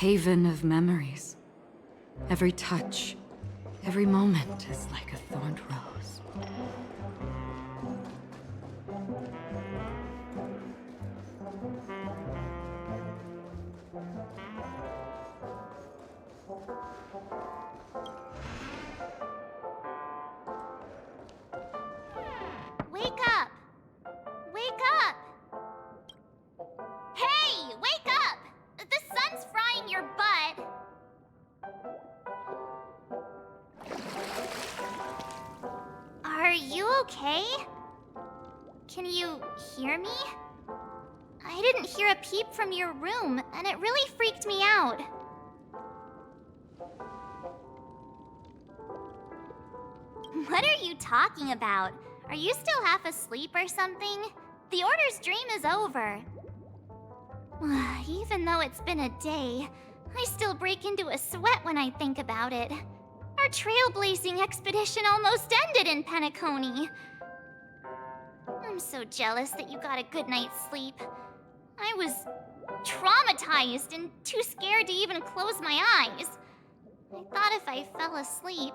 haven of memories. Every touch, every moment is like a thorned rose. Wake up! Wake up! Hey, wake up! The sun's frying your butt. Are you okay? Can you hear me? I didn't hear a peep from your room, and it really freaked me out. What are you talking about? Are you still half asleep or something? The Order's dream is over. Even though it's been a day, I still break into a sweat when I think about it. Our trailblazing expedition almost ended in Penacony. I'm so jealous that you got a good night's sleep. I was traumatized and too scared to even close my eyes. I thought if I fell asleep,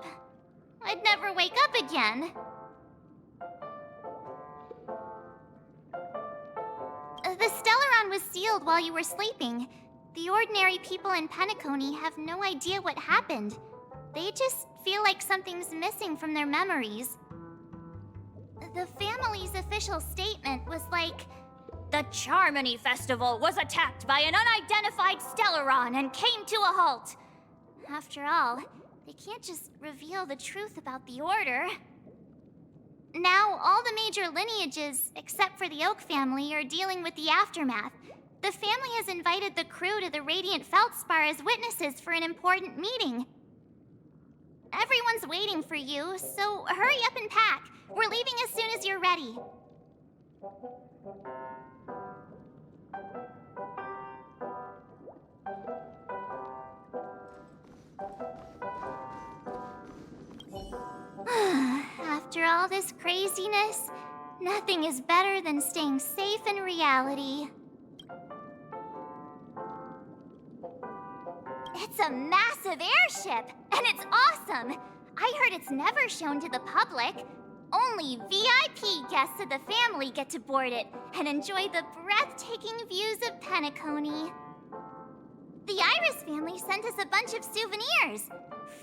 I'd never wake up again. The Stellaron was sealed while you were sleeping. The ordinary people in Penacony have no idea what happened. They just feel like something's missing from their memories. The family's official statement was like, "The Charmony Festival was attacked by an unidentified Stellaron and came to a halt." After all, they can't just reveal the truth about the Order. Now, all the major lineages, except for the Oak family, are dealing with the aftermath. The family has invited the crew to the Radiant Feldspar as witnesses for an important meeting. Everyone's waiting for you, so hurry up and pack. We're leaving as soon as you're ready. After all this craziness, nothing is better than staying safe in reality. It's a massive airship, and it's awesome! I heard it's never shown to the public. Only VIP guests of the family get to board it and enjoy the breathtaking views of Penacony. The Iris family sent us a bunch of souvenirs.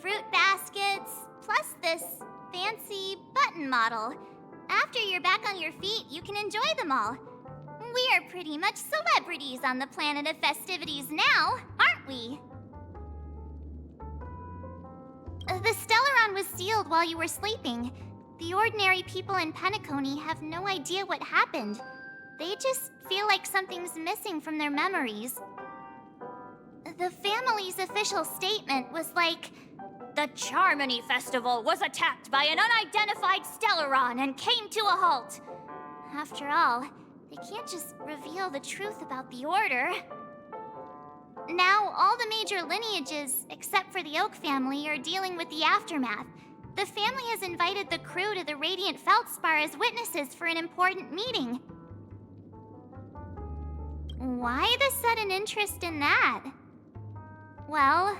Fruit baskets, plus this fancy button model. After you're back on your feet, you can enjoy them all. We are pretty much celebrities on the planet of festivities now, aren't we? The Stellaron was sealed while you were sleeping. The ordinary people in Penacony have no idea what happened. They just feel like something's missing from their memories. The family's official statement was like, "The Charmony Festival was attacked by an unidentified Stellaron and came to a halt." After all, they can't just reveal the truth about the Order. Now, all the major lineages, except for the Oak family, are dealing with the aftermath. The family has invited the crew to the Radiant Feldspar as witnesses for an important meeting. Why the sudden interest in that? Well,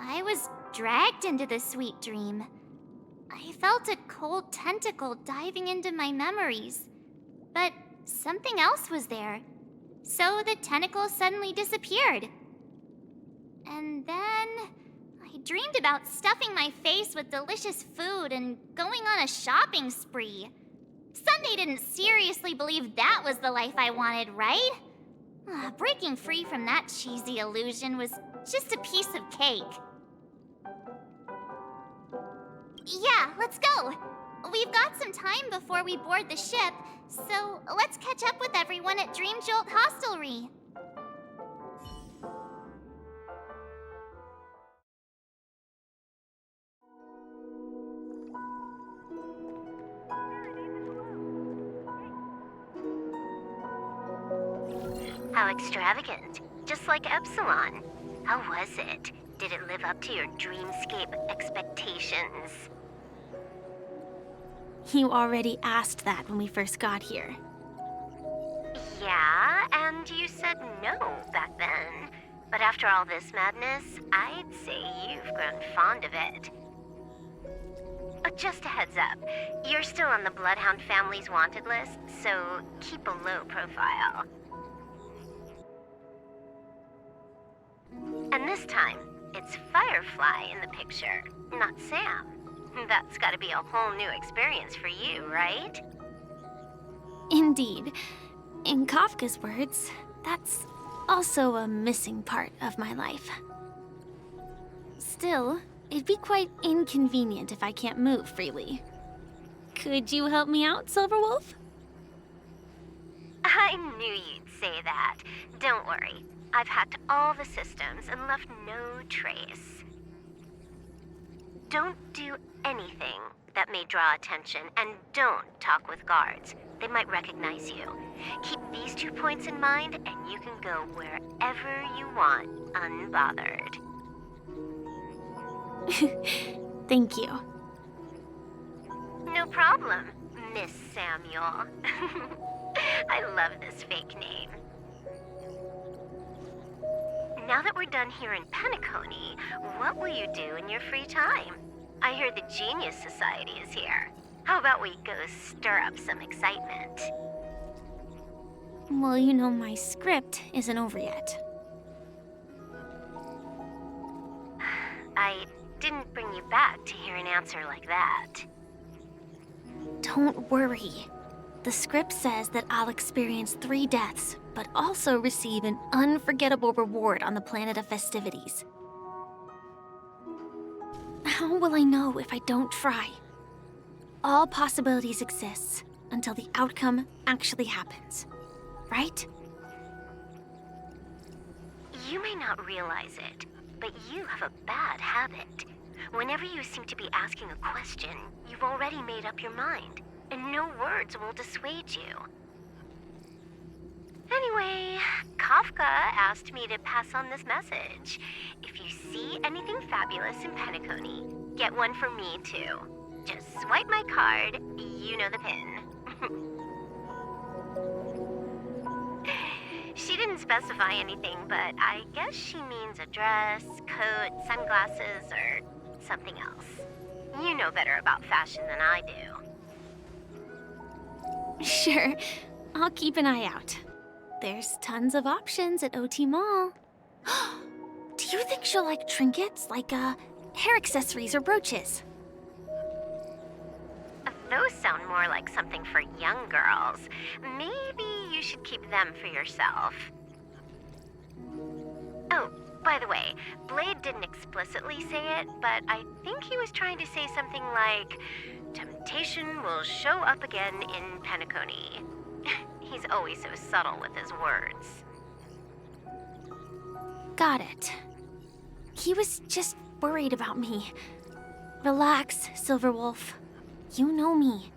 I was dragged into the sweet dream. I felt a cold tentacle diving into my memories, but something else was there. So the tentacle suddenly disappeared. And then I dreamed about stuffing my face with delicious food and going on a shopping spree. Sunday didn't seriously believe that was the life I wanted, right? Breaking free from that cheesy illusion was just a piece of cake. Yeah, let's go. We've got some time before we board the ship, so let's catch up with everyone at Dream Jolt Hostelry. How extravagant. Just like Epsilon. How was it? Did it live up to your dreamscape expectations? You already asked that when we first got here. Yeah, and you said no back then. But after all this madness, I'd say you've grown fond of it. Just a heads up, you're still on the Bloodhound family's wanted list, so keep a low profile. And this time, it's Firefly in the picture, not Sam. That's gotta be a whole new experience for you, right? Indeed. In Kafka's words, that's also a missing part of my life. Still, it'd be quite inconvenient if I can't move freely. Could you help me out, Silverwolf? I knew you'd say that. Don't worry. I've hacked all the systems and left no trace. Don't do anything that may draw attention, and don't talk with guards. They might recognize you. Keep these 2 points in mind, and you can go wherever you want, unbothered. Thank you. No problem, Miss Samuel. I love this fake name. Now that we're done here in Penacony, what will you do in your free time? I hear the Genius Society is here. How about we go stir up some excitement? Well, you know my script isn't over yet. I didn't bring you back to hear an answer like that. Don't worry. The script says that I'll experience 3 deaths, but also receive an unforgettable reward on the planet of festivities. How will I know if I don't try? All possibilities exist until the outcome actually happens, right? You may not realize it, but you have a bad habit. Whenever you seem to be asking a question, you've already made up your mind, and no words will dissuade you. Anyway, Kafka asked me to pass on this message. If you see anything fabulous in Penacony, get one for me too. Just swipe my card, you know the pin. She didn't specify anything, but I guess she means a dress, coat, sunglasses, or something else. You know better about fashion than I do. Sure, I'll keep an eye out. There's tons of options at OT Mall. Do you think she'll like trinkets, like hair accessories or brooches? Those sound more like something for young girls. Maybe you should keep them for yourself. Oh, by the way, Blade didn't explicitly say it, but I think he was trying to say something like, temptation will show up again in Penacony. He's always so subtle with his words. Got it. He was just worried about me. Relax, Silverwolf. You know me.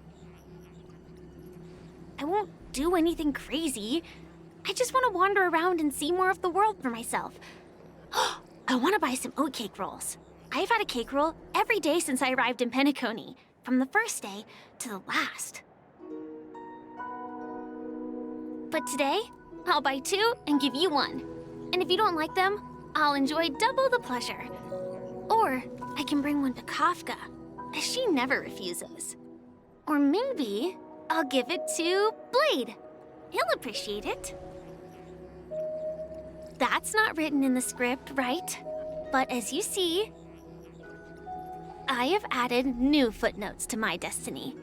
I won't do anything crazy. I just want to wander around and see more of the world for myself. I want to buy some oatcake rolls. I've had a cake roll every day since I arrived in Penacony, from the first day to the last. But today, I'll buy 2 and give you 1. And if you don't like them, I'll enjoy double the pleasure. Or I can bring one to Kafka, as she never refuses. Or maybe I'll give it to Blade. He'll appreciate it. That's not written in the script, right? But as you see, I have added new footnotes to my destiny.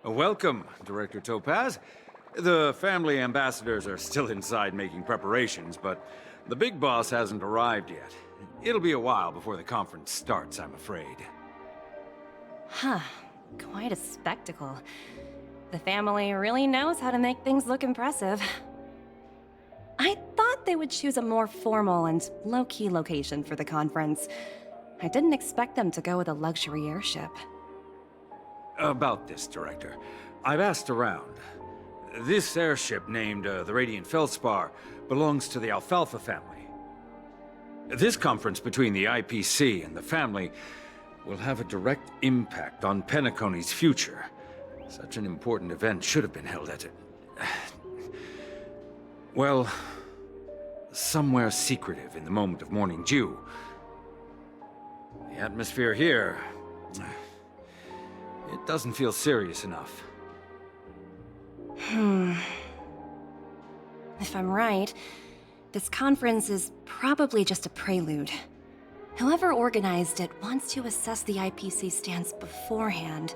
Welcome, Director Topaz. The family ambassadors are still inside making preparations, but the big boss hasn't arrived yet. It'll be a while before the conference starts, I'm afraid. Huh. Quite a spectacle. The family really knows how to make things look impressive. I thought they would choose a more formal and low-key location for the conference. I didn't expect them to go with a luxury airship. About this, Director. I've asked around. This airship, named the Radiant Feldspar, belongs to the Alfalfa family. This conference between the IPC and the family will have a direct impact on Penacony's future. Such an important event should have been held at it. Well, somewhere secretive in the moment of morning dew. The atmosphere here, it doesn't feel serious enough. If I'm right, this conference is probably just a prelude. Whoever organized it wants to assess the IPC stance beforehand.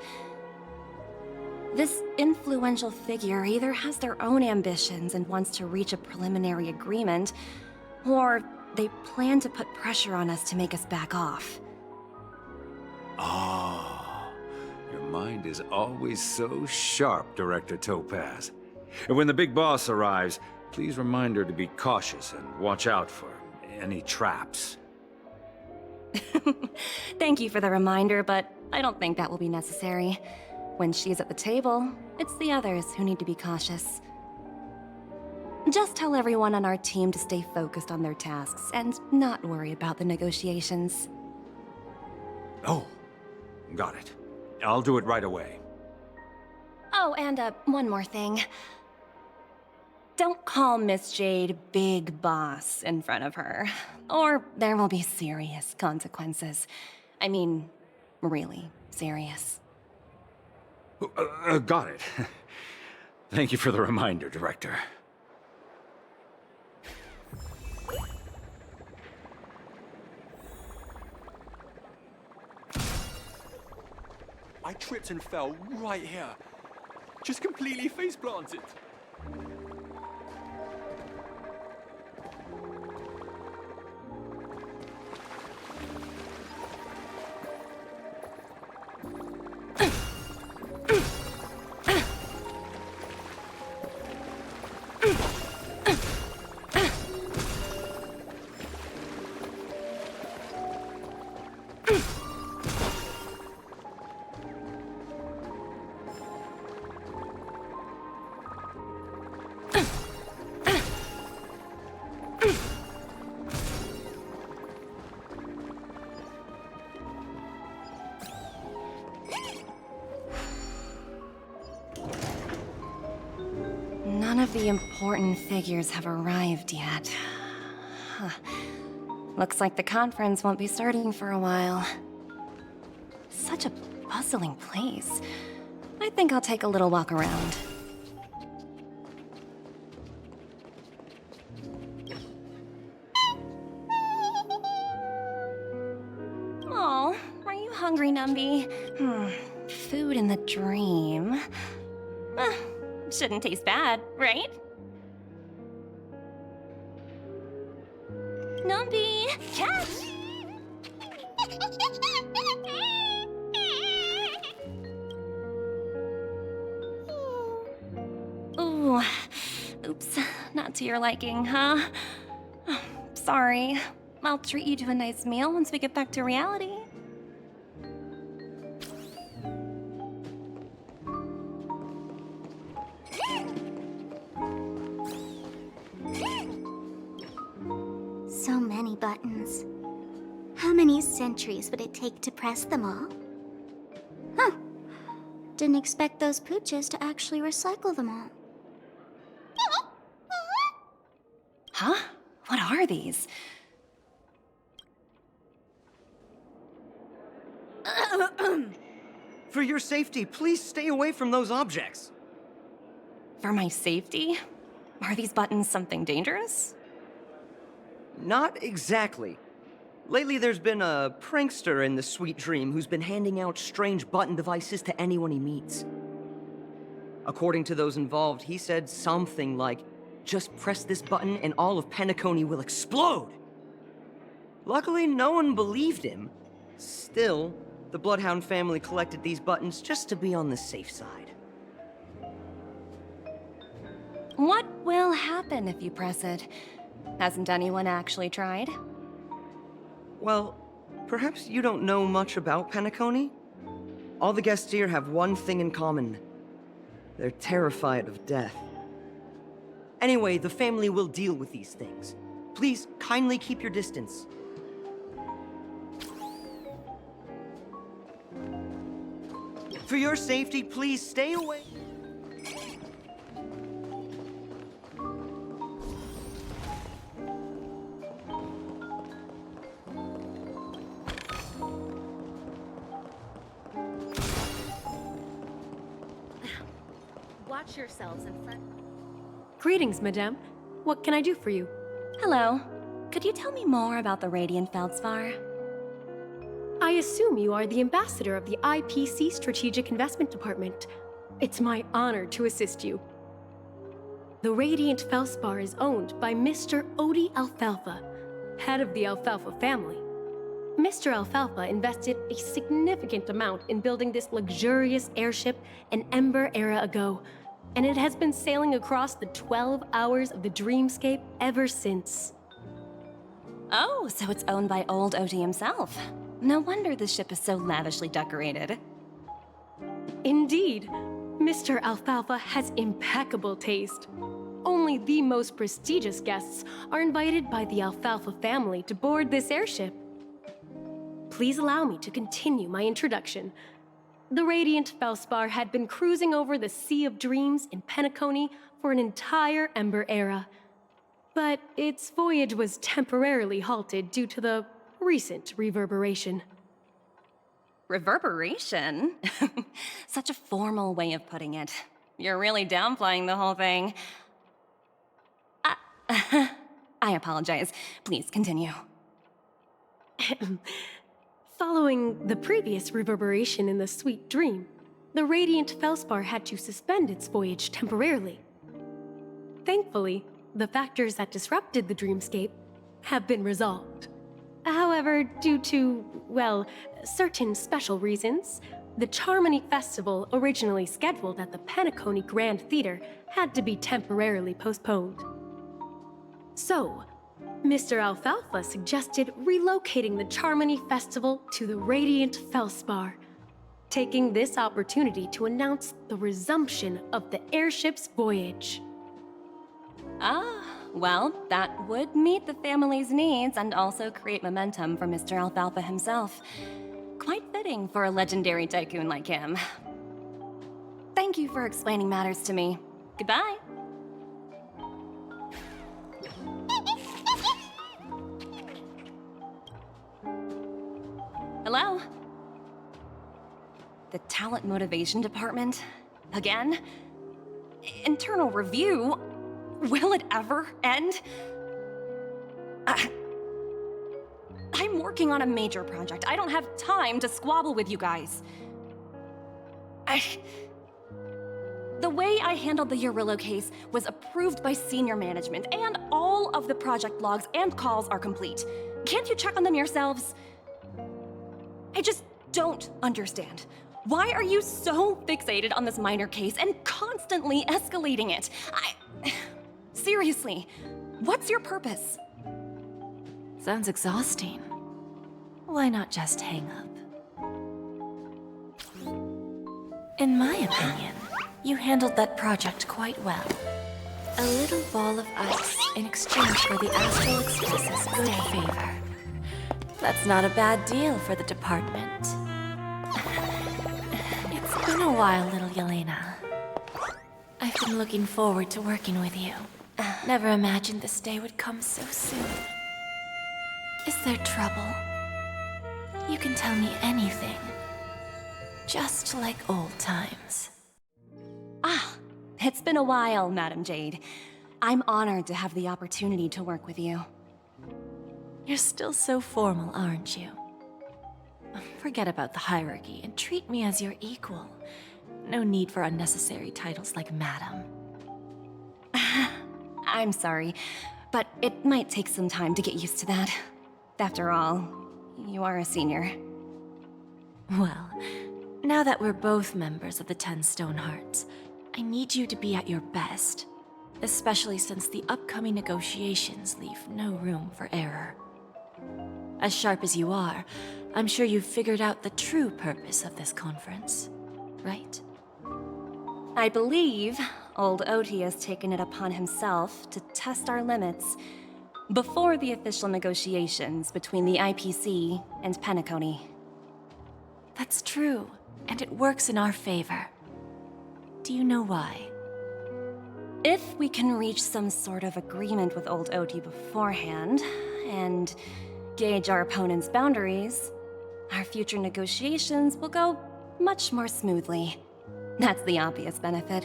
This influential figure either has their own ambitions and wants to reach a preliminary agreement, or they plan to put pressure on us to make us back off. Oh, your mind is always so sharp, Director Topaz. And when the big boss arrives, please remind her to be cautious and watch out for any traps. Thank you for the reminder, but I don't think that will be necessary. When she's at the table, it's the others who need to be cautious. Just tell everyone on our team to stay focused on their tasks and not worry about the negotiations. Oh, got it. I'll do it right away. Oh, and one more thing. Don't call Miss Jade Big Boss in front of her, or there will be serious consequences. I mean, really serious. Got it. Thank you for the reminder, Director. I tripped and fell right here. Just completely face planted. None of the important figures have arrived yet. Huh. Looks like the conference won't be starting for a while. Such a bustling place. I think I'll take a little walk around. Oh, are you hungry, Numby? Food in the dream. Shouldn't taste bad, right? Numby, catch! Ooh, oops, not to your liking, huh? Sorry. I'll treat you to a nice meal once we get back to reality. So many buttons. How many centuries would it take to press them all? Huh. Didn't expect those pooches to actually recycle them all. Huh? What are these? For your safety, please stay away from those objects. For my safety? Are these buttons something dangerous? Not exactly. Lately, there's been a prankster in the Sweet Dream who's been handing out strange button devices to anyone he meets. According to those involved, he said something like, "Just press this button and all of Penacony will explode!" Luckily, no one believed him. Still, the Bloodhound family collected these buttons just to be on the safe side. What will happen if you press it? Hasn't anyone actually tried? Well, perhaps you don't know much about Penacony? All the guests here have one thing in common. They're terrified of death. Anyway, the family will deal with these things. Please, kindly keep your distance. For your safety, please stay away. Watch yourselves in front. Greetings, madame. What can I do for you? Hello. Could you tell me more about the Radiant Feldspar? I assume you are the ambassador of the IPC Strategic Investment Department. It's my honor to assist you. The Radiant Feldspar is owned by Mr. Odie Alfalfa, head of the Alfalfa family. Mr. Alfalfa invested a significant amount in building this luxurious airship an Ember era ago, and it has been sailing across the 12 hours of the dreamscape ever since. Oh, so it's owned by old Odie himself. No wonder the ship is so lavishly decorated. Indeed, Mr. Alfalfa has impeccable taste. Only the most prestigious guests are invited by the Alfalfa family to board this airship. Please allow me to continue my introduction. The Radiant Feldspar had been cruising over the Sea of Dreams in Penacony for an entire Ember era. But its voyage was temporarily halted due to the recent reverberation. Reverberation? Such a formal way of putting it. You're really downplaying the whole thing. I apologize. Please continue. Following the previous reverberation in the Sweet Dream, the Radiant Feldspar had to suspend its voyage temporarily. Thankfully, the factors that disrupted the dreamscape have been resolved. However, due to, well, certain special reasons, the Charmony Festival, originally scheduled at the Penacony Grand Theater, had to be temporarily postponed. So, Mr. Alfalfa suggested relocating the Charmony Festival to the Radiant Feldspar, taking this opportunity to announce the resumption of the airship's voyage. Well, that would meet the family's needs and also create momentum for Mr. Alfalfa himself. Quite fitting for a legendary tycoon like him. Thank you for explaining matters to me. Goodbye. Hello? The Talent Motivation Department? Again? Internal review? Will it ever end? I'm working on a major project. I don't have time to squabble with you guys. The way I handled the Urillo case was approved by senior management, and all of the project logs and calls are complete. Can't you check on them yourselves? I just don't understand. Why are you so fixated on this minor case and constantly escalating it? Seriously, what's your purpose? Sounds exhausting. Why not just hang up? In my opinion, you handled that project quite well. A little ball of ice in exchange for the Astral Express's good favor. That's not a bad deal for the department. It's been a while, little Yelena. I've been looking forward to working with you. Never imagined this day would come so soon. Is there trouble? You can tell me anything. Just like old times. It's been a while, Madam Jade. I'm honored to have the opportunity to work with you. You're still so formal, aren't you? Forget about the hierarchy and treat me as your equal. No need for unnecessary titles like Madam. I'm sorry, but it might take some time to get used to that. After all, you are a senior. Well, now that we're both members of the 10 Stonehearts, I need you to be at your best. Especially since the upcoming negotiations leave no room for error. As sharp as you are, I'm sure you've figured out the true purpose of this conference, right? I believe old Odie has taken it upon himself to test our limits before the official negotiations between the IPC and Penacony. That's true. and it works in our favor. Do you know why? If we can reach some sort of agreement with old OT beforehand, and gauge our opponent's boundaries, our future negotiations will go much more smoothly. That's the obvious benefit.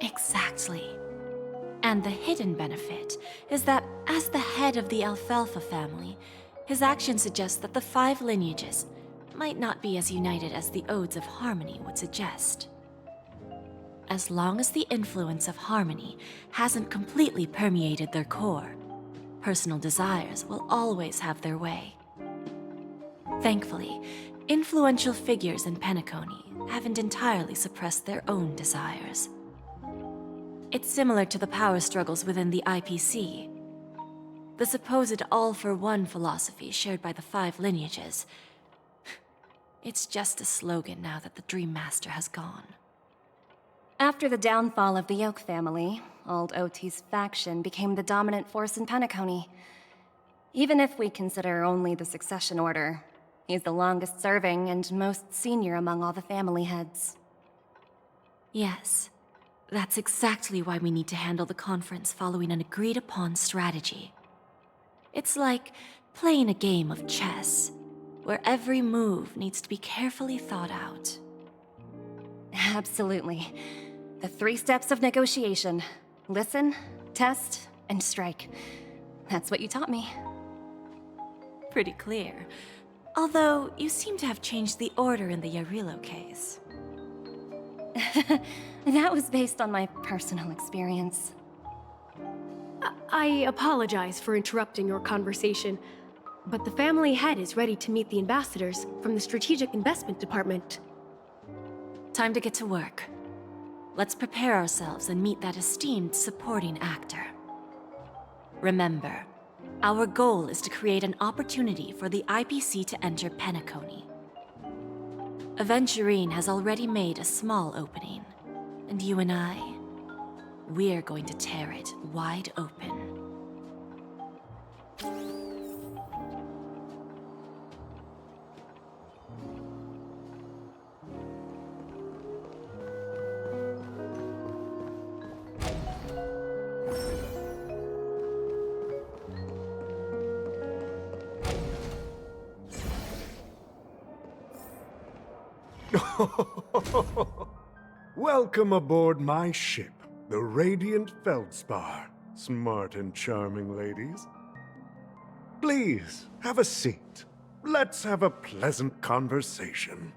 Exactly. And the hidden benefit is that as the head of the Alfalfa family, his actions suggest that the 5 lineages might not be as united as the Odes of Harmony would suggest. As long as the influence of Harmony hasn't completely permeated their core, personal desires will always have their way. Thankfully, influential figures in penacony haven't entirely suppressed their own desires. It's similar to the power struggles within the IPC. The supposed all-for-one philosophy shared by the 5 lineages. It's just a slogan now that the Dream Master has gone. After the downfall of the Yoke family, old OT's faction became the dominant force in penacony. Even if we consider only the succession order, he's the longest serving and most senior among all the family heads. Yes. That's exactly why we need to handle the conference following an agreed-upon strategy. It's like playing a game of chess, where every move needs to be carefully thought out. Absolutely. The 3 steps of negotiation. Listen, test, and strike. That's what you taught me. Pretty clear. Although, you seem to have changed the order in the Yarilo case. That was based on my personal experience. I apologize for interrupting your conversation, but the family head is ready to meet the ambassadors from the Strategic Investment Department. Time to get to work. Let's prepare ourselves and meet that esteemed supporting actor. Remember, our goal is to create an opportunity for the IPC to enter penacony. Aventurine has already made a small opening, and you and I, we're going to tear it wide open. Welcome aboard my ship, the Radiant Feldspar. Smart and charming ladies. Please, have a seat. Let's have a pleasant conversation.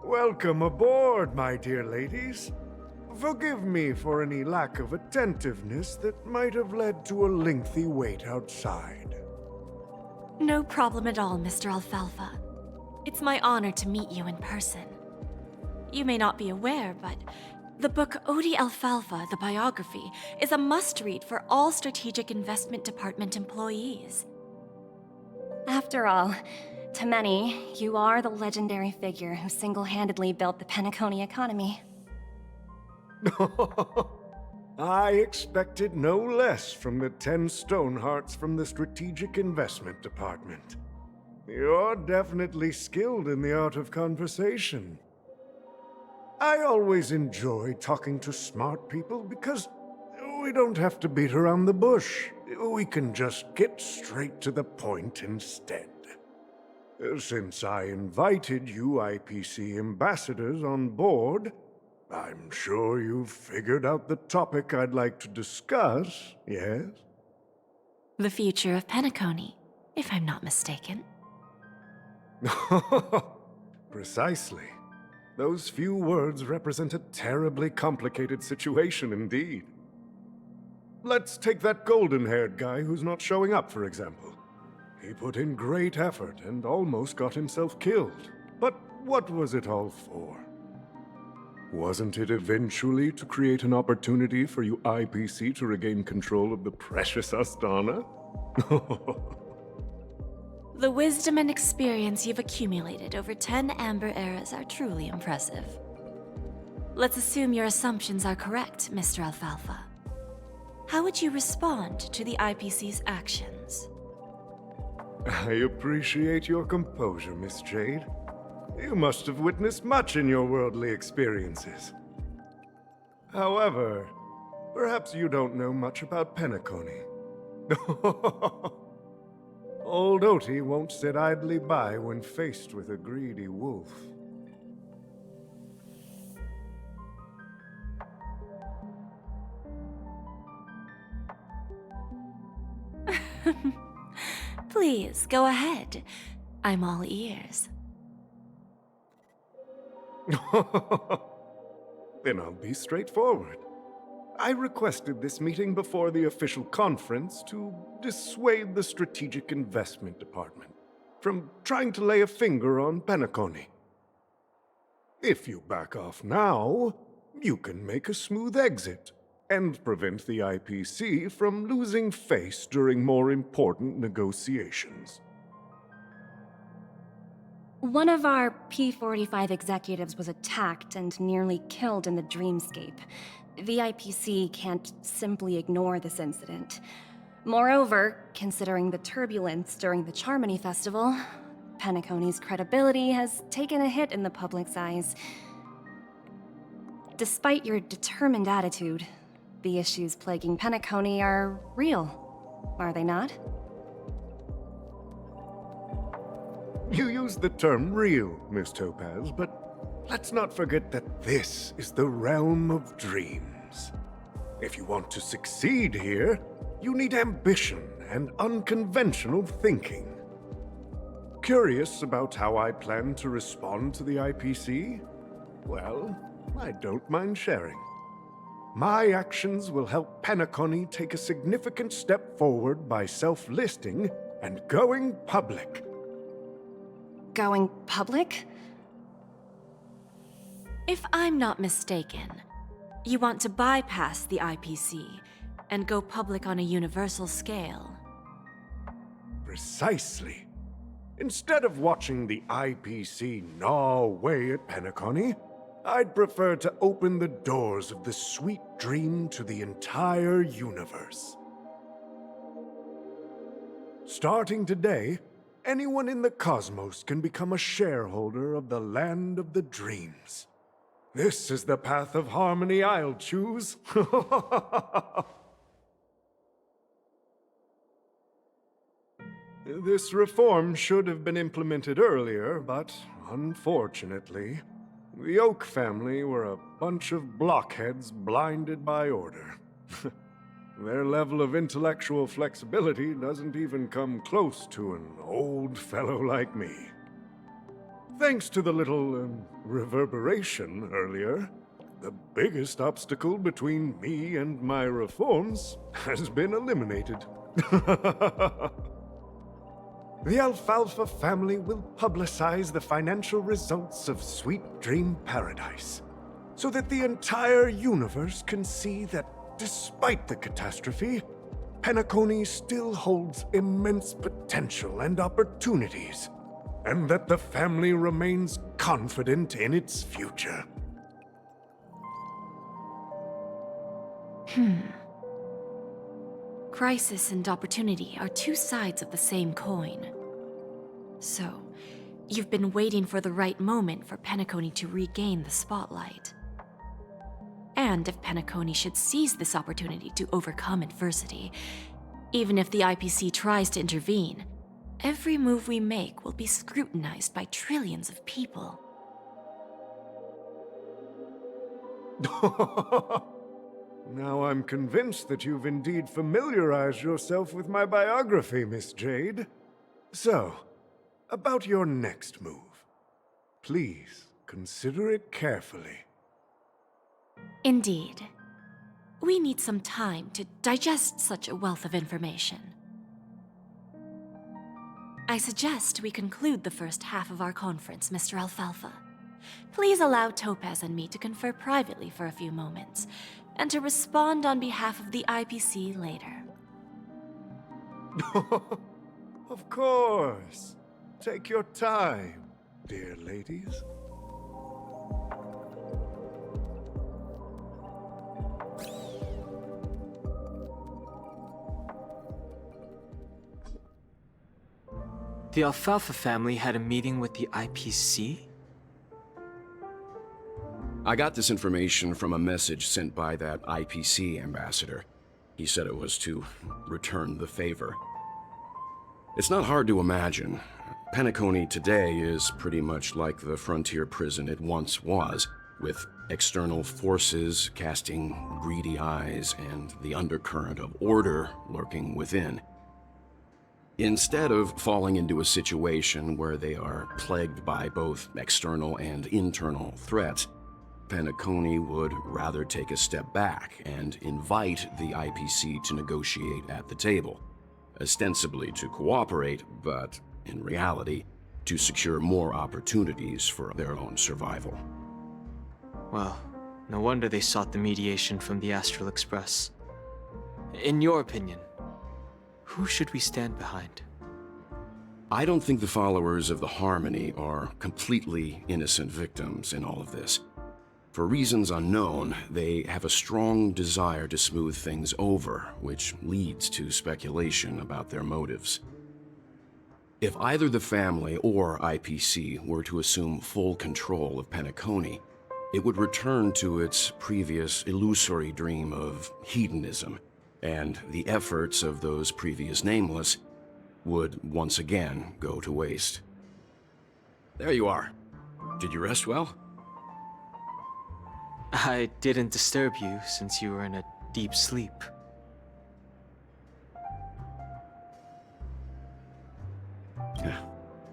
Welcome aboard, my dear ladies. Forgive me for any lack of attentiveness that might have led to a lengthy wait outside. No problem at all, Mr. Alfalfa. It's my honor to meet you in person. You may not be aware, but the book Odie Alfalfa, the biography, is a must-read for all Strategic Investment Department employees. After all, to many, you are the legendary figure who single-handedly built the penacony economy. I expected no less from the 10 Stonehearts from the Strategic Investment Department. You're definitely skilled in the art of conversation. I always enjoy talking to smart people because we don't have to beat around the bush. We can just get straight to the point instead. Since I invited you IPC ambassadors on board, I'm sure you've figured out the topic I'd like to discuss, yes? The future of penacony, if I'm not mistaken. Precisely. Those few words represent a terribly complicated situation indeed. Let's take that golden-haired guy who's not showing up, for example. He put in great effort and almost got himself killed. But what was it all for? Wasn't it eventually to create an opportunity for you IPC to regain control of the precious Astana? The wisdom and experience you've accumulated over 10 Amber Eras are truly impressive. Let's assume your assumptions are correct, Mr. Alfalfa. How would you respond to the IPC's actions? I appreciate your composure, Miss Jade. You must have witnessed much in your worldly experiences. However, perhaps you don't know much about penacony. Old Oti won't sit idly by when faced with a greedy wolf. Please, go ahead. I'm all ears. Then I'll be straightforward. I requested this meeting before the official conference to dissuade the Strategic Investment Department from trying to lay a finger on penacony. If you back off now, you can make a smooth exit and prevent the IPC from losing face during more important negotiations. One of our P45 executives was attacked and nearly killed in the dreamscape. The IPC can't simply ignore this incident. Moreover, considering the turbulence during the Charmony Festival, Penacony's credibility has taken a hit in the public's eyes. Despite your determined attitude, the issues plaguing Penacony are real, are they not? You use the term real, Miss Topaz, but let's not forget that this is the realm of dreams. If you want to succeed here, you need ambition and unconventional thinking. Curious about how I plan to respond to the IPC? Well, I don't mind sharing. My actions will help Penacony take a significant step forward by self-listing and going public. Going public? If I'm not mistaken, you want to bypass the IPC and go public on a universal scale. Precisely. Instead of watching the IPC gnaw away at Penacony, I'd prefer to open the doors of the sweet dream to the entire universe. Starting today, anyone in the cosmos can become a shareholder of the land of the dreams. This is the path of harmony I'll choose. This reform should have been implemented earlier, but unfortunately, the Oak family were a bunch of blockheads blinded by order. Their level of intellectual flexibility doesn't even come close to an old fellow like me. Thanks to the little reverberation earlier, the biggest obstacle between me and my reforms has been eliminated. The Alfalfa family will publicize the financial results of Sweet Dream Paradise, so that the entire universe can see that despite the catastrophe, Penacony still holds immense potential and opportunities, and that the family remains confident in its future. Crisis and opportunity are two sides of the same coin. So, you've been waiting for the right moment for Penacony to regain the spotlight. And if Penacony should seize this opportunity to overcome adversity, even if the IPC tries to intervene, every move we make will be scrutinized by trillions of people. Now I'm convinced that you've indeed familiarized yourself with my biography, Miss Jade. So, about your next move. Please, consider it carefully. Indeed. We need some time to digest such a wealth of information. I suggest we conclude the first half of our conference, Mr. Alfalfa. Please allow Topaz and me to confer privately for a few moments, and to respond on behalf of the IPC later. Of course. Take your time, dear ladies. The Alfalfa family had a meeting with the IPC? I got this information from a message sent by that IPC ambassador. He said it was to return the favor. It's not hard to imagine. Penacony today is pretty much like the frontier prison it once was, with external forces casting greedy eyes and the undercurrent of order lurking within. Instead of falling into a situation where they are plagued by both external and internal threats, Penacony would rather take a step back and invite the IPC to negotiate at the table, ostensibly to cooperate, but in reality, to secure more opportunities for their own survival. Well, no wonder they sought the mediation from the Astral Express. In your opinion, who should we stand behind? I don't think the followers of the Harmony are completely innocent victims in all of this. For reasons unknown, they have a strong desire to smooth things over, which leads to speculation about their motives. If either the family or IPC were to assume full control of Penacony, it would return to its previous illusory dream of hedonism, and the efforts of those previous nameless would once again go to waste. There you are. Did you rest well? I didn't disturb you since you were in a deep sleep.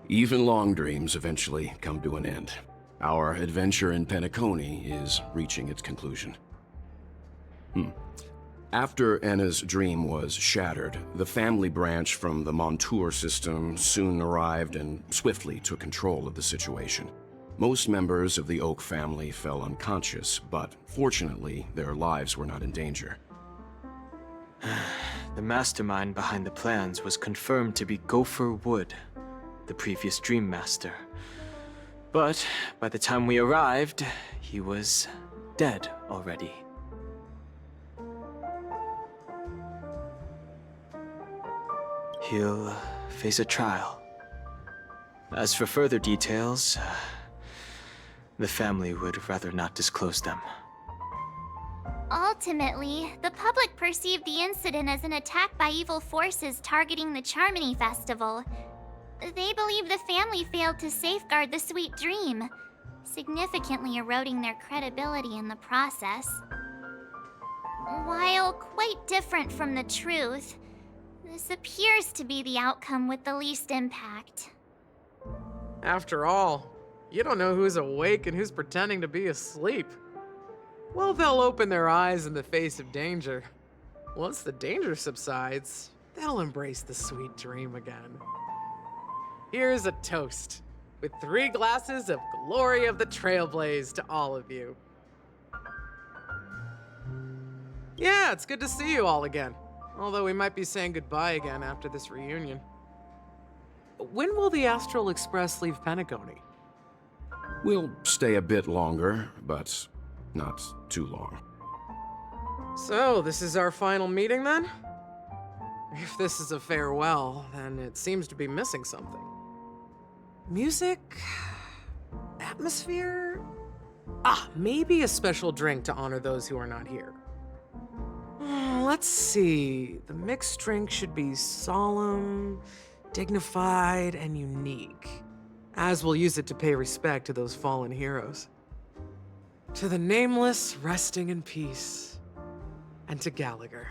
Even long dreams eventually come to an end. Our adventure in Penacony is reaching its conclusion. After Enna's dream was shattered, the family branch from the Montour system soon arrived and swiftly took control of the situation. Most members of the Oak family fell unconscious, but fortunately, their lives were not in danger. The mastermind behind the plans was confirmed to be Gopher Wood, the previous Dream Master. But by the time we arrived, he was dead already. He'll face a trial. As for further details, the family would rather not disclose them. Ultimately, the public perceived the incident as an attack by evil forces targeting the Charmony Festival. They believe the family failed to safeguard the Sweet Dream, significantly eroding their credibility in the process. While quite different from the truth, this appears to be the outcome with the least impact. After all, you don't know who's awake and who's pretending to be asleep. Well, they'll open their eyes in the face of danger. Once the danger subsides, they'll embrace the sweet dream again. Here's a toast, with 3 glasses of Glory of the Trailblaze to all of you. Yeah, it's good to see you all again. Although we might be saying goodbye again after this reunion. When will the Astral Express leave Penacony? We'll stay a bit longer, but not too long. So, this is our final meeting then? If this is a farewell, then it seems to be missing something. Music? Atmosphere? Maybe a special drink to honor those who are not here. Let's see. The mixed drink should be solemn, dignified, and unique, as we'll use it to pay respect to those fallen heroes. To the nameless resting in peace, and to Gallagher.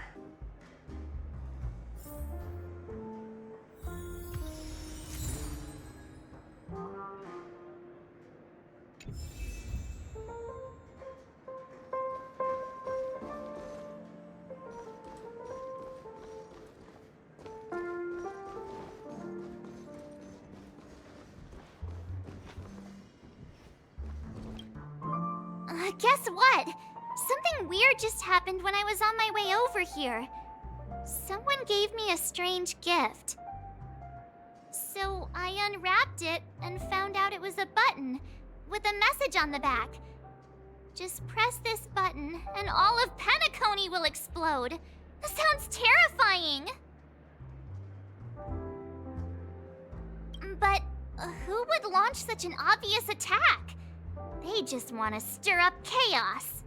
Guess what? Something weird just happened when I was on my way over here. Someone gave me a strange gift. I unwrapped it and found out it was a button with a message on the back. Just press this button and all of Penacony will explode. That sounds terrifying! But who would launch such an obvious attack? They just want to stir up chaos.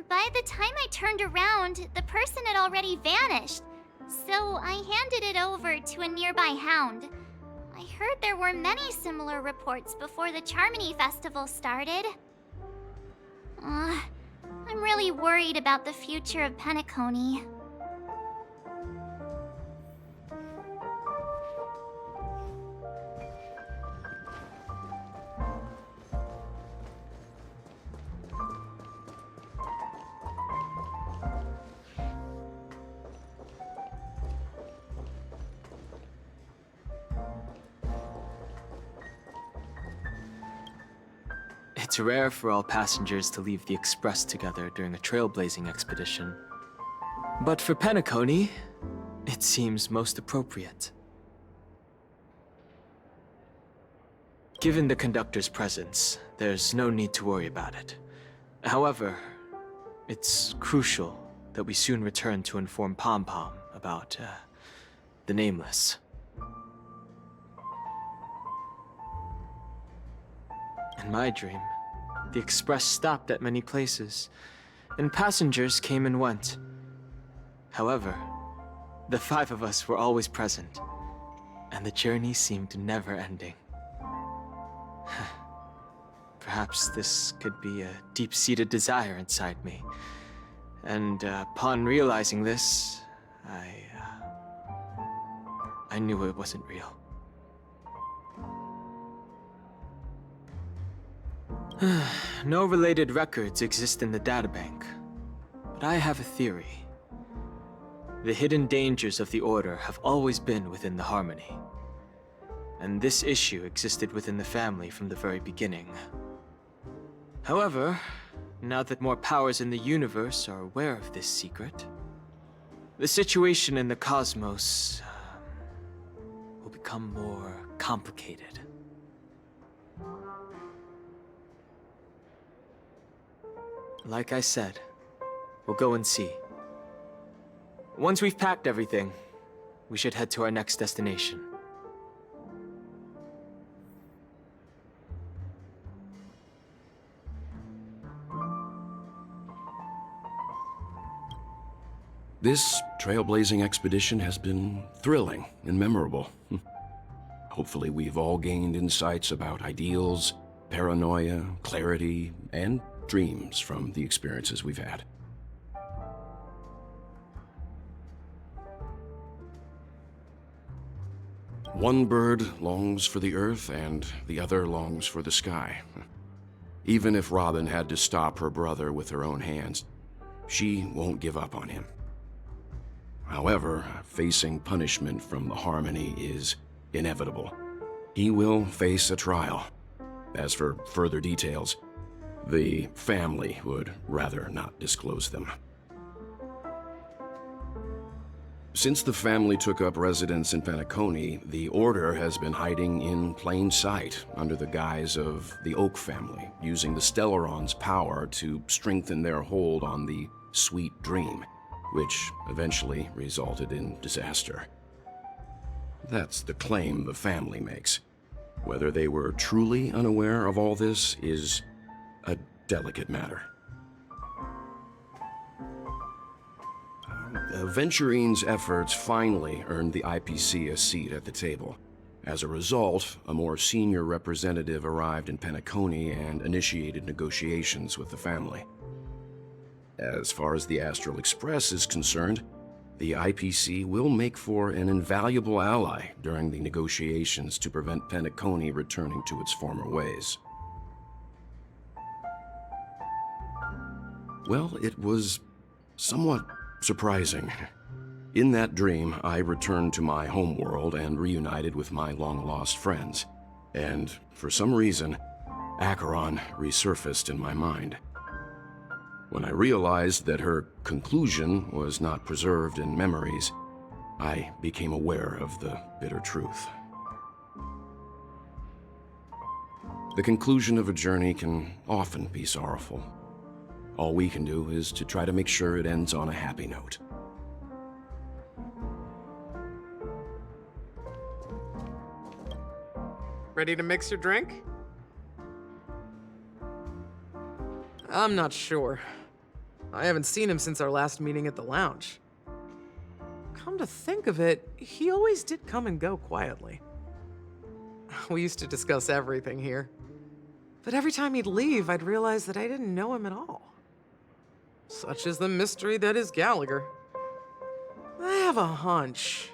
By the time I turned around, the person had already vanished, so I handed it over to a nearby hound. I heard there were many similar reports before the Charmony Festival started. I'm really worried about the future of Penacony. It's rare for all passengers to leave the Express together during a trailblazing expedition. But for Penacony, it seems most appropriate. Given the conductor's presence, there's no need to worry about it. However, it's crucial that we soon return to inform Pom Pom about, the Nameless. In my dream, the Express stopped at many places, and passengers came and went. However, the 5 of us were always present, and the journey seemed never ending. Perhaps this could be a deep-seated desire inside me, and upon realizing this, I knew it wasn't real. No related records exist in the databank, but I have a theory. The hidden dangers of the Order have always been within the Harmony, and this issue existed within the family from the very beginning. However, now that more powers in the universe are aware of this secret, the situation in the cosmos will become more complicated. Like I said, we'll go and see. Once we've packed everything, we should head to our next destination. This trailblazing expedition has been thrilling and memorable. Hopefully we've all gained insights about ideals, paranoia, clarity, and dreams from the experiences we've had. One bird longs for the earth and the other longs for the sky. Even if Robin had to stop her brother with her own hands, she won't give up on him. However, facing punishment from the Harmony is inevitable. He will face a trial. As for further details, the family would rather not disclose them. Since the family took up residence in Penacony, the Order has been hiding in plain sight under the guise of the Oak family, using the Stellaron's power to strengthen their hold on the Sweet Dream, which eventually resulted in disaster. That's the claim the family makes. Whether they were truly unaware of all this is a delicate matter. Venturine's efforts finally earned the IPC a seat at the table. As a result, a more senior representative arrived in Penacony and initiated negotiations with the family. As far as the Astral Express is concerned, the IPC will make for an invaluable ally during the negotiations to prevent Penacony returning to its former ways. Well, it was somewhat surprising. In that dream, I returned to my homeworld and reunited with my long-lost friends. And for some reason, Acheron resurfaced in my mind. When I realized that her conclusion was not preserved in memories, I became aware of the bitter truth. The conclusion of a journey can often be sorrowful. All we can do is to try to make sure it ends on a happy note. Ready to mix your drink? I'm not sure. I haven't seen him since our last meeting at the lounge. Come to think of it, he always did come and go quietly. We used to discuss everything here. But every time he'd leave, I'd realize that I didn't know him at all. Such is the mystery that is Gallagher. I have a hunch.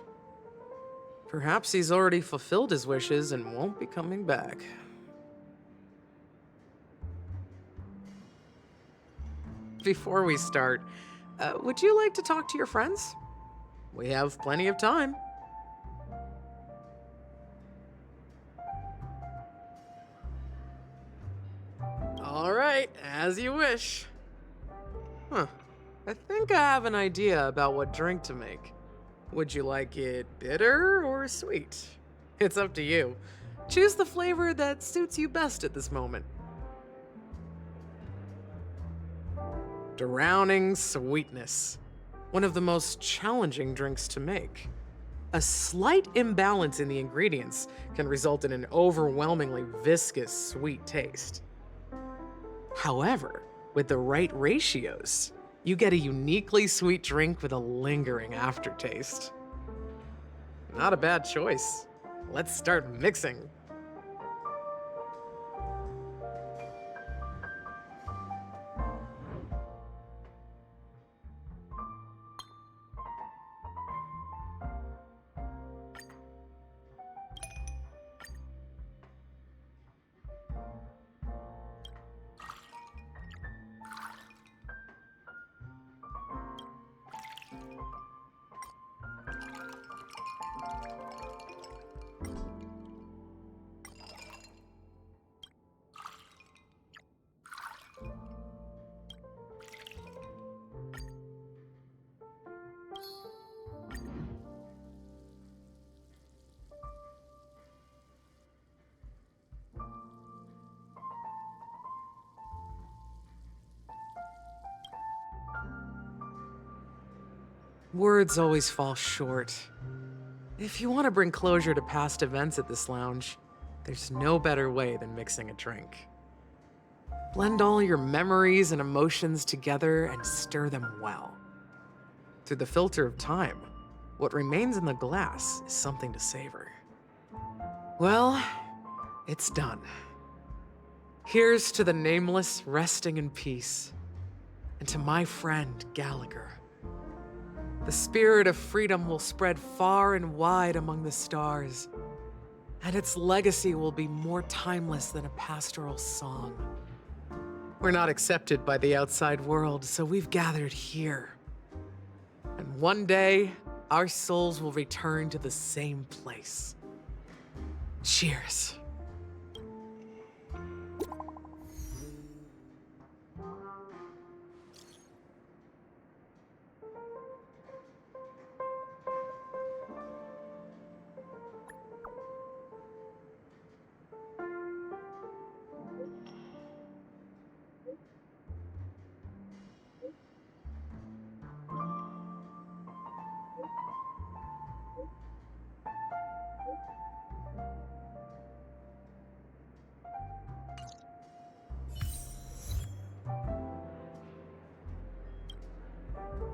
Perhaps he's already fulfilled his wishes and won't be coming back. Before we start, would you like to talk to your friends? We have plenty of time. All right, as you wish. Huh. I think I have an idea about what drink to make. Would you like it bitter or sweet? It's up to you. Choose the flavor that suits you best at this moment. Drowning sweetness. One of the most challenging drinks to make. A slight imbalance in the ingredients can result in an overwhelmingly viscous sweet taste. However, with the right ratios, you get a uniquely sweet drink with a lingering aftertaste. Not a bad choice. Let's start mixing. Words always fall short. If you want to bring closure to past events at this lounge, there's no better way than mixing a drink. Blend all your memories and emotions together and stir them well. Through the filter of time, what remains in the glass is something to savor. Well, it's done. Here's to the nameless resting in peace, and to my friend Gallagher. The spirit of freedom will spread far and wide among the stars, and its legacy will be more timeless than a pastoral song. We're not accepted by the outside world, so we've gathered here. And one day, our souls will return to the same place. Cheers.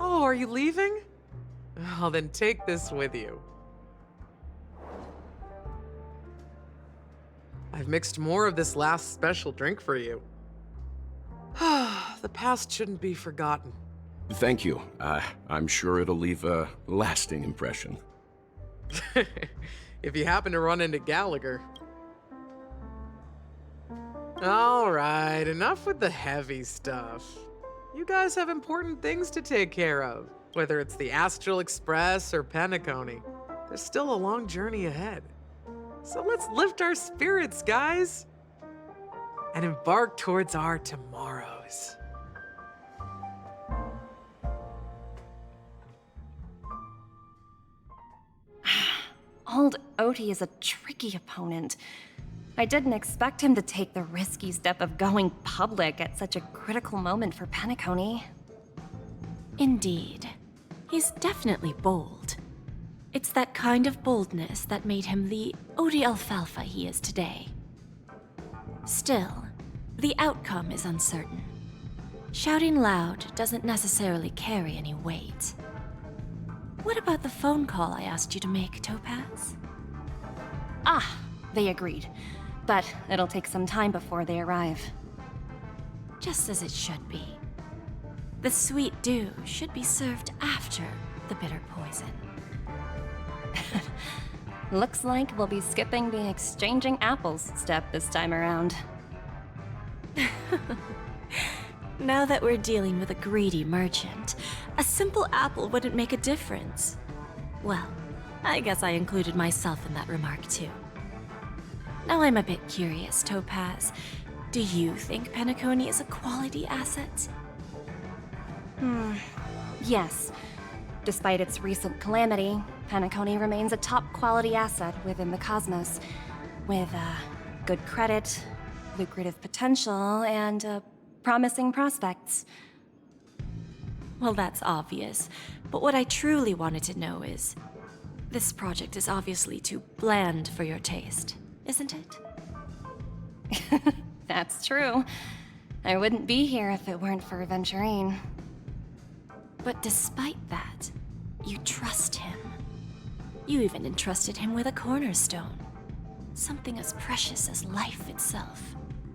Oh, are you leaving? Oh, then take this with you. I've mixed more of this last special drink for you. The past shouldn't be forgotten. Thank you. I'm sure it'll leave a lasting impression. If you happen to run into Gallagher. All right, enough with the heavy stuff. You guys have important things to take care of, whether it's the Astral Express or Penacony. There's still a long journey ahead. So let's lift our spirits, guys, and embark towards our tomorrows. Old Odie is a tricky opponent. I didn't expect him to take the risky step of going public at such a critical moment for Penacony. Indeed. He's definitely bold. It's that kind of boldness that made him the Odie Alfalfa he is today. Still, the outcome is uncertain. Shouting loud doesn't necessarily carry any weight. What about the phone call I asked you to make, Topaz? Ah, they agreed. But it'll take some time before they arrive. Just as it should be. The sweet dew should be served after the bitter poison. Looks like we'll be skipping the exchanging apples step this time around. Now that we're dealing with a greedy merchant, a simple apple wouldn't make a difference. Well, I guess I included myself in that remark too. Now I'm a bit curious, Topaz. Do you think Penacony is a quality asset? Yes. Despite its recent calamity, Penacony remains a top-quality asset within the cosmos, with good credit, lucrative potential, and promising prospects. Well, that's obvious, but what I truly wanted to know is, this project is obviously too bland for your taste, isn't it? That's true. I wouldn't be here if it weren't for Venturine. But despite that, you trust him. You even entrusted him with a cornerstone. Something as precious as life itself,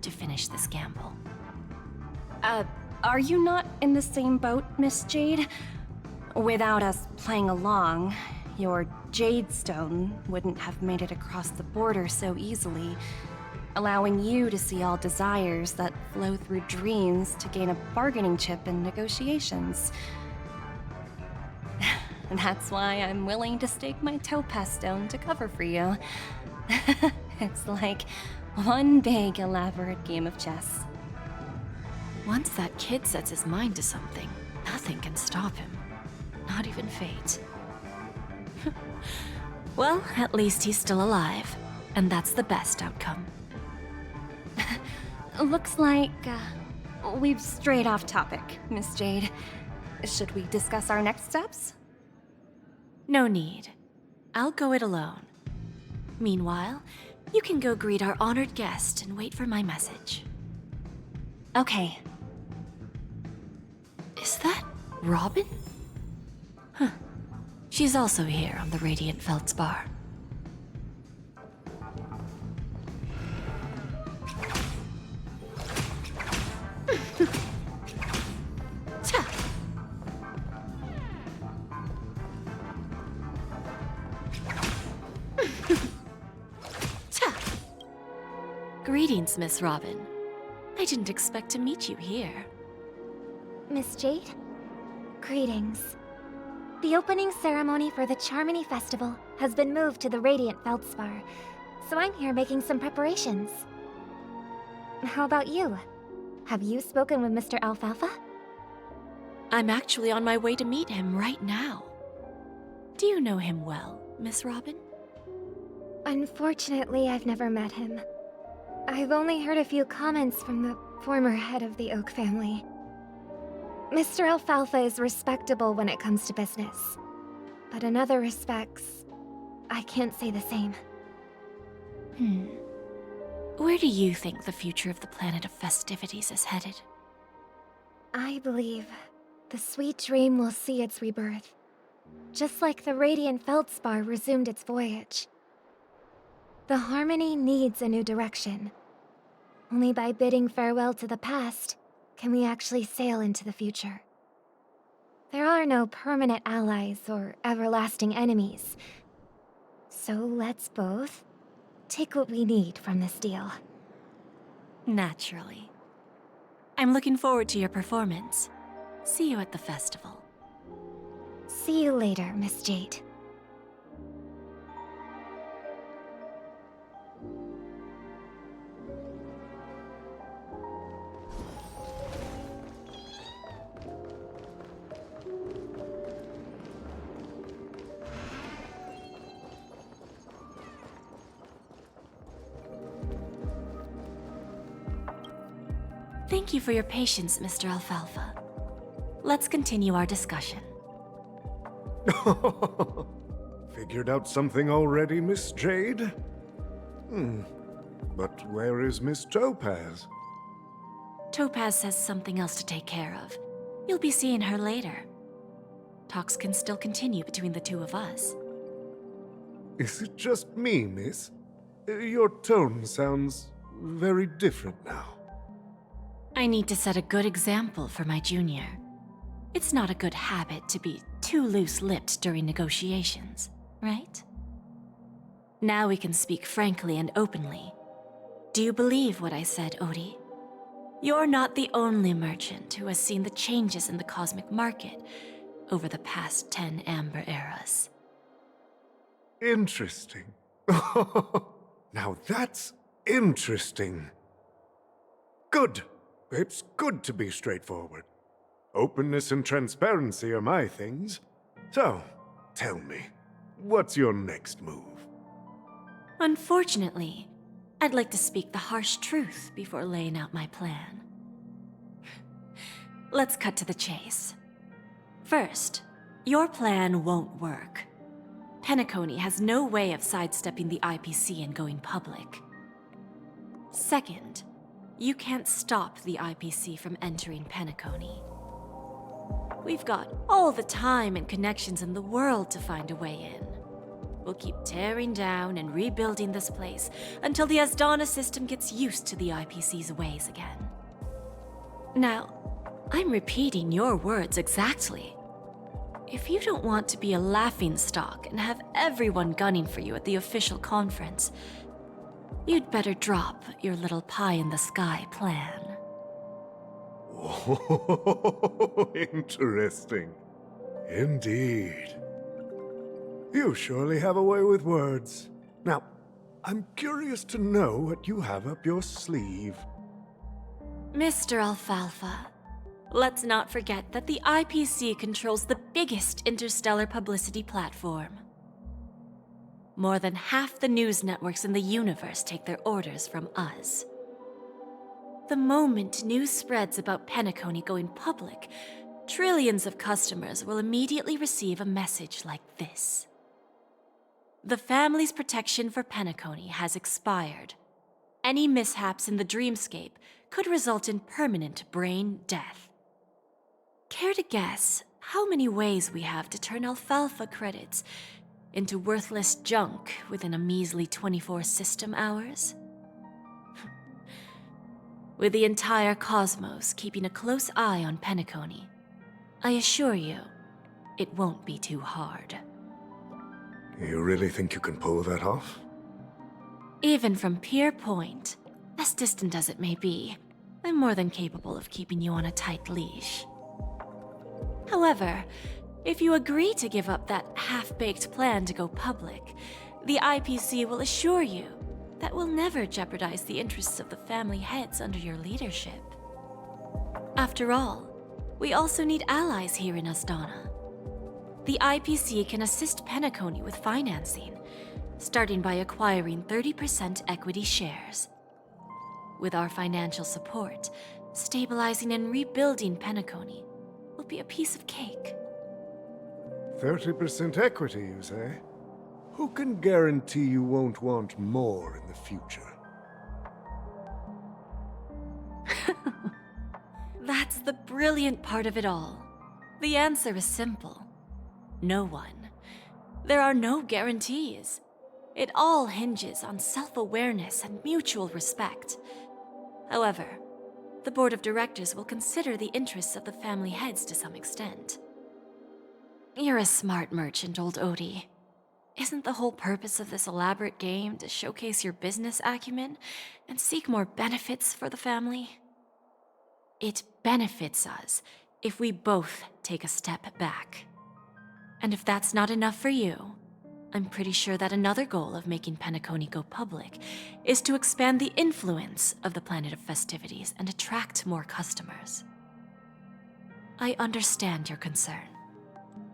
to finish this gamble. Are you not in the same boat, Miss Jade? Without us playing along, your Jade Stone wouldn't have made it across the border so easily, allowing you to see all desires that flow through dreams to gain a bargaining chip in negotiations. That's why I'm willing to stake my Topaz Stone to cover for you. It's like one big, elaborate game of chess. Once that kid sets his mind to something, nothing can stop him. Not even fate. Well, at least he's still alive, and that's the best outcome. Looks like we've strayed off topic, Miss Jade. Should we discuss our next steps? No need. I'll go it alone. Meanwhile, you can go greet our honored guest and wait for my message. Okay. Is that Robin? Huh. She's also here on the Radiant Feldspar. Greetings, Miss Robin. I didn't expect to meet you here. Miss Jade? Greetings. The opening ceremony for the Charmony Festival has been moved to the Radiant Feldspar, so I'm here making some preparations. How about you? Have you spoken with Mr. Alfalfa? I'm actually on my way to meet him right now. Do you know him well, Miss Robin? Unfortunately, I've never met him. I've only heard a few comments from the former head of the Oak family. Mr. Alfalfa is respectable when it comes to business, but in other respects, I can't say the same. Where do you think the future of the planet of festivities is headed? I believe the sweet dream will see its rebirth, just like the Radiant Feldspar resumed its voyage. The Harmony needs a new direction. Only by bidding farewell to the past can we actually sail into the future. There are no permanent allies or everlasting enemies. So let's both take what we need from this deal. Naturally. I'm looking forward to your performance. See you at the festival. See you later, Miss Jade. Thank you for your patience, Mr. Alfalfa. Let's continue our discussion. Figured out something already, Miss Jade? But where is Miss Topaz? Topaz has something else to take care of. You'll be seeing her later. Talks can still continue between the two of us. Is it just me, miss? Your tone sounds very different now. I need to set a good example for my junior. It's not a good habit to be too loose-lipped during negotiations, right? Now we can speak frankly and openly. Do you believe what I said, Odie? You're not the only merchant who has seen the changes in the cosmic market over the past 10 Amber Eras. Interesting. Now that's interesting. Good. It's good to be straightforward. Openness and transparency are my things. So, tell me, what's your next move? Unfortunately, I'd like to speak the harsh truth before laying out my plan. Let's cut to the chase. First, your plan won't work. Penacony has no way of sidestepping the IPC and going public. Second, you can't stop the IPC from entering Penacony. We've got all the time and connections in the world to find a way in. We'll keep tearing down and rebuilding this place until the Asdana system gets used to the IPC's ways again. Now, I'm repeating your words exactly. If you don't want to be a laughingstock and have everyone gunning for you at the official conference, you'd better drop your little pie-in-the-sky plan. Oh, interesting. Indeed. You surely have a way with words. Now, I'm curious to know what you have up your sleeve. Mr. Alfalfa, let's not forget that the IPC controls the biggest interstellar publicity platform. More than half the news networks in the universe take their orders from us. The moment news spreads about Penacony going public, trillions of customers will immediately receive a message like this. The family's protection for Penacony has expired. Any mishaps in the dreamscape could result in permanent brain death. Care to guess how many ways we have to turn Alfalfa credits into worthless junk within a measly 24 system hours? With the entire cosmos keeping a close eye on Penacony, I assure you, it won't be too hard. You really think you can pull that off? Even from Pier Point, as distant as it may be, I'm more than capable of keeping you on a tight leash. However, if you agree to give up that half-baked plan to go public, the IPC will assure you that will never jeopardize the interests of the family heads under your leadership. After all, we also need allies here in Asdana. The IPC can assist Penacony with financing, starting by acquiring 30% equity shares. With our financial support, stabilizing and rebuilding Penacony will be a piece of cake. 30% equity, you say? Who can guarantee you won't want more in the future? That's the brilliant part of it all. The answer is simple. No one. There are no guarantees. It all hinges on self-awareness and mutual respect. However, the board of directors will consider the interests of the family heads to some extent. You're a smart merchant, old Odie. Isn't the whole purpose of this elaborate game to showcase your business acumen and seek more benefits for the family? It benefits us if we both take a step back. And if that's not enough for you, I'm pretty sure that another goal of making Penacony go public is to expand the influence of the Planet of Festivities and attract more customers. I understand your concern,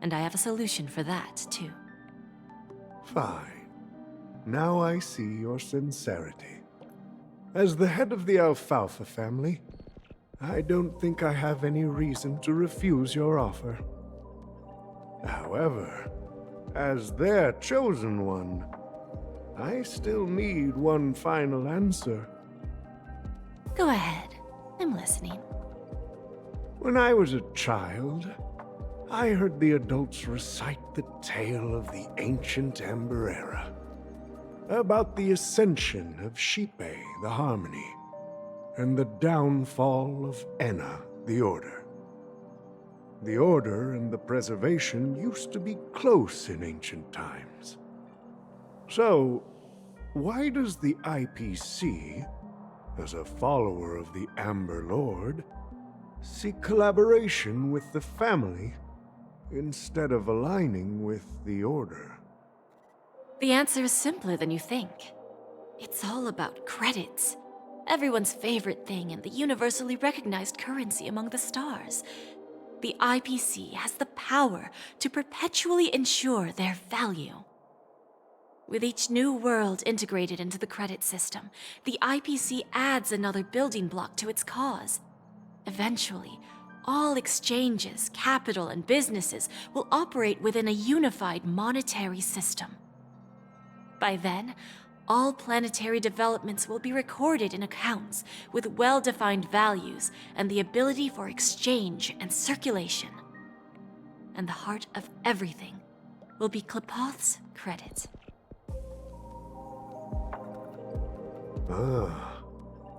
and I have a solution for that, too. Fine. Now I see your sincerity. As the head of the Alfalfa family, I don't think I have any reason to refuse your offer. However, as their chosen one, I still need one final answer. Go ahead. I'm listening. When I was a child, I heard the adults recite the tale of the ancient Ember Era, about the ascension of Shipe, the Harmony, and the downfall of Enna, the Order. The Order and the Preservation used to be close in ancient times. So, why does the IPC, as a follower of the Amber Lord, seek collaboration with the family instead of aligning with the Order? The answer is simpler than you think. It's all about credits. Everyone's favorite thing and the universally recognized currency among the stars. The IPC has the power to perpetually ensure their value. With each new world integrated into the credit system, the IPC adds another building block to its cause. Eventually, all exchanges, capital, and businesses will operate within a unified monetary system. By then, all planetary developments will be recorded in accounts with well-defined values and the ability for exchange and circulation. And the heart of everything will be Klepoth's credit. Ah,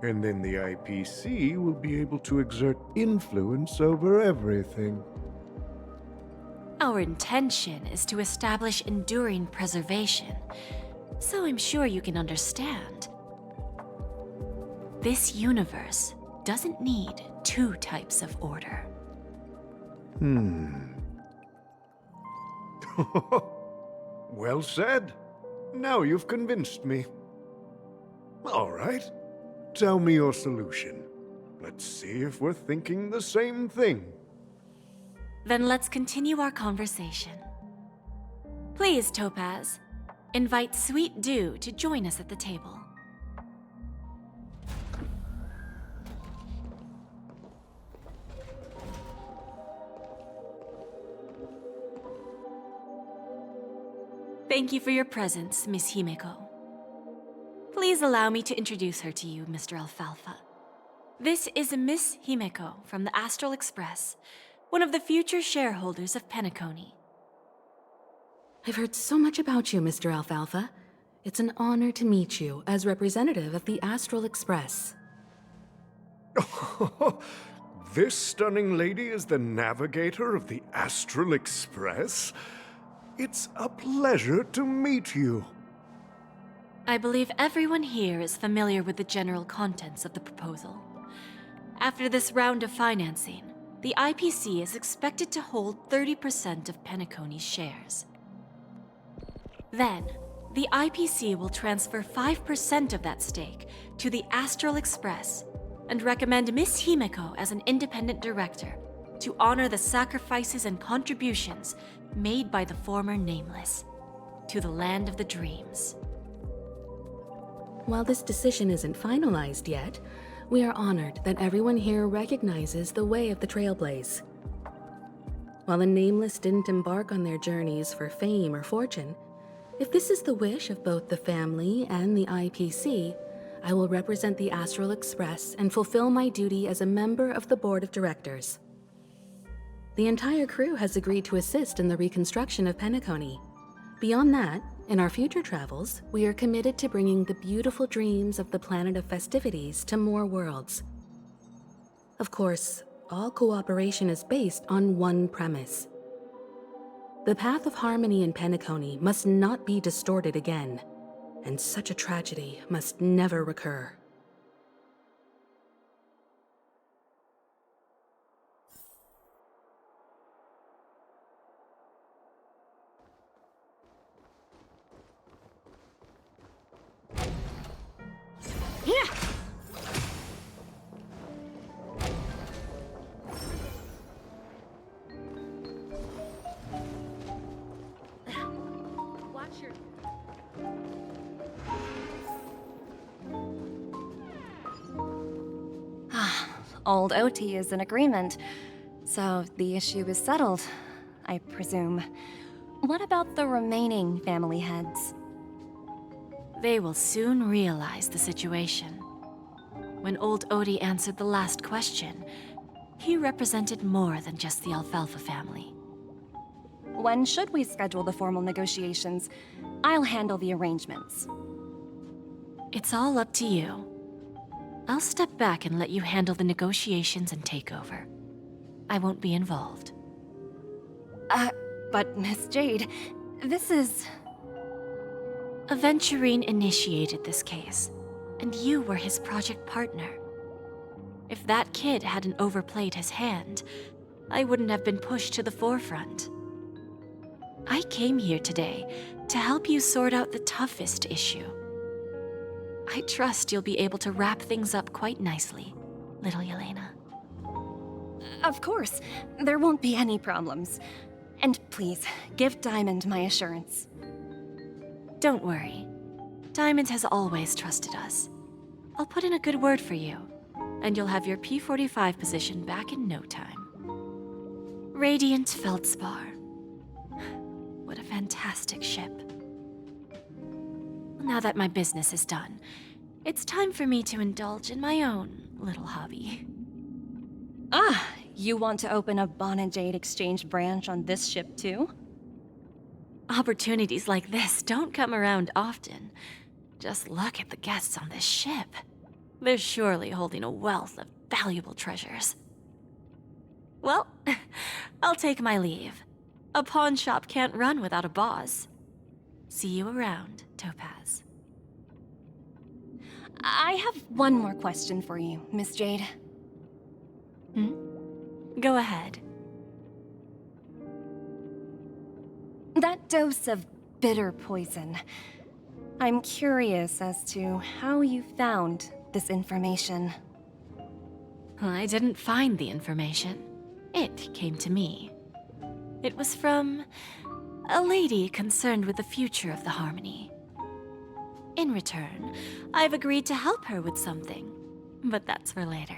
and then the IPC will be able to exert influence over everything. Our intention is to establish enduring preservation, so I'm sure you can understand. This universe doesn't need two types of order. Well said. Now you've convinced me. All right. Tell me your solution. Let's see if we're thinking the same thing. Then let's continue our conversation. Please, Topaz, invite Sweet Dew to join us at the table. Thank you for your presence, Miss Himeko. Please allow me to introduce her to you, Mr. Alfalfa. This is Miss Himeko from the Astral Express, one of the future shareholders of Penacony. I've heard so much about you, Mr. Alfalfa. It's an honor to meet you as representative of the Astral Express. This stunning lady is the navigator of the Astral Express? It's a pleasure to meet you. I believe everyone here is familiar with the general contents of the proposal. After this round of financing, the IPC is expected to hold 30% of Penacony's shares. Then, the IPC will transfer 5% of that stake to the Astral Express and recommend Miss Himeko as an independent director to honor the sacrifices and contributions made by the former Nameless to the land of the dreams. While this decision isn't finalized yet, we are honored that everyone here recognizes the way of the Trailblaze. While the Nameless didn't embark on their journeys for fame or fortune, if this is the wish of both the family and the IPC, I will represent the Astral Express and fulfill my duty as a member of the board of directors. The entire crew has agreed to assist in the reconstruction of Penacony. Beyond that, in our future travels, we are committed to bringing the beautiful dreams of the planet of festivities to more worlds. Of course, all cooperation is based on one premise. The path of harmony in Penacony must not be distorted again, and such a tragedy must never recur. Old OT is in agreement, so the issue is settled, I presume. What about the remaining family heads? They will soon realize the situation. When old Odie answered the last question, he represented more than just the Alfalfa family. When should we schedule the formal negotiations? I'll handle the arrangements. It's all up to you. I'll step back and let you handle the negotiations and takeover. I won't be involved. But Miss Jade, this is... Aventurine initiated this case, and you were his project partner. If that kid hadn't overplayed his hand, I wouldn't have been pushed to the forefront. I came here today to help you sort out the toughest issue. I trust you'll be able to wrap things up quite nicely, little Yelena. Of course, there won't be any problems. And please, give Diamond my assurance. Don't worry. Diamond has always trusted us. I'll put in a good word for you, and you'll have your P-45 position back in no time. Radiant Feldspar. What a fantastic ship. Now that my business is done, it's time for me to indulge in my own little hobby. Ah, you want to open a Bon and Jade exchange branch on this ship too? Opportunities like this don't come around often. Just look at the guests on this ship. They're surely holding a wealth of valuable treasures. Well, I'll take my leave. A pawn shop can't run without a boss. See you around, Topaz. I have one more question for you, Miss Jade. Go ahead. That dose of bitter poison. I'm curious as to how you found this information. I didn't find the information. It came to me. It was from a lady concerned with the future of the Harmony. In return, I've agreed to help her with something, but that's for later.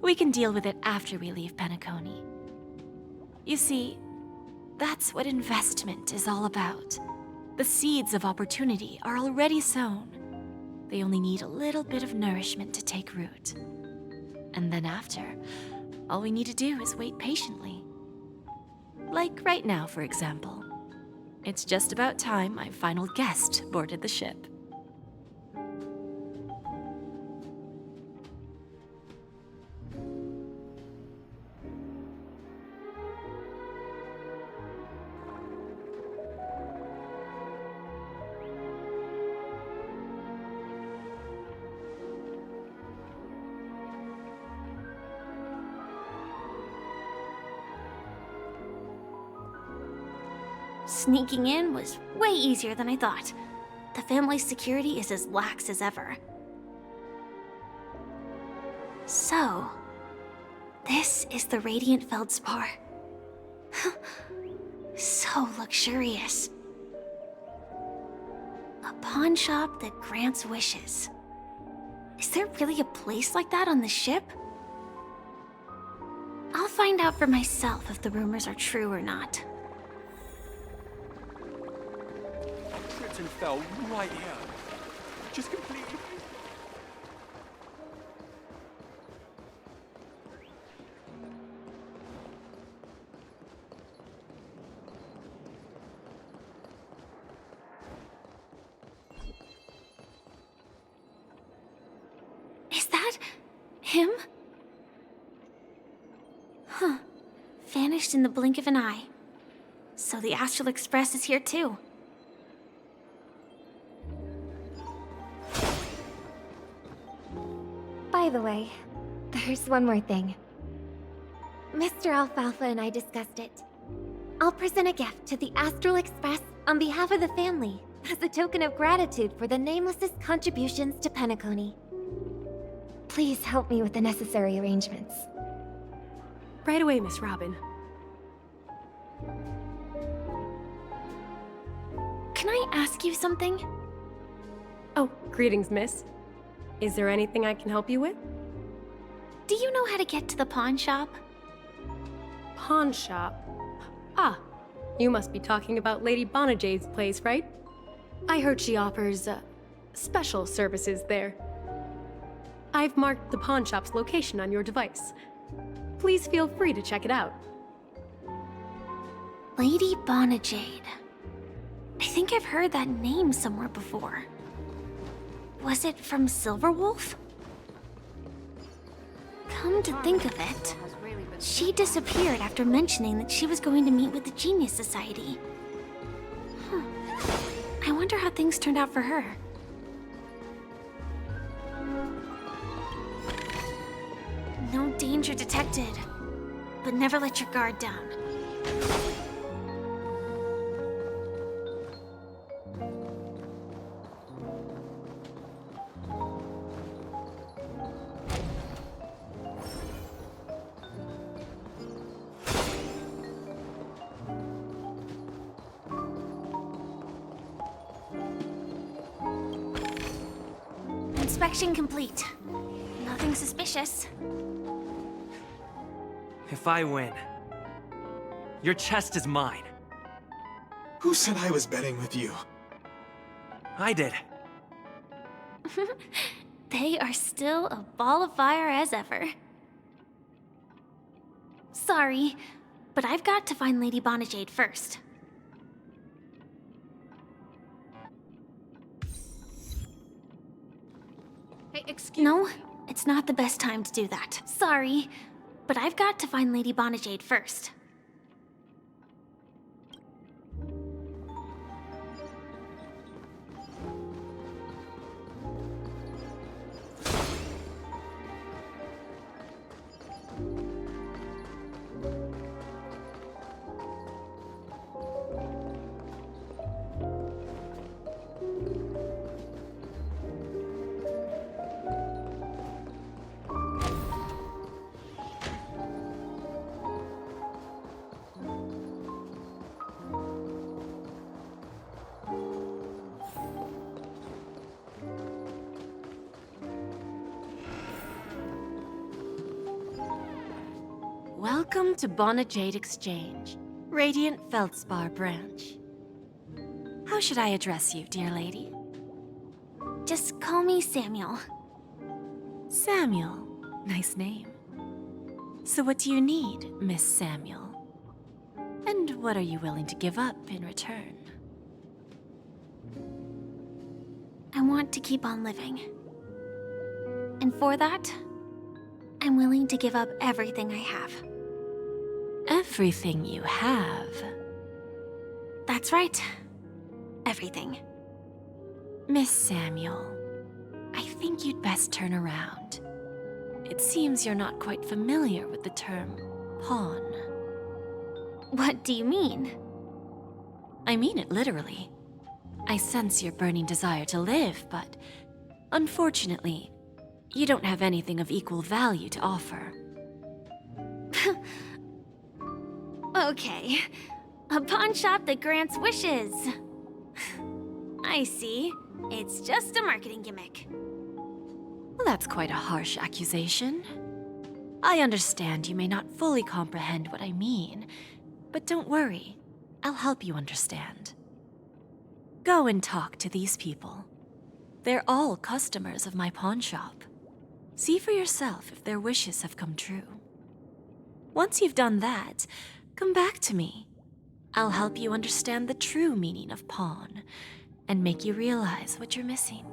We can deal with it after we leave Penacony. You see, that's what investment is all about. The seeds of opportunity are already sown. They only need a little bit of nourishment to take root. And then after, all we need to do is wait patiently. Like right now, for example. It's just about time my final guest boarded the ship. Sneaking in was way easier than I thought. The family's security is as lax as ever. So, this is the Radiant Feldspar. So luxurious. A pawn shop that grants wishes. Is there really a place like that on the ship? I'll find out for myself if the rumors are true or not. I tripped and fell right here. Just completely... Is that him? Huh. Vanished in the blink of an eye. So the Astral Express is here too. By the way, there's one more thing. Mr. Alfalfa and I discussed it. I'll present a gift to the Astral Express on behalf of the family as a token of gratitude for the Nameless's contributions to Penacony. Please help me with the necessary arrangements. Right away, Miss Robin. Can I ask you something? Oh, greetings, miss. Is there anything I can help you with? Do you know how to get to the pawn shop? Pawn shop. Ah, you must be talking about Lady Bonajade's place, right? I heard she offers special services there. I've marked the pawn shop's location on your device. Please feel free to check it out. Lady Bonajade. I think I've heard that name somewhere before. Was it from Silverwolf? Come to think of it, she disappeared after mentioning that she was going to meet with the Genius Society. I wonder how things turned out for her. No danger detected, but never let your guard down. Inspection complete. Nothing suspicious. If I win, your chest is mine. Who said I was betting with you? I did. They are still a ball of fire as ever. Sorry, but I've got to find Lady Bonajade first. Hey, excuse No, me. it's not the best time to do that. Sorry, but I've got to find Lady Bonajade first. Welcome to Bonajade Exchange, Radiant Feldspar branch. How should I address you, dear lady? Just call me Samuel. Samuel. Nice name. So what do you need, Miss Samuel? And what are you willing to give up in return? I want to keep on living. And for that, I'm willing to give up everything I have. Everything you have? That's right. Everything. Miss Samuel, I think you'd best turn around. It seems you're not quite familiar with the term pawn. What do you mean? I mean it literally. I sense your burning desire to live, but unfortunately, you don't have anything of equal value to offer. Okay. A pawn shop that grants wishes. I see. It's just a marketing gimmick. Well, that's quite a harsh accusation. I understand you may not fully comprehend what I mean, but don't worry. I'll help you understand. Go and talk to these people. They're all customers of my pawn shop. See for yourself if their wishes have come true. Once you've done that, come back to me. I'll help you understand the true meaning of pawn and make you realize what you're missing.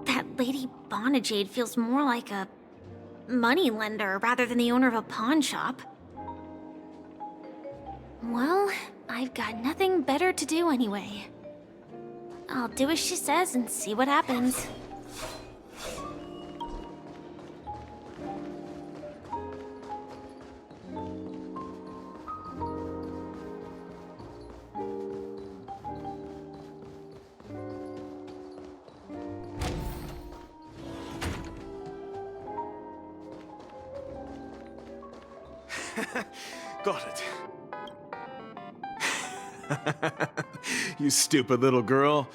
That Lady Bonajade feels more like a money lender rather than the owner of a pawn shop. Well, I've got nothing better to do anyway. I'll do as she says and see what happens. Got it. You stupid little girl.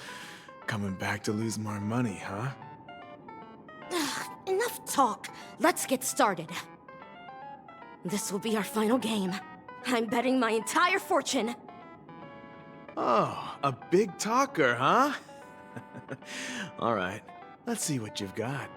Coming back to lose more money, huh? Ugh, enough talk. Let's get started. This will be our final game. I'm betting my entire fortune. Oh, a big talker, huh? All right, let's see what you've got.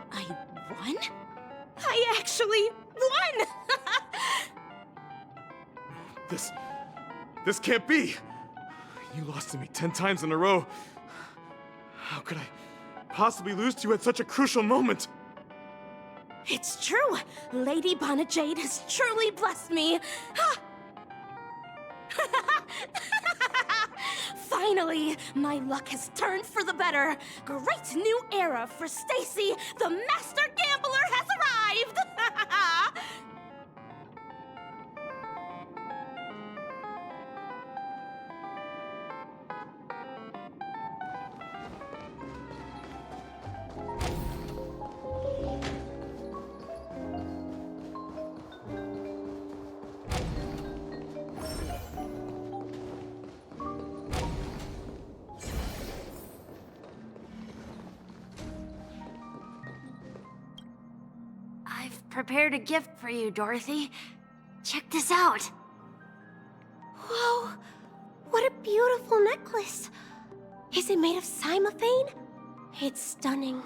I won? I actually won! This can't be! You lost to me 10 times in a row. How could I possibly lose to you at such a crucial moment? It's true! Lady Bonajade has truly blessed me! Finally, my luck has turned for the better. Great new era for Stacy. The master gambler has arrived. I've prepared a gift for you, Dorothy. Check this out. Whoa! What a beautiful necklace! Is it made of cymophane? It's stunning.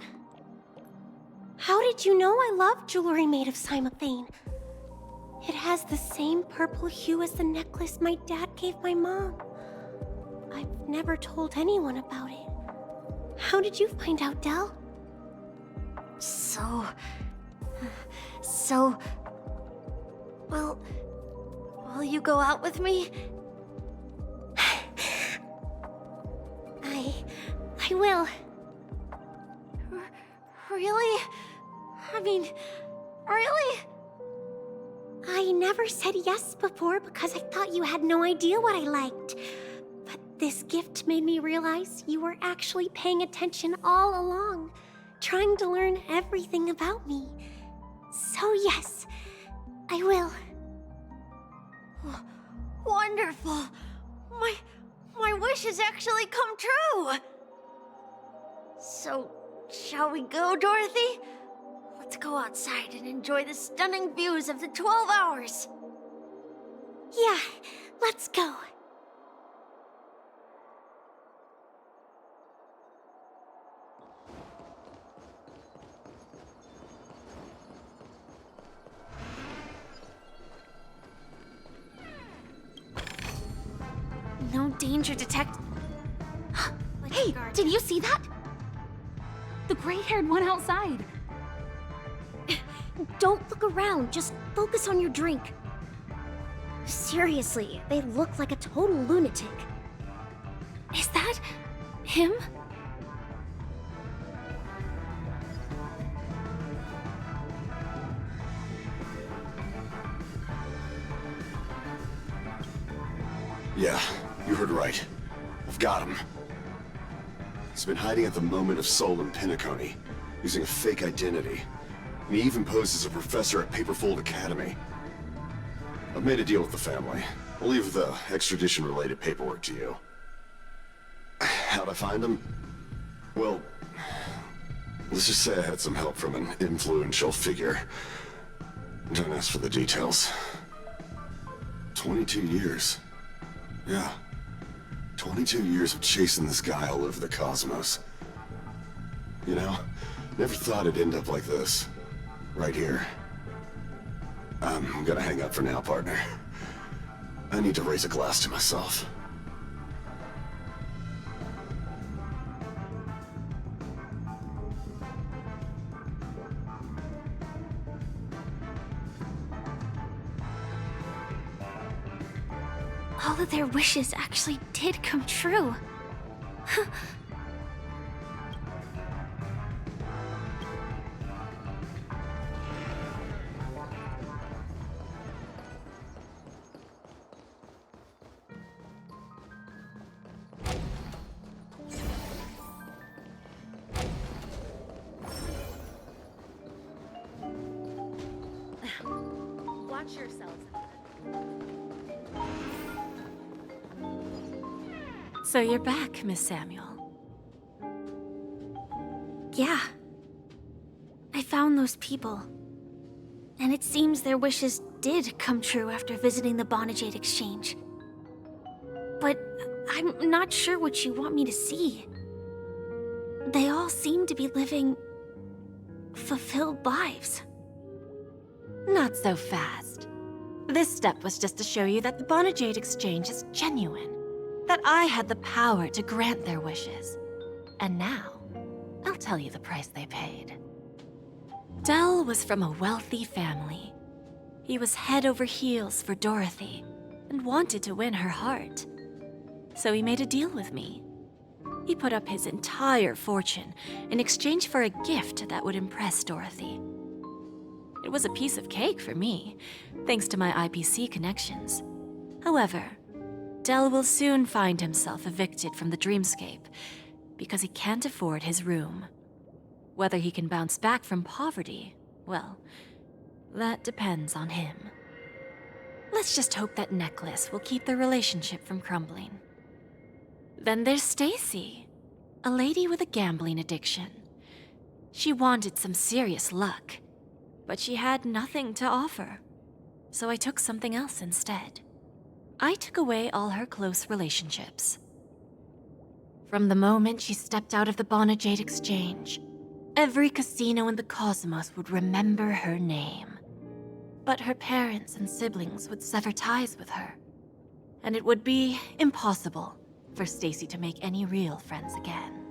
How did you know I love jewelry made of cymophane? It has the same purple hue as the necklace my dad gave my mom. I've never told anyone about it. How did you find out, Del? Will you go out with me? I will. Really? I mean, really? I never said yes before because I thought you had no idea what I liked. But this gift made me realize you were actually paying attention all along, trying to learn everything about me. So yes, I will. Wonderful. My wish has actually come true. So, shall we go, Dorothy? Let's go outside and enjoy the stunning views of the 12 hours. Yeah, let's go. No danger detect. Hey, did you see that? The gray-haired one outside. Don't look around, just focus on your drink. Seriously, they look like a total lunatic. Is that him? Yeah, you heard right. I've got him. He's been hiding at the moment of soul in Penacony, using a fake identity. And he even posed as a professor at Paperfold Academy. I've made a deal with the family. I'll leave the extradition-related paperwork to you. How'd I find him? Well, let's just say I had some help from an influential figure. Don't ask for the details. 22 years. Yeah. 22 years of chasing this guy all over the cosmos. You know, never thought it'd end up like this. Right here. I'm gonna hang up for now, partner. I need to raise a glass to myself. All of their wishes actually did come true. Watch yourselves. So you're back, Miss Samuel. Yeah. I found those people. And it seems their wishes did come true after visiting the Bonajade Exchange. But I'm not sure what you want me to see. They all seem to be living fulfilled lives. Not so fast. This step was just to show you that the Bonajade Exchange is genuine. That I had the power to grant their wishes. And now, I'll tell you the price they paid. Dell was from a wealthy family. He was head over heels for Dorothy and wanted to win her heart. So he made a deal with me. He put up his entire fortune in exchange for a gift that would impress Dorothy. It was a piece of cake for me, thanks to my IPC connections. However, Dell will soon find himself evicted from the dreamscape because he can't afford his room. Whether he can bounce back from poverty, well, that depends on him. Let's just hope that necklace will keep their relationship from crumbling. Then there's Stacy, a lady with a gambling addiction. She wanted some serious luck, but she had nothing to offer. So I took something else instead. I took away all her close relationships. From the moment she stepped out of the Bonajade Exchange, every casino in the cosmos would remember her name. But her parents and siblings would sever ties with her, and it would be impossible for Stacy to make any real friends again.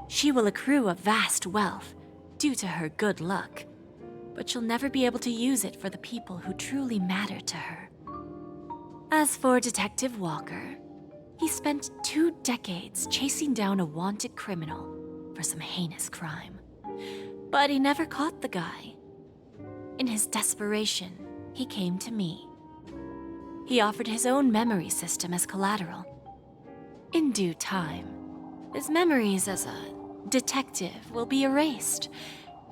She will accrue a vast wealth due to her good luck, but she'll never be able to use it for the people who truly matter to her. As for Detective Walker, he spent 2 decades chasing down a wanted criminal for some heinous crime. But he never caught the guy. In his desperation, he came to me. He offered his own memory system as collateral. In due time, his memories as a detective will be erased,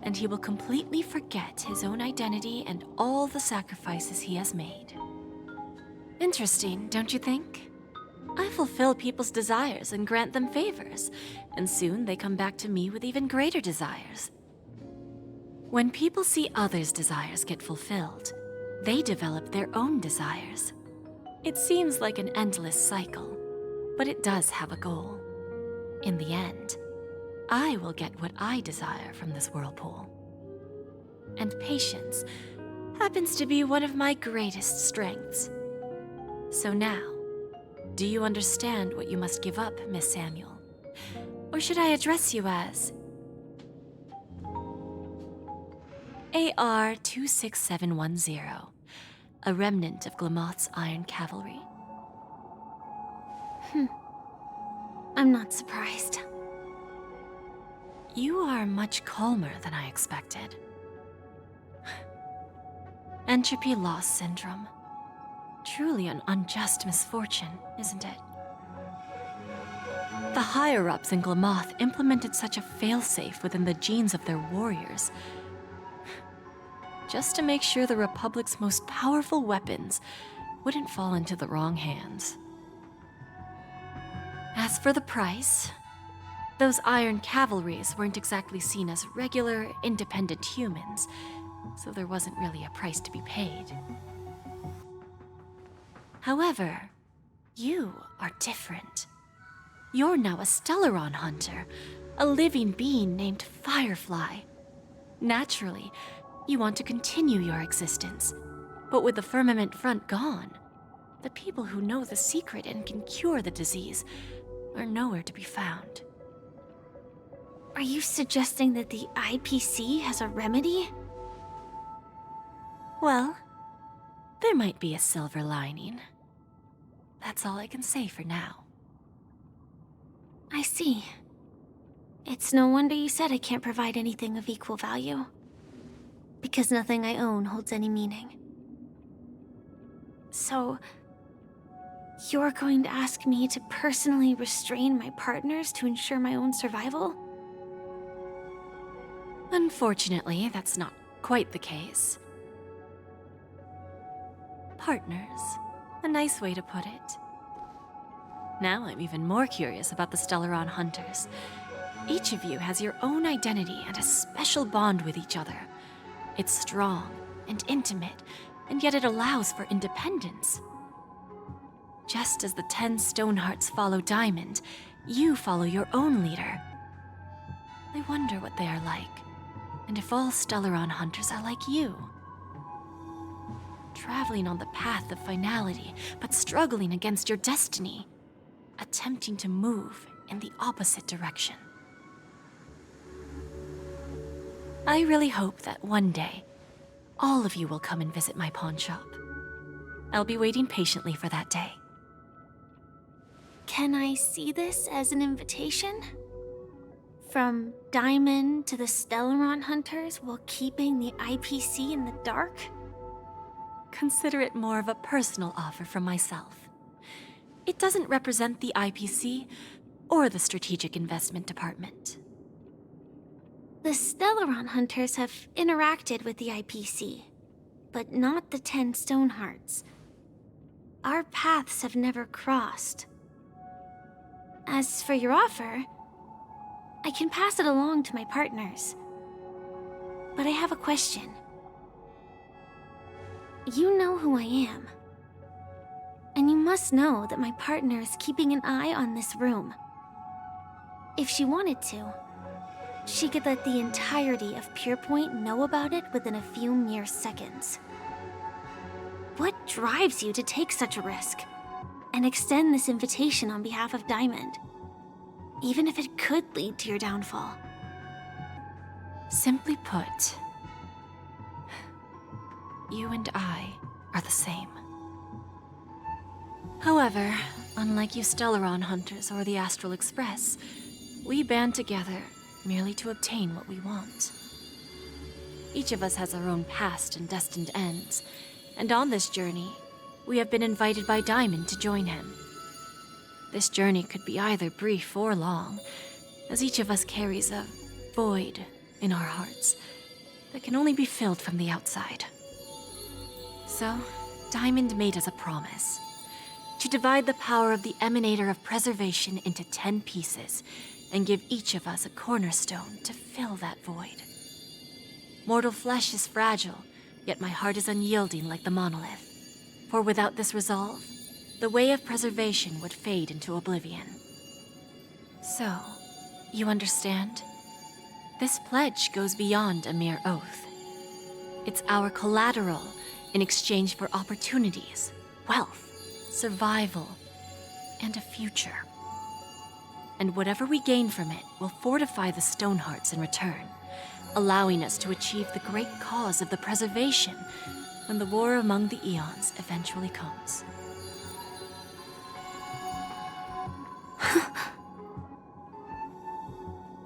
and he will completely forget his own identity and all the sacrifices he has made. Interesting, don't you think? I fulfill people's desires and grant them favors, and soon they come back to me with even greater desires. When people see others' desires get fulfilled, they develop their own desires. It seems like an endless cycle, but it does have a goal. In the end, I will get what I desire from this whirlpool. And patience happens to be one of my greatest strengths. So now, do you understand what you must give up, Miss Samuel? Or should I address you as AR-26710, a remnant of Glamoth's Iron Cavalry? I'm not surprised. You are much calmer than I expected. Entropy loss syndrome. Truly an unjust misfortune, isn't it? The higher-ups in Glamoth implemented such a failsafe within the genes of their warriors, just to make sure the Republic's most powerful weapons wouldn't fall into the wrong hands. As for the price, those Iron Cavalries weren't exactly seen as regular, independent humans, so there wasn't really a price to be paid. However, you are different. You're now a Stellaron hunter, a living being named Firefly. Naturally, you want to continue your existence, but with the firmament front gone, the people who know the secret and can cure the disease are nowhere to be found. Are you suggesting that the IPC has a remedy? Well, there might be a silver lining. That's all I can say for now. I see. It's no wonder you said I can't provide anything of equal value. Because nothing I own holds any meaning. So, you're going to ask me to personally restrain my partners to ensure my own survival? Unfortunately, that's not quite the case. Partners. A nice way to put it. Now I'm even more curious about the Stellaron Hunters. Each of you has your own identity and a special bond with each other. It's strong and intimate, and yet it allows for independence. Just as the 10 Stonehearts follow Diamond, you follow your own leader. I wonder what they are like, and if all Stellaron Hunters are like you. Traveling on the path of finality, but struggling against your destiny. Attempting to move in the opposite direction. I really hope that one day, all of you will come and visit my pawn shop. I'll be waiting patiently for that day. Can I see this as an invitation? From Diamond to the Stellaron Hunters while keeping the IPC in the dark? Consider it more of a personal offer from myself. It doesn't represent the IPC or the Strategic Investment Department. The Stellaron Hunters have interacted with the IPC, but not the 10 Stonehearts. Our paths have never crossed. As for your offer, I can pass it along to my partners. But I have a question. You know who I am. And you must know that my partner is keeping an eye on this room. If she wanted to, she could let the entirety of Purepoint know about it within a few mere seconds. What drives you to take such a risk and extend this invitation on behalf of Diamond, even if it could lead to your downfall? Simply put, you and I are the same. However, unlike you Stellaron Hunters or the Astral Express, we band together merely to obtain what we want. Each of us has our own past and destined ends, and on this journey, we have been invited by Diamond to join him. This journey could be either brief or long, as each of us carries a void in our hearts that can only be filled from the outside. So, Diamond made us a promise to divide the power of the Emanator of Preservation into 10 pieces and give each of us a cornerstone to fill that void. Mortal flesh is fragile, yet my heart is unyielding like the monolith. For without this resolve, the way of preservation would fade into oblivion. So, you understand? This pledge goes beyond a mere oath. It's our collateral in exchange for opportunities, wealth, survival, and a future. And whatever we gain from it will fortify the Stonehearts in return, allowing us to achieve the great cause of the preservation when the war among the eons eventually comes.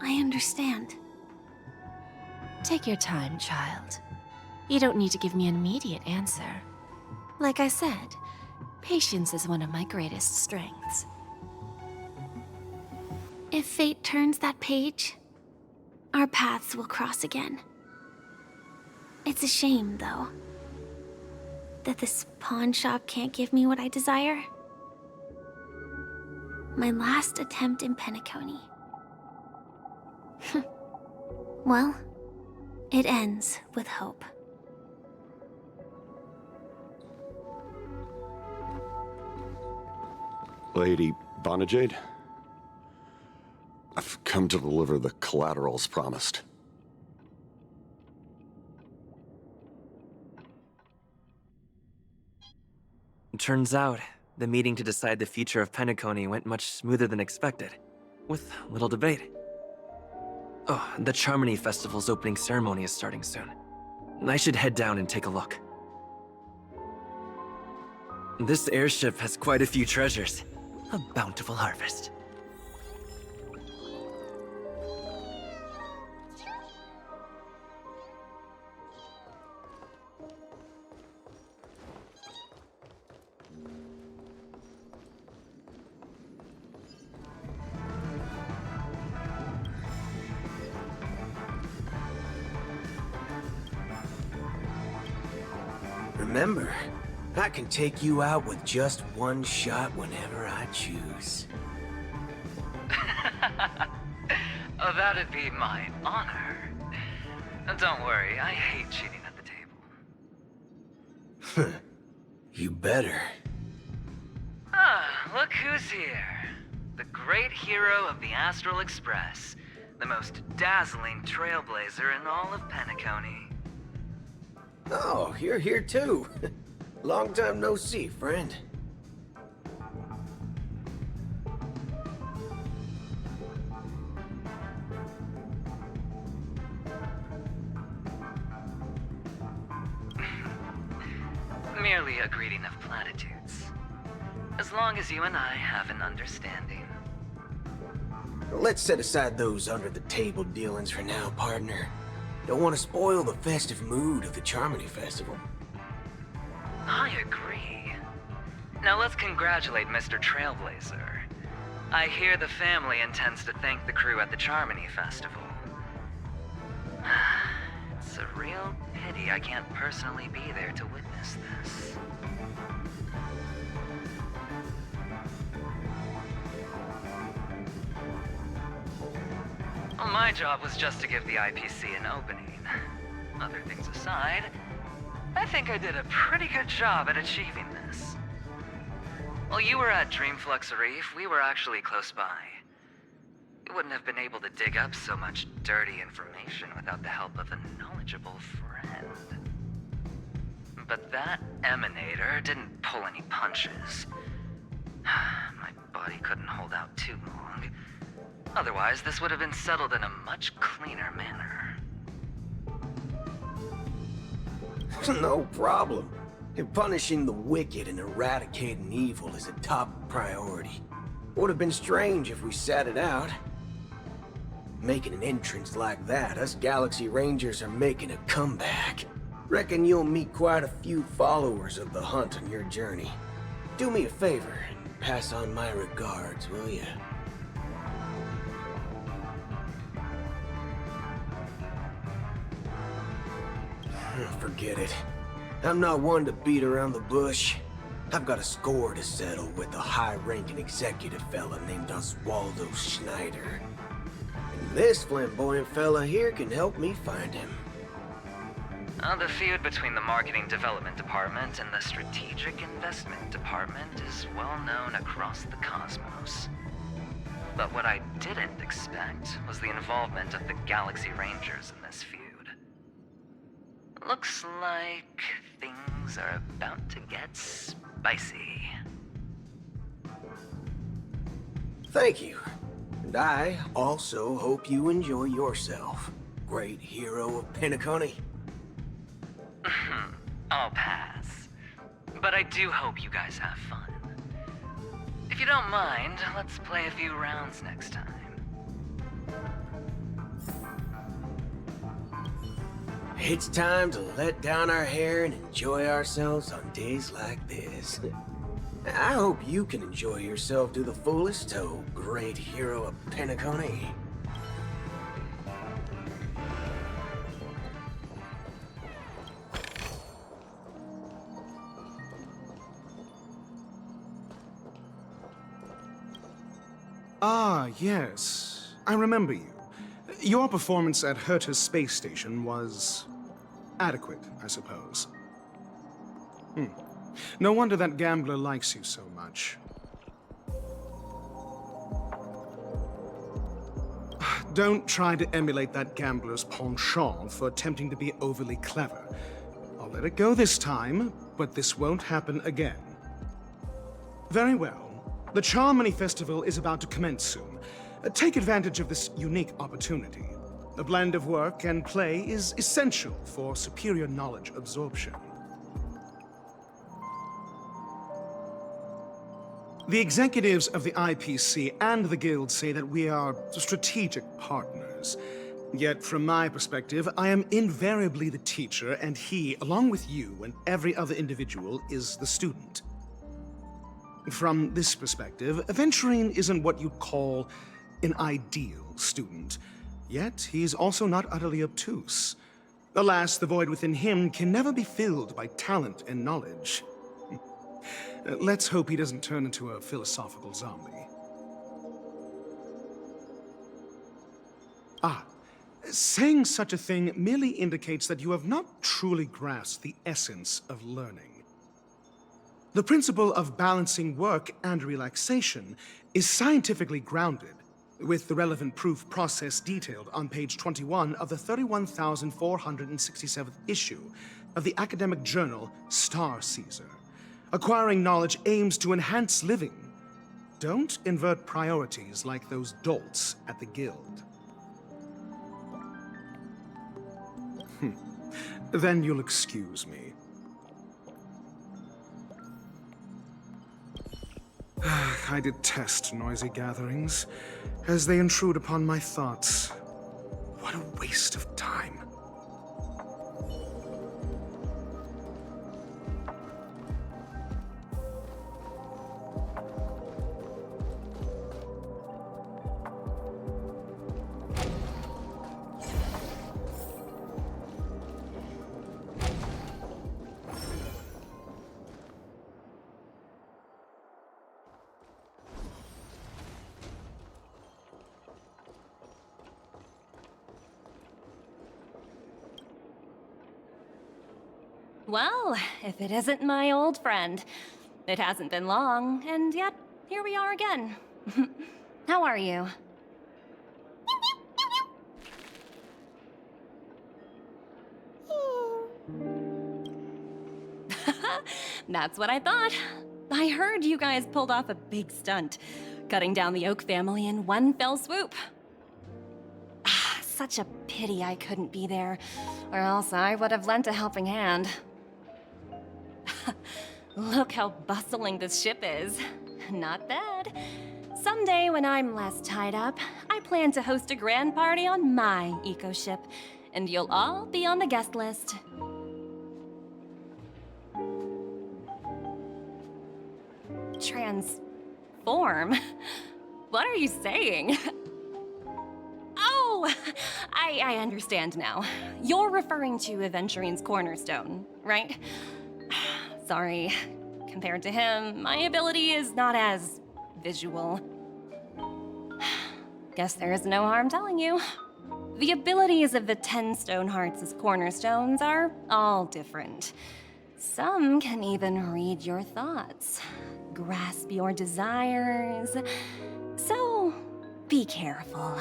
I understand. Take your time, child. You don't need to give me an immediate answer. Like I said, patience is one of my greatest strengths. If fate turns that page, our paths will cross again. It's a shame, though, that this pawn shop can't give me what I desire. My last attempt in penacony. Well, it ends with hope. Lady Bonajade? I've come to deliver the collaterals promised. Turns out, the meeting to decide the future of Penacony went much smoother than expected, with little debate. Oh, the Charmony Festival's opening ceremony is starting soon. I should head down and take a look. This airship has quite a few treasures. A bountiful harvest. Remember, I can take you out with just one shot whenever I choose. Oh, that'd be my honor. Don't worry, I hate cheating at the table. You better. Ah, look who's here. The great hero of the Astral Express. The most dazzling trailblazer in all of Penacony. Oh, you're here too. Long time no see, friend. Merely a greeting of platitudes. As long as you and I have an understanding. Let's set aside those under-the-table dealings for now, partner. Don't want to spoil the festive mood of the Charmony Festival. I agree. Now let's congratulate Mr. Trailblazer. I hear the family intends to thank the crew at the Charmony Festival. It's a real pity I can't personally be there to witness this. Well, my job was just to give the IPC an opening. Other things aside, I think I did a pretty good job at achieving this. While you were at Dreamflux Reef, we were actually close by. You wouldn't have been able to dig up so much dirty information without the help of a knowledgeable friend. But that emanator didn't pull any punches. My body couldn't hold out too long. Otherwise, this would have been settled in a much cleaner manner. No problem. If punishing the wicked and eradicating evil is a top priority. Would have been strange if we sat it out. Making an entrance like that, us Galaxy Rangers are making a comeback. Reckon you'll meet quite a few followers of the hunt on your journey. Do me a favor and pass on my regards, will ya? Forget it. I'm not one to beat around the bush. I've got a score to settle with a high-ranking executive fella named Oswaldo Schneider. And this flamboyant fella here can help me find him. The feud between the Marketing Development Department and the Strategic Investment Department is well known across the cosmos. But what I didn't expect was the involvement of the Galaxy Rangers in this feud. Looks like things are about to get spicy. Thank you. And I also hope you enjoy yourself, great hero of Penacony. I'll pass. But I do hope you guys have fun. If you don't mind, let's play a few rounds next time. It's time to let down our hair and enjoy ourselves on days like this. I hope you can enjoy yourself to the fullest, oh great hero of Penacony. Ah, yes. I remember you. Your performance at Herta's space station was adequate, I suppose. No wonder that gambler likes you so much. Don't try to emulate that gambler's penchant for attempting to be overly clever. I'll let it go this time, but this won't happen again. Very well. The Charmony Festival is about to commence soon. Take advantage of this unique opportunity. A blend of work and play is essential for superior knowledge absorption. The executives of the IPC and the Guild say that we are strategic partners. Yet, from my perspective, I am invariably the teacher, and he, along with you and every other individual, is the student. From this perspective, Aventurine isn't what you'd call an ideal student. Yet, he's also not utterly obtuse. Alas, the void within him can never be filled by talent and knowledge. Let's hope he doesn't turn into a philosophical zombie. Saying such a thing merely indicates that you have not truly grasped the essence of learning. The principle of balancing work and relaxation is scientifically grounded, with the relevant proof process detailed on page 21 of the 31,467th issue of the academic journal Star Caesar. Acquiring knowledge aims to enhance living. Don't invert priorities like those dolts at the Guild. Then you'll excuse me. I detest noisy gatherings, as they intrude upon my thoughts. What a waste of time. Well, if it isn't my old friend. It hasn't been long, and yet, here we are again. How are you? That's what I thought. I heard you guys pulled off a big stunt, cutting down the Oak family in one fell swoop. Such a pity I couldn't be there, or else I would have lent a helping hand. Look how bustling this ship is. Not bad. Someday when I'm less tied up, I plan to host a grand party on my eco-ship, and you'll all be on the guest list. Transform? What are you saying? Oh, I understand now. You're referring to Aventurine's cornerstone, right? Sorry. Compared to him, my ability is not as visual. Guess there is no harm telling you. The abilities of the 10 Stonehearts' cornerstones are all different. Some can even read your thoughts, grasp your desires. So, be careful.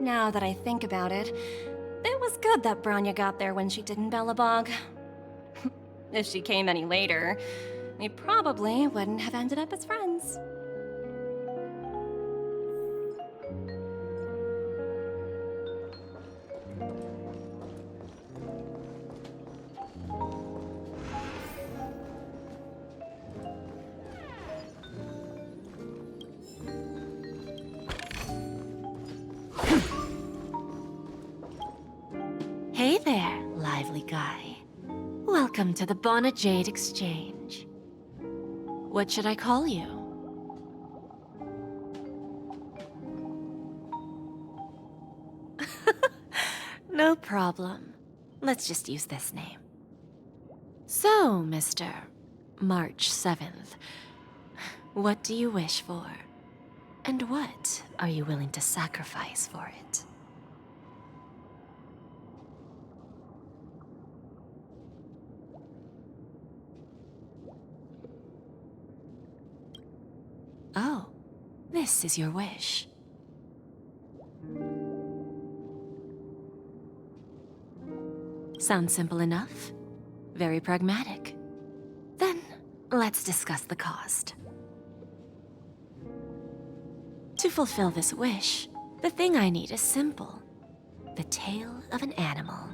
Now that I think about it, it was good that Branya got there when she did in Bellabog. If she came any later, we probably wouldn't have ended up as friends. Hey there, lively guy. Welcome to the Bonnet Jade Exchange. What should I call you? No problem. Let's just use this name. So, Mr. March 7th, what do you wish for? And what are you willing to sacrifice for it? Oh, this is your wish. Sounds simple enough. Very pragmatic. Then, let's discuss the cost. To fulfill this wish, the thing I need is simple. The tail of an animal.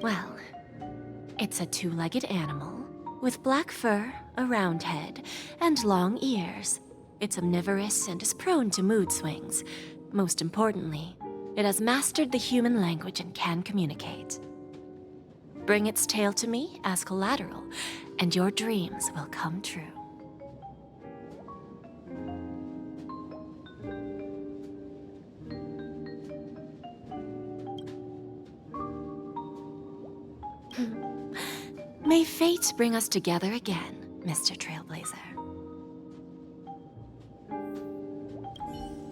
Well, it's a two-legged animal with black fur, a round head, and long ears. It's omnivorous and is prone to mood swings. Most importantly, it has mastered the human language and can communicate. Bring its tail to me as collateral, and your dreams will come true. May fate bring us together again, Mr. Trailblazer.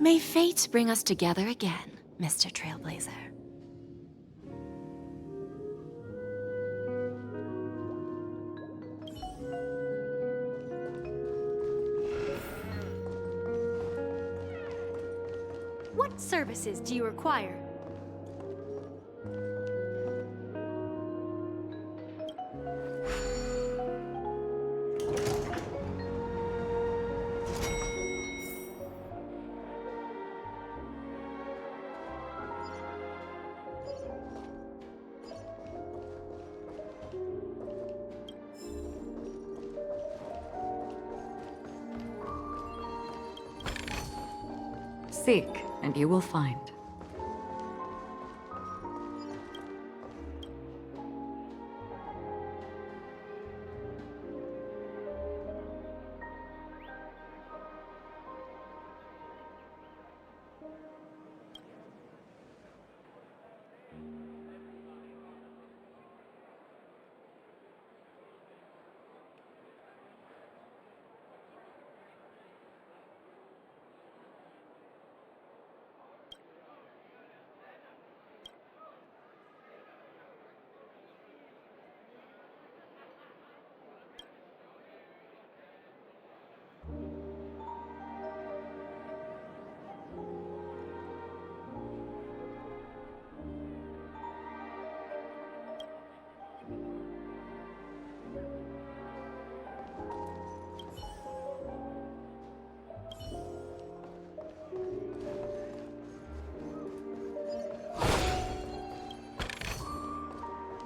May fate bring us together again, Mr. Trailblazer. What services do you require? Seek, and you will find.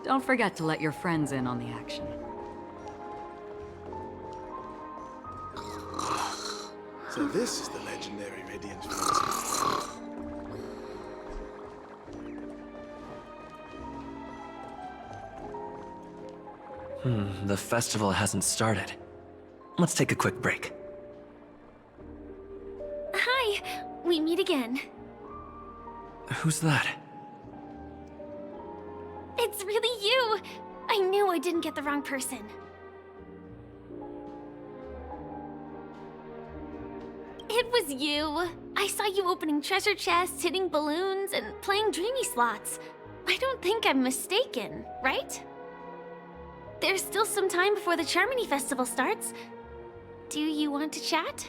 Don't forget to let your friends in on the action. So this is the legendary Radiant Festival. The festival hasn't started. Let's take a quick break. Hi, we meet again. Who's that? It's really you! I knew I didn't get the wrong person. It was you. I saw you opening treasure chests, hitting balloons, and playing dreamy slots. I don't think I'm mistaken, right? There's still some time before the Charmony Festival starts. Do you want to chat?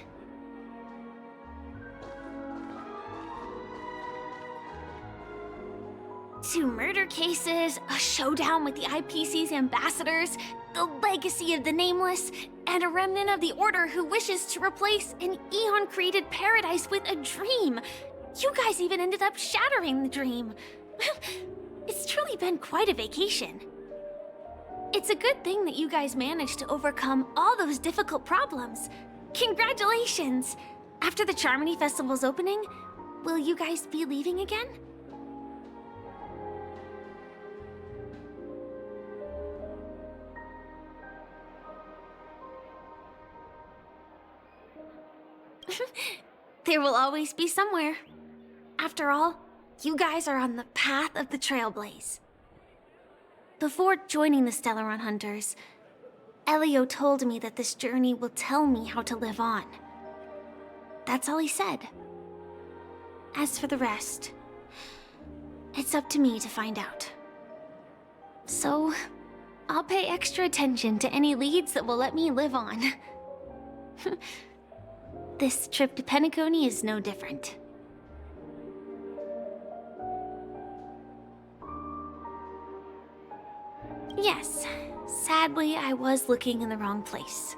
Two murder cases, a showdown with the IPC's ambassadors, the legacy of the Nameless, and a remnant of the Order who wishes to replace an Eon-created paradise with a dream. You guys even ended up shattering the dream. It's truly been quite a vacation. It's a good thing that you guys managed to overcome all those difficult problems. Congratulations! After the Charmony Festival's opening, will you guys be leaving again? There will always be somewhere. After all, you guys are on the path of the Trailblaze. Before joining the Stellaron Hunters, Elio told me that this journey will tell me how to live on. That's all he said. As for the rest, it's up to me to find out. So, I'll pay extra attention to any leads that will let me live on. This trip to Penacony is no different. Yes, sadly, I was looking in the wrong place.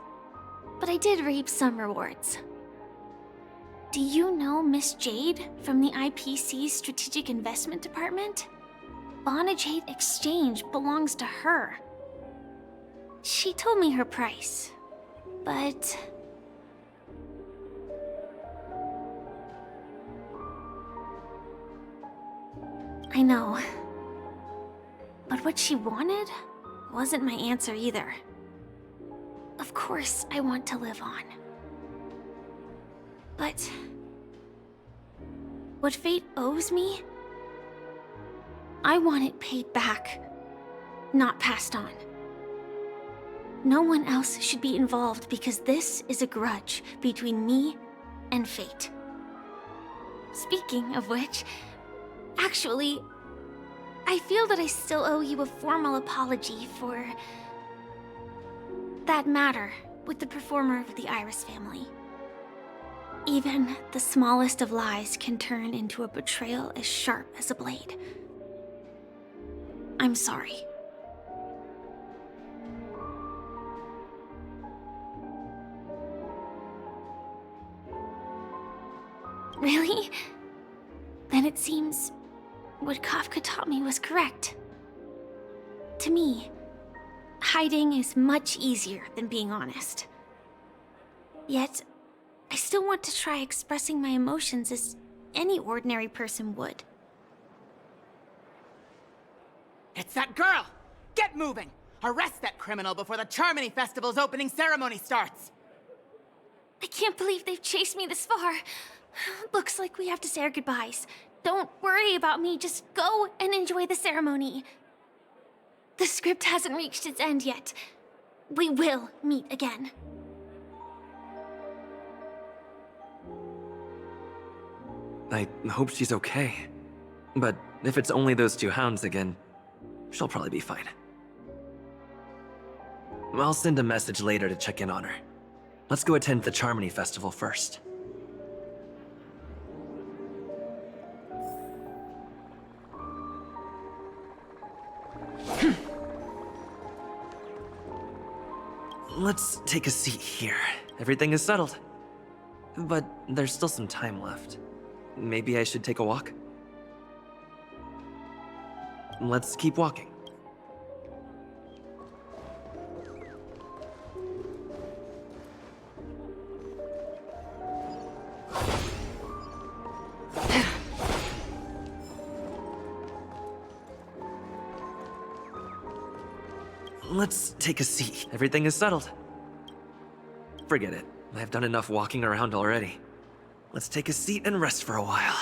But I did reap some rewards. Do you know Miss Jade from the IPC's Strategic Investment Department? Bonajade Exchange belongs to her. She told me her price, but... I know. But what she wanted wasn't my answer either. Of course, I want to live on. But... what fate owes me? I want it paid back, not passed on. No one else should be involved because this is a grudge between me and fate. Speaking of which, actually, I feel that I still owe you a formal apology for that matter with the performer of the Iris family. Even the smallest of lies can turn into a betrayal as sharp as a blade. I'm sorry. Really? Then it seems what Kafka taught me was correct. To me, hiding is much easier than being honest. Yet, I still want to try expressing my emotions as any ordinary person would. It's that girl! Get moving! Arrest that criminal before the Charmony Festival's opening ceremony starts! I can't believe they've chased me this far. Looks like we have to say our goodbyes. Don't worry about me, just go and enjoy the ceremony. The script hasn't reached its end yet. We will meet again. I hope she's okay. But if it's only those two hounds again, she'll probably be fine. I'll send a message later to check in on her. Let's go attend the Charmony Festival first. Let's take a seat here. Everything is settled. But there's still some time left. Maybe I should take a walk? Let's keep walking. Let's take a seat. Everything is settled. Forget it. I've done enough walking around already. Let's take a seat and rest for a while.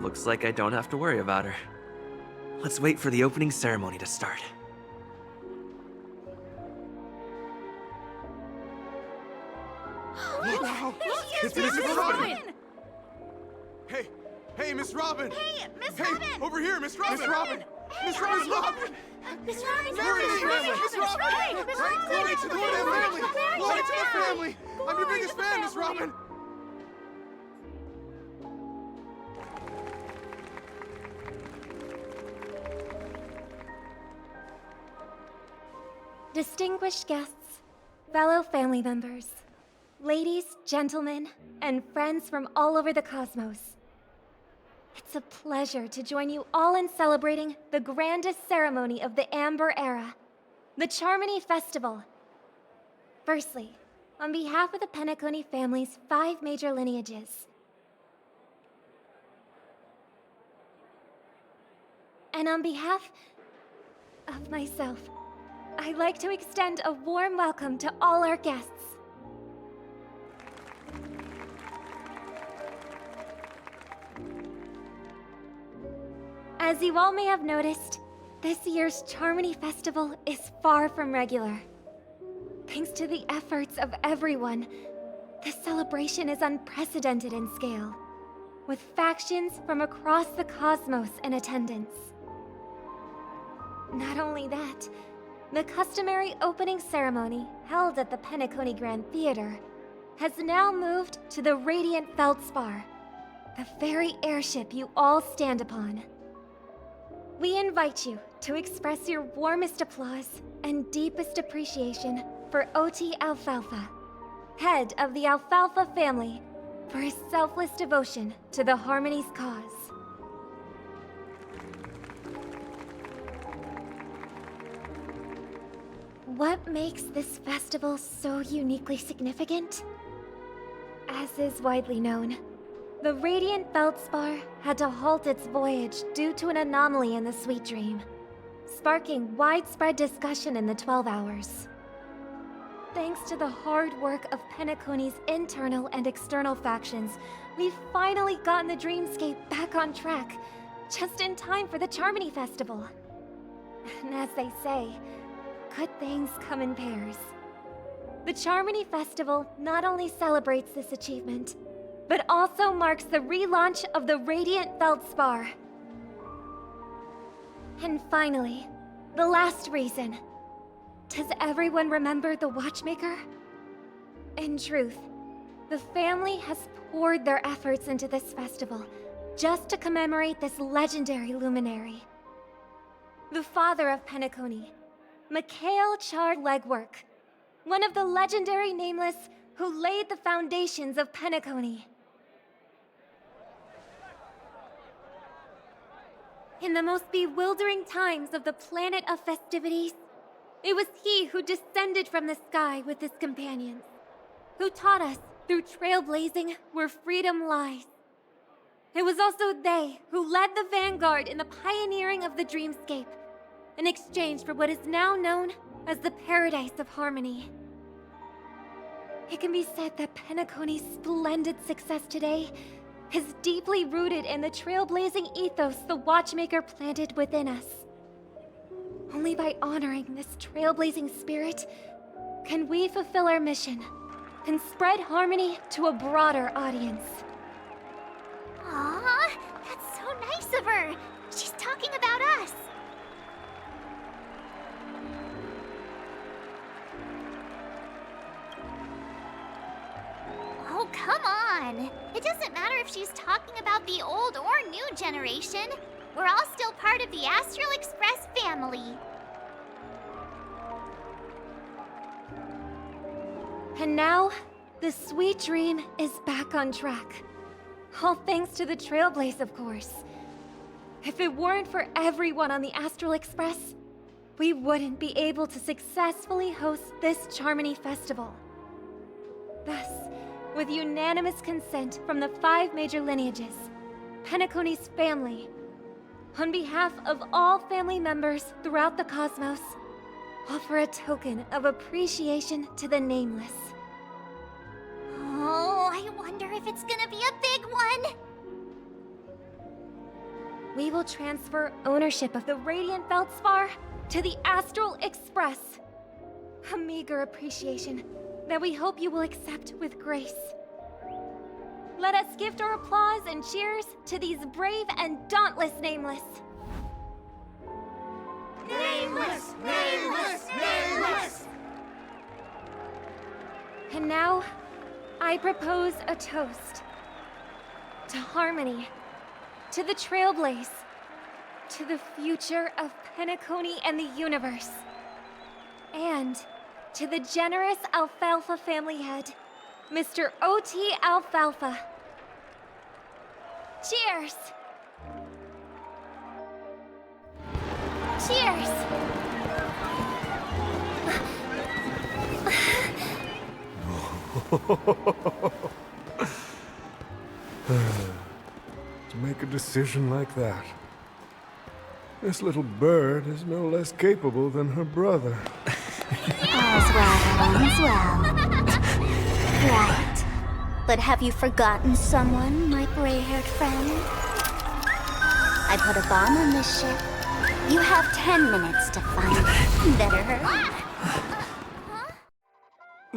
Looks like I don't have to worry about her. Let's wait for the opening ceremony to start. Wow! It's Miss Robin! Hey, Miss Robin! Hey, Miss Hey, Robin! over here, Miss Robin! Miss Robin! Miss Robin! Miss Robin! Miss Robin! Glory to the family! Miss Robin! Glory to the family! Glory to the family! I'm your biggest fan, Miss Robin! Distinguished guests, fellow family members, ladies, gentlemen, and friends from all over the cosmos. It's a pleasure to join you all in celebrating the grandest ceremony of the Amber Era, the Charmony Festival. Firstly, on behalf of the Penacony family's 5 major lineages, and on behalf of myself, I'd like to extend a warm welcome to all our guests. As you all may have noticed, this year's Charmony Festival is far from regular. Thanks to the efforts of everyone, this celebration is unprecedented in scale, with factions from across the cosmos in attendance. Not only that, the customary opening ceremony held at the Penacony Grand Theater has now moved to the Radiant Feldspar, the very airship you all stand upon. We invite you to express your warmest applause and deepest appreciation for OT Alfalfa, head of the Alfalfa family, for his selfless devotion to the Harmony's cause. What makes this festival so uniquely significant? As is widely known, the Radiant Feldspar had to halt its voyage due to an anomaly in the Sweet Dream, sparking widespread discussion in the 12 Hours. Thanks to the hard work of Penacony's internal and external factions, we've finally gotten the dreamscape back on track, just in time for the Charmony Festival. And as they say, good things come in pairs. The Charmony Festival not only celebrates this achievement, but also marks the relaunch of the Radiant Feldspar. And finally, the last reason. Does everyone remember the Watchmaker? In truth, the family has poured their efforts into this festival just to commemorate this legendary luminary. The father of Penacony, Mikhail Char Legwork, one of the legendary Nameless who laid the foundations of Penacony. In the most bewildering times of the planet of festivities, it was he who descended from the sky with his companions, who taught us through trailblazing where freedom lies. It was also they who led the vanguard in the pioneering of the dreamscape, in exchange for what is now known as the Paradise of Harmony. It can be said that Penacony's splendid success today is deeply rooted in the trailblazing ethos the Watchmaker planted within us. Only by honoring this trailblazing spirit can we fulfill our mission and spread harmony to a broader audience. Aw, that's so nice of her. She's talking about us. Oh, come on. It doesn't matter if she's talking about the old or new generation. We're all still part of the Astral Express family. And now, the Sweet Dream is back on track. All thanks to the Trailblaze, of course. If it weren't for everyone on the Astral Express, we wouldn't be able to successfully host this Charmony Festival. Thus, with unanimous consent from the 5 major lineages, Penacony's family, on behalf of all family members throughout the cosmos, offer a token of appreciation to the Nameless. Oh, I wonder if it's gonna be a big one. We will transfer ownership of the Radiant Feldspar to the Astral Express. A meager appreciation that we hope you will accept with grace. Let us gift our applause and cheers to these brave and dauntless Nameless. Nameless! Nameless! Nameless! And now, I propose a toast. To harmony, to the Trailblaze, to the future of Penacony and the universe, and to the generous Alfalfa family head, Mr. OT Alfalfa. Cheers! Cheers! To make a decision like that. This little bird is no less capable than her brother. All's well, all's well. Right. But have you forgotten someone, my gray-haired friend? I put a bomb on this ship. You have 10 minutes to find it. Better hurry.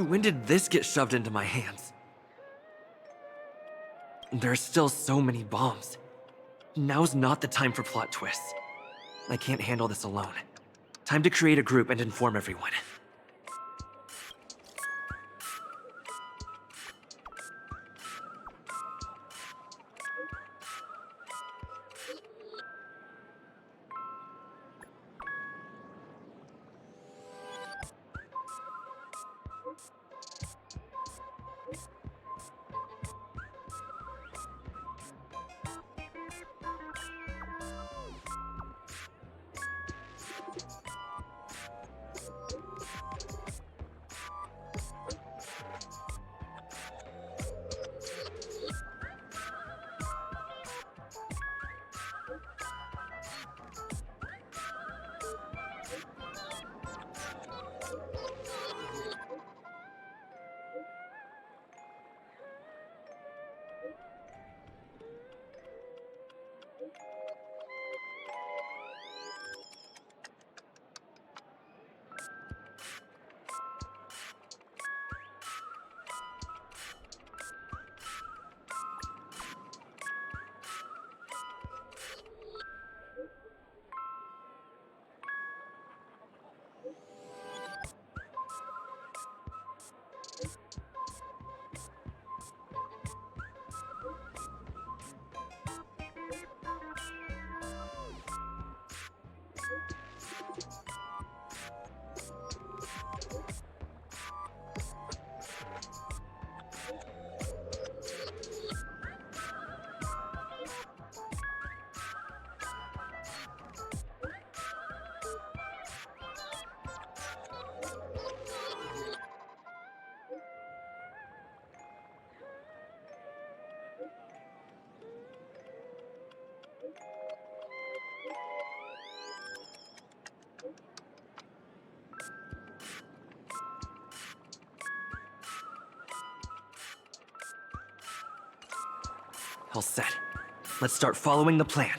When did this get shoved into my hands? There are still so many bombs. Now's not the time for plot twists. I can't handle this alone. Time to create a group and inform everyone. All set. Let's start following the plan.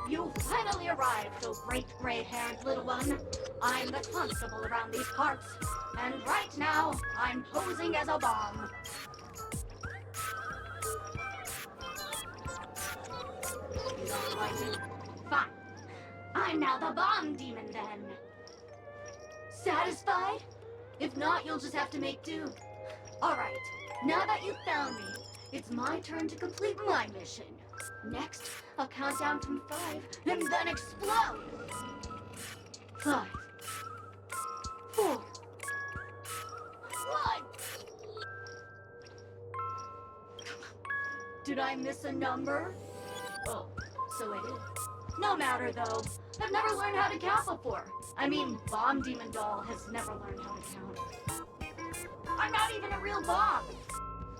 You finally arrived, oh great gray-haired little one. I'm the constable around these parts, and right now, I'm posing as a bomb. You don't like it? Fine. I'm now the bomb demon then. Satisfied? If not, you'll just have to make do. Alright, now that you've found me, it's my turn to complete my mission. Next, I'll count down from 5 and then explode. 5, 4, 1. Did I miss a number? Oh, so I did. No matter though. I've never learned how to count before. I mean, Bomb Demon Doll has never learned how to count. I'm not even a real bomb.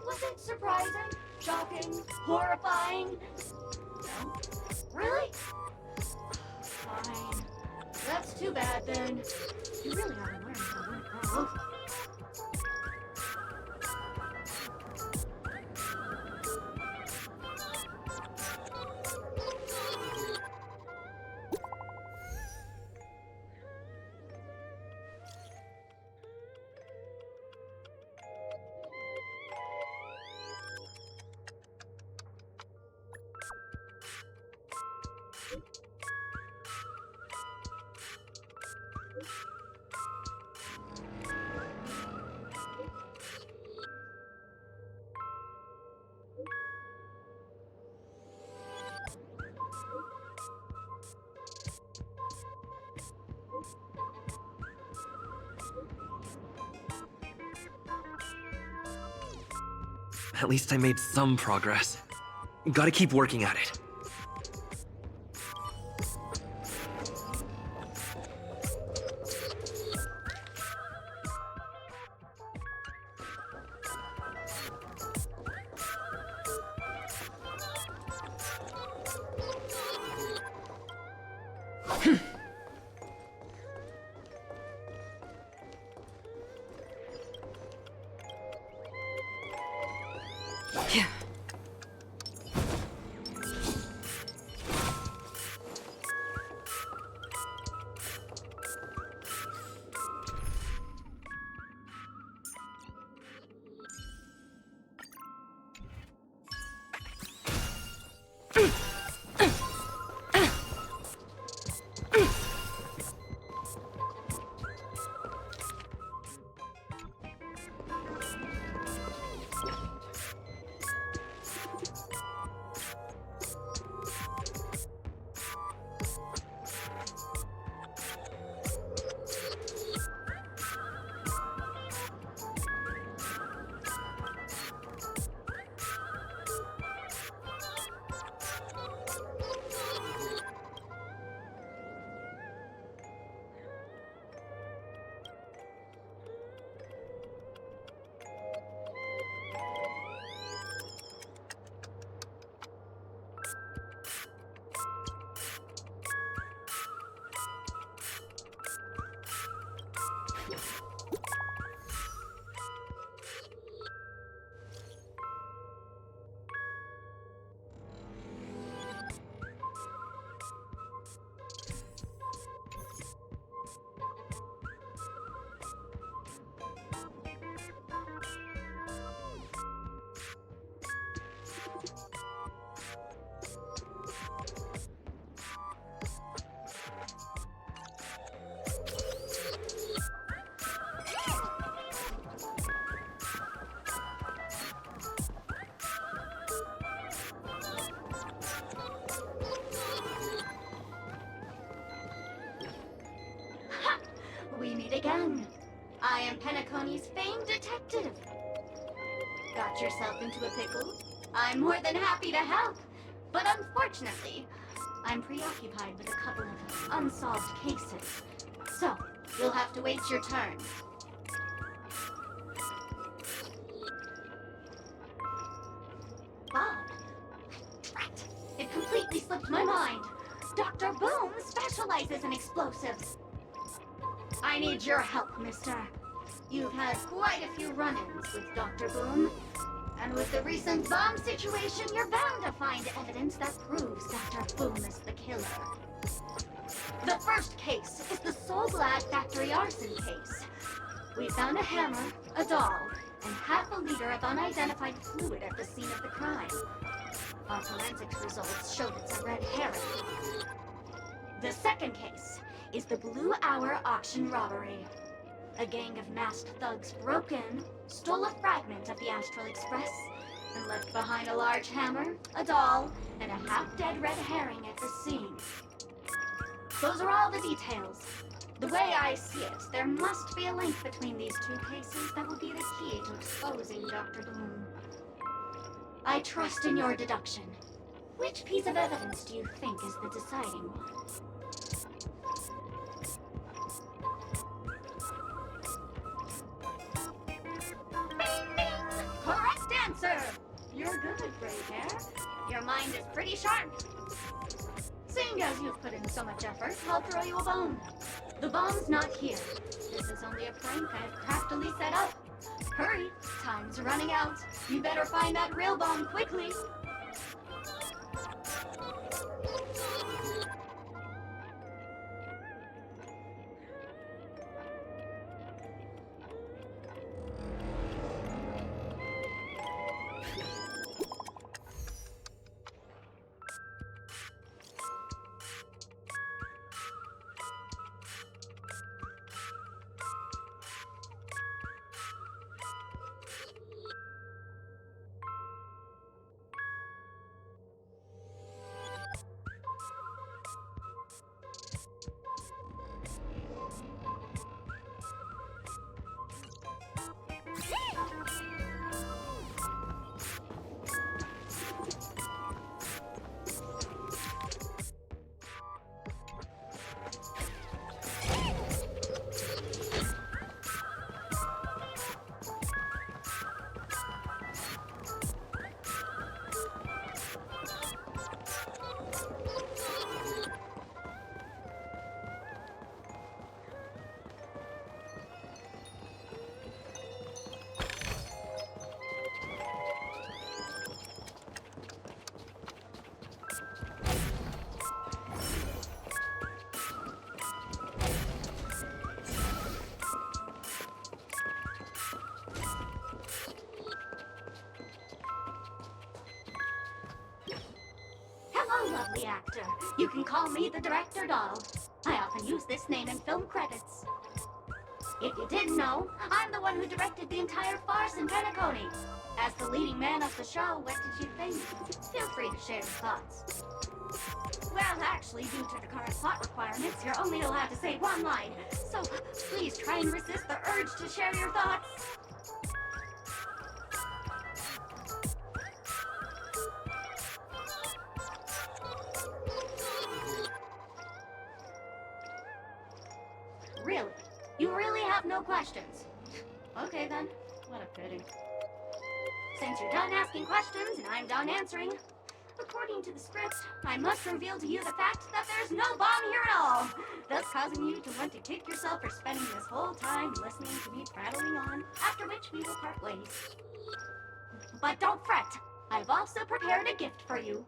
Was it surprising? Shocking? Horrifying? No? Really? Fine. That's too bad then. You really ought to learn how to win pro. At least I made some progress. Gotta keep working at it. We meet again. I am Penacony's famed detective. Got yourself into a pickle? I'm more than happy to help. But unfortunately, I'm preoccupied with a couple of unsolved cases. So, you'll have to wait your turn. Bob. Drat. It completely slipped my mind. Dr. Boom specializes in explosives. I need your help, mister. You've had quite a few run-ins with Dr. Boom. And with the recent bomb situation, you're bound to find evidence that proves Dr. Boom is the killer. The first case is the Soul Glad factory arson case. We found a hammer, a doll, and half a liter of unidentified fluid at the scene of the crime. Our forensics results showed it's a red herring. The second case is the Blue Hour auction robbery. A gang of masked thugs broke in, stole a fragment of the Astral Express, and left behind a large hammer, a doll, and a half-dead red herring at the scene. Those are all the details. The way I see it, there must be a link between these two cases that will be the key to exposing Dr. Bloom. I trust in your deduction. Which piece of evidence do you think is the deciding one? Correct answer! You're good, gray hair. Your mind is pretty sharp. Seeing as you've put in so much effort, I'll throw you a bone. The bomb's not here. This is only a prank I've craftily set up. Hurry, time's running out. You better find that real bomb quickly. Lovely actor. You can call me the director doll. I often use this name in film credits. If you didn't know, I'm the one who directed the entire farce in Penacony. As the leading man of the show, what did you think? Feel free to share your thoughts. Well, actually, due to the current plot requirements, you're only allowed to say one line. So please try and resist the urge to share your thoughts. Really? You really have no questions? Okay then, what a pity. Since you're done asking questions and I'm done answering, according to the script, I must reveal to you the fact that there's no bomb here at all, thus causing you to want to kick yourself for spending this whole time listening to me prattling on, after which we will part ways. But don't fret, I've also prepared a gift for you.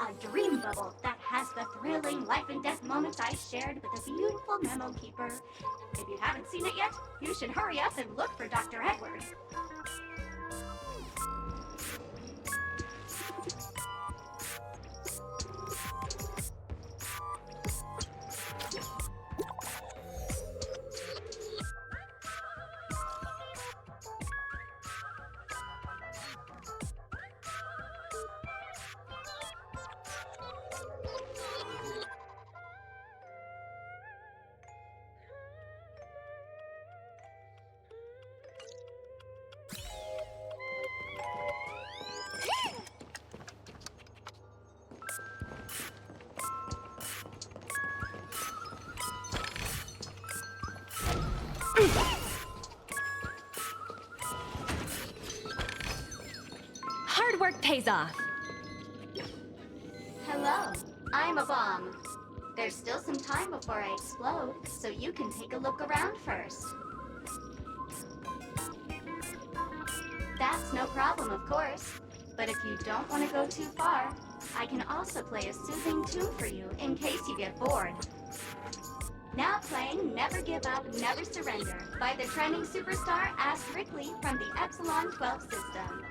A dream bubble that has the thrilling life and death moments I shared with the beautiful memo keeper. If you haven't seen it yet, you should hurry up and look for Dr. Edward. Hard work pays off. Hello, I'm a bomb. There's still some time before I explode, so you can take a look around first. That's no problem, of course. But if you don't want to go too far, I can also play a soothing tune for you in case you get bored. Now playing Never Give Up, Never Surrender by the trending superstar Ask Rickley from the Epsilon 12 system.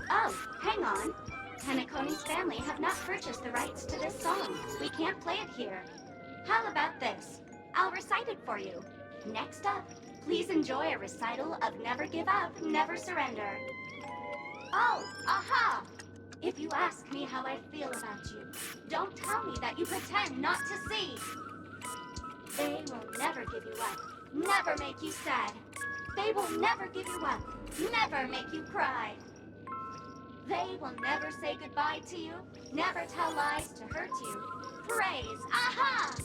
Oh, hang on. Penacony's family have not purchased the rights to this song. We can't play it here. How about this? I'll recite it for you. Next up, please enjoy a recital of Never Give Up, Never Surrender. Oh, aha! If you ask me how I feel about you, don't tell me that you pretend not to see. They will never give you up, never make you sad. They will never give you up, never make you cry. They will never say goodbye to you, never tell lies to hurt you. Praise, aha!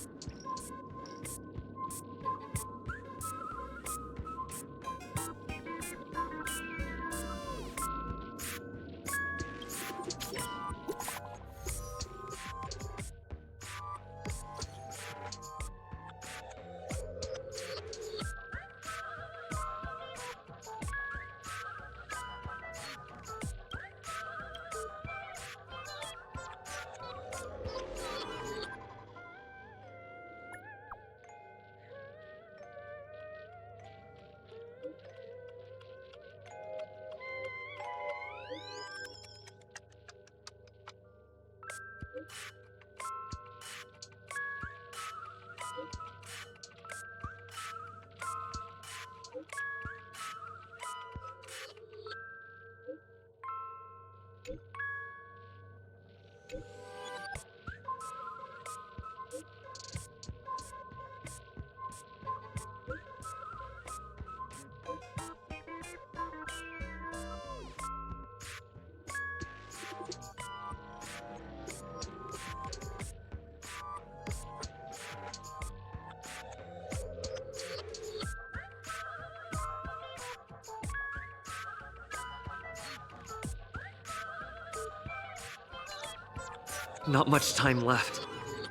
Not much time left.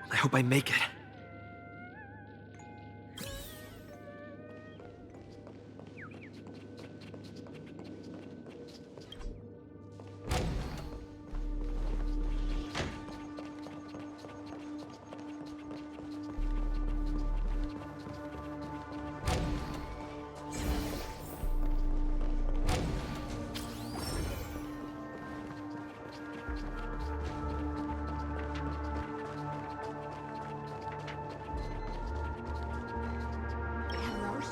I hope I make it.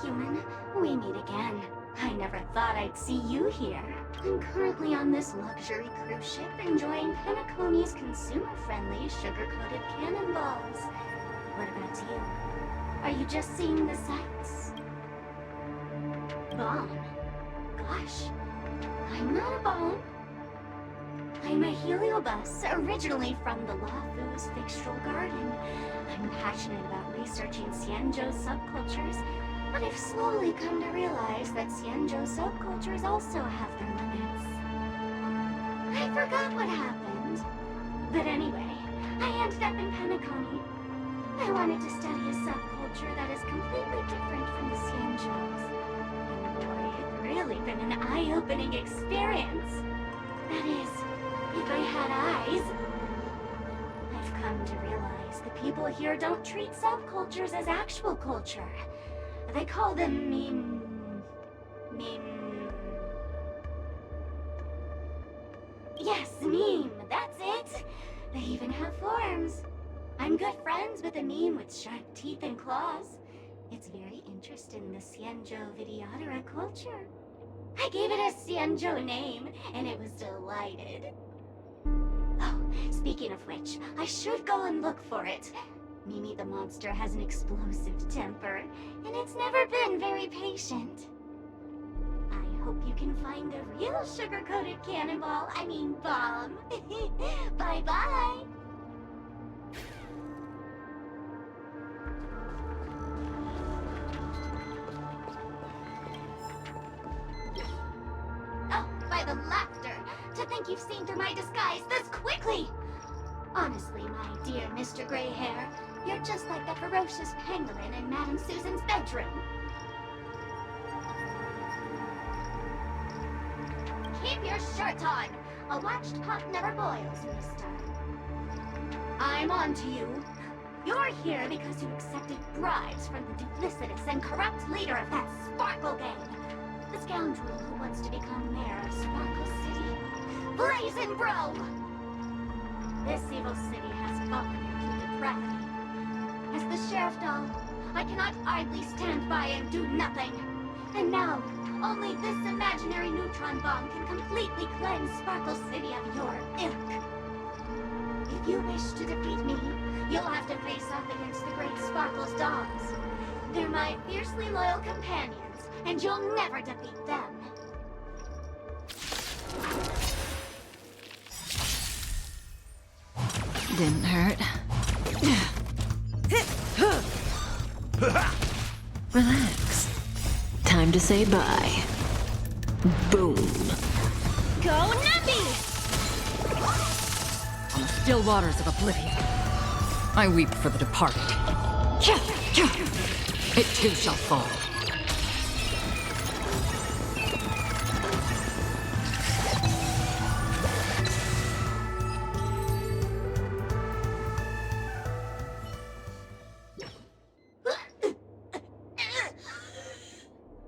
Human, we meet again. I never thought I'd see you here. I'm currently on this luxury cruise ship enjoying Penacony's consumer-friendly sugar-coated cannonballs. What about you? Are you just seeing the sights? Bomb? Gosh, I'm not a bomb. I'm a heliobus, originally from the Lafu's Fixtural Garden. I'm passionate about researching Xianzhou's subcultures, but I've slowly come to realize that Xianzhou subcultures also have their limits. I forgot what happened. But anyway, I ended up in Penacony. I wanted to study a subculture that is completely different from the Xianzhou's. And boy, it's really been an eye-opening experience. That is, if I had eyes. I've come to realize the people here don't treat subcultures as actual culture. They call them Yes, meme, that's it. They even have forms. I'm good friends with a meme with sharp teeth and claws. It's very interested in the Xianzhou Videodora culture. I gave it a Xianzhou name, and it was delighted. Oh, speaking of which, I should go and look for it. Mimi the monster has an explosive temper, and it's never been very patient. I hope you can find the real sugar-coated cannonball, I mean bomb. Bye-bye! Oh, by the laughter! To think you've seen through my disguise this quickly! Honestly, my dear Mr. Gray Hair, you're just like the ferocious pangolin in Madame Susan's bedroom. Keep your shirt on! A watched pot never boils, mister. I'm on to you. You're here because you accepted bribes from the duplicitous and corrupt leader of that Sparkle Gang. The scoundrel who wants to become mayor of Sparkle City. Blazin' Bro! This evil city has fallen into depravity. As the sheriff doll, I cannot idly stand by and do nothing. And now, Only this imaginary neutron bomb can completely cleanse Sparkle City of your ilk. If you wish to defeat me, you'll have to face off against the Great Sparkle's dogs. They're my fiercely loyal companions, and you'll never defeat them. Didn't hurt. Relax. Time to say bye. Boom. Go Nuppy! On the still waters of oblivion, I weep for the departed. It too shall fall.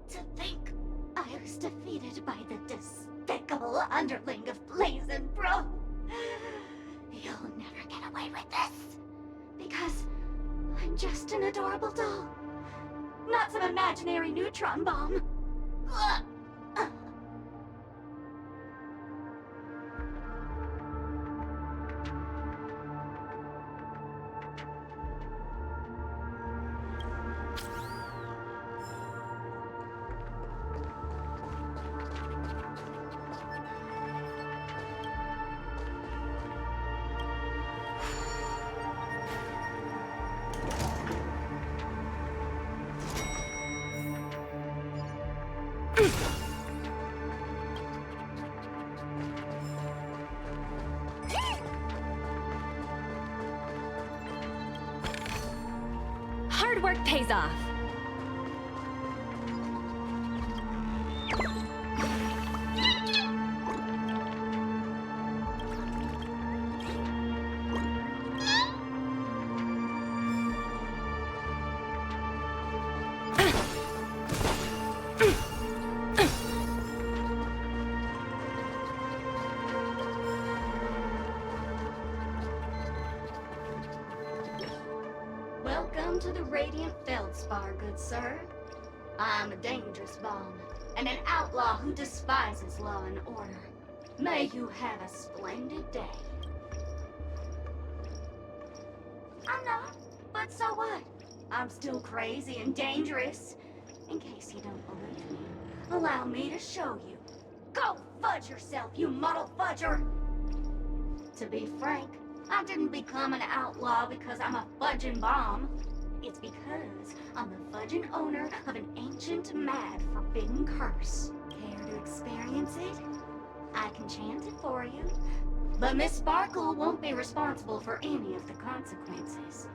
To think I was defeated by the despicable underling of Blaze and Bro. You'll never get away with this. Because I'm just an adorable doll. Not some imaginary neutron bomb. Hard work pays off. Welcome to the Radiant Feldspar, good sir. I'm a dangerous bomb, and an outlaw who despises law and order. May you have a splendid day. I'm not, but so what? I'm still crazy and dangerous. In case you don't believe me, allow me to show you. Go fudge yourself, you muddle fudger! To be frank, I didn't become an outlaw because I'm a fudging bomb. It's because I'm the fudging owner of an ancient, mad, forbidden curse. Care to experience it? I can chant it for you. But Miss Sparkle won't be responsible for any of the consequences.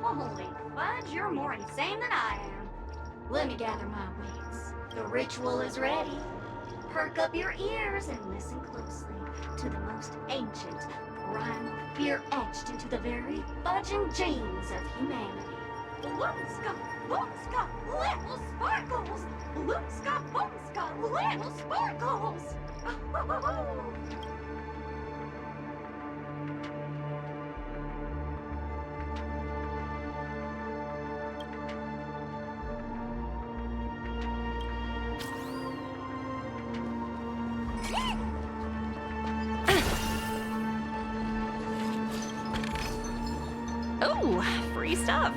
Holy fudge, you're more insane than I am. Let me gather my wits. The ritual is ready. Perk up your ears and listen closely to the most ancient, primal fear etched into the very fudging genes of humanity. Boomska, boomska, little sparkles! Boomska, boomska, little sparkles! Ooh, free stuff.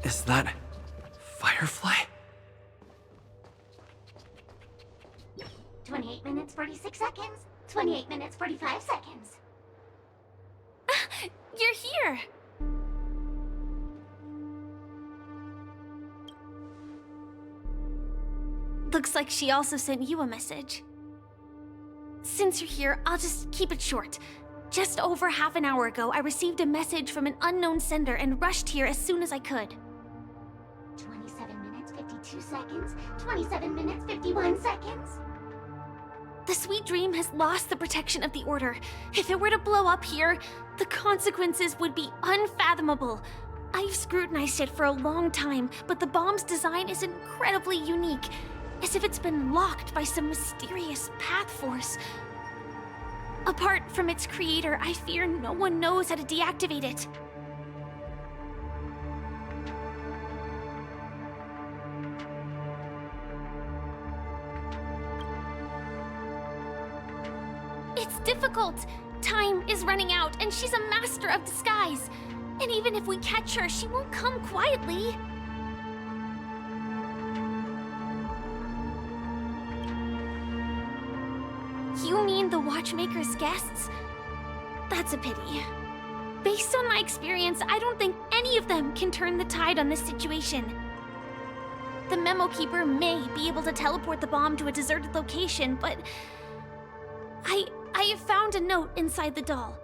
Is that Firefly? 28 minutes, 46 seconds. 28 minutes, 45 seconds. You're here! Looks like she also sent you a message. Since you're here, I'll just keep it short. Just over half an hour ago, I received a message from an unknown sender and rushed here as soon as I could. 27 minutes, 52 2 seconds, 27 minutes, 51 seconds. The Sweet Dream has lost the protection of the Order. If it were to blow up here, the consequences would be unfathomable. I've scrutinized it for a long time, but the bomb's design is incredibly unique, as if it's been locked by some mysterious path force. Apart from its creator, I fear no one knows how to deactivate it. It's difficult. Time is running out, and she's a master of disguise. And even if we catch her, she won't come quietly. You mean the Watchmaker's guests? That's a pity. Based on my experience, I don't think any of them can turn the tide on this situation. The Memo Keeper may be able to teleport the bomb to a deserted location, but I have found a note inside the doll.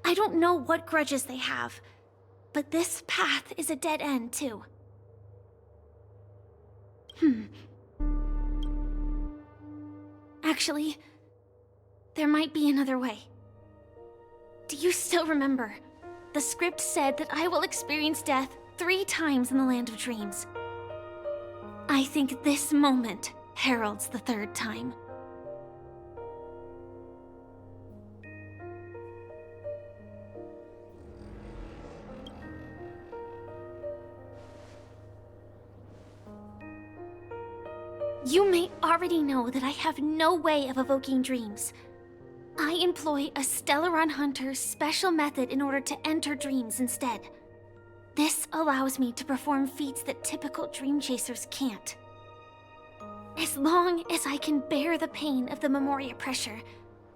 I don't know what grudges they have, but this path is a dead end, too. Actually, there might be another way. Do you still remember? The script said that I will experience death 3 times in the Land of Dreams. I think this moment heralds the 3rd time. You may already know that I have no way of evoking dreams. I employ a Stellaron Hunter's special method in order to enter dreams instead. This allows me to perform feats that typical dream chasers can't. As long as I can bear the pain of the Memoria pressure,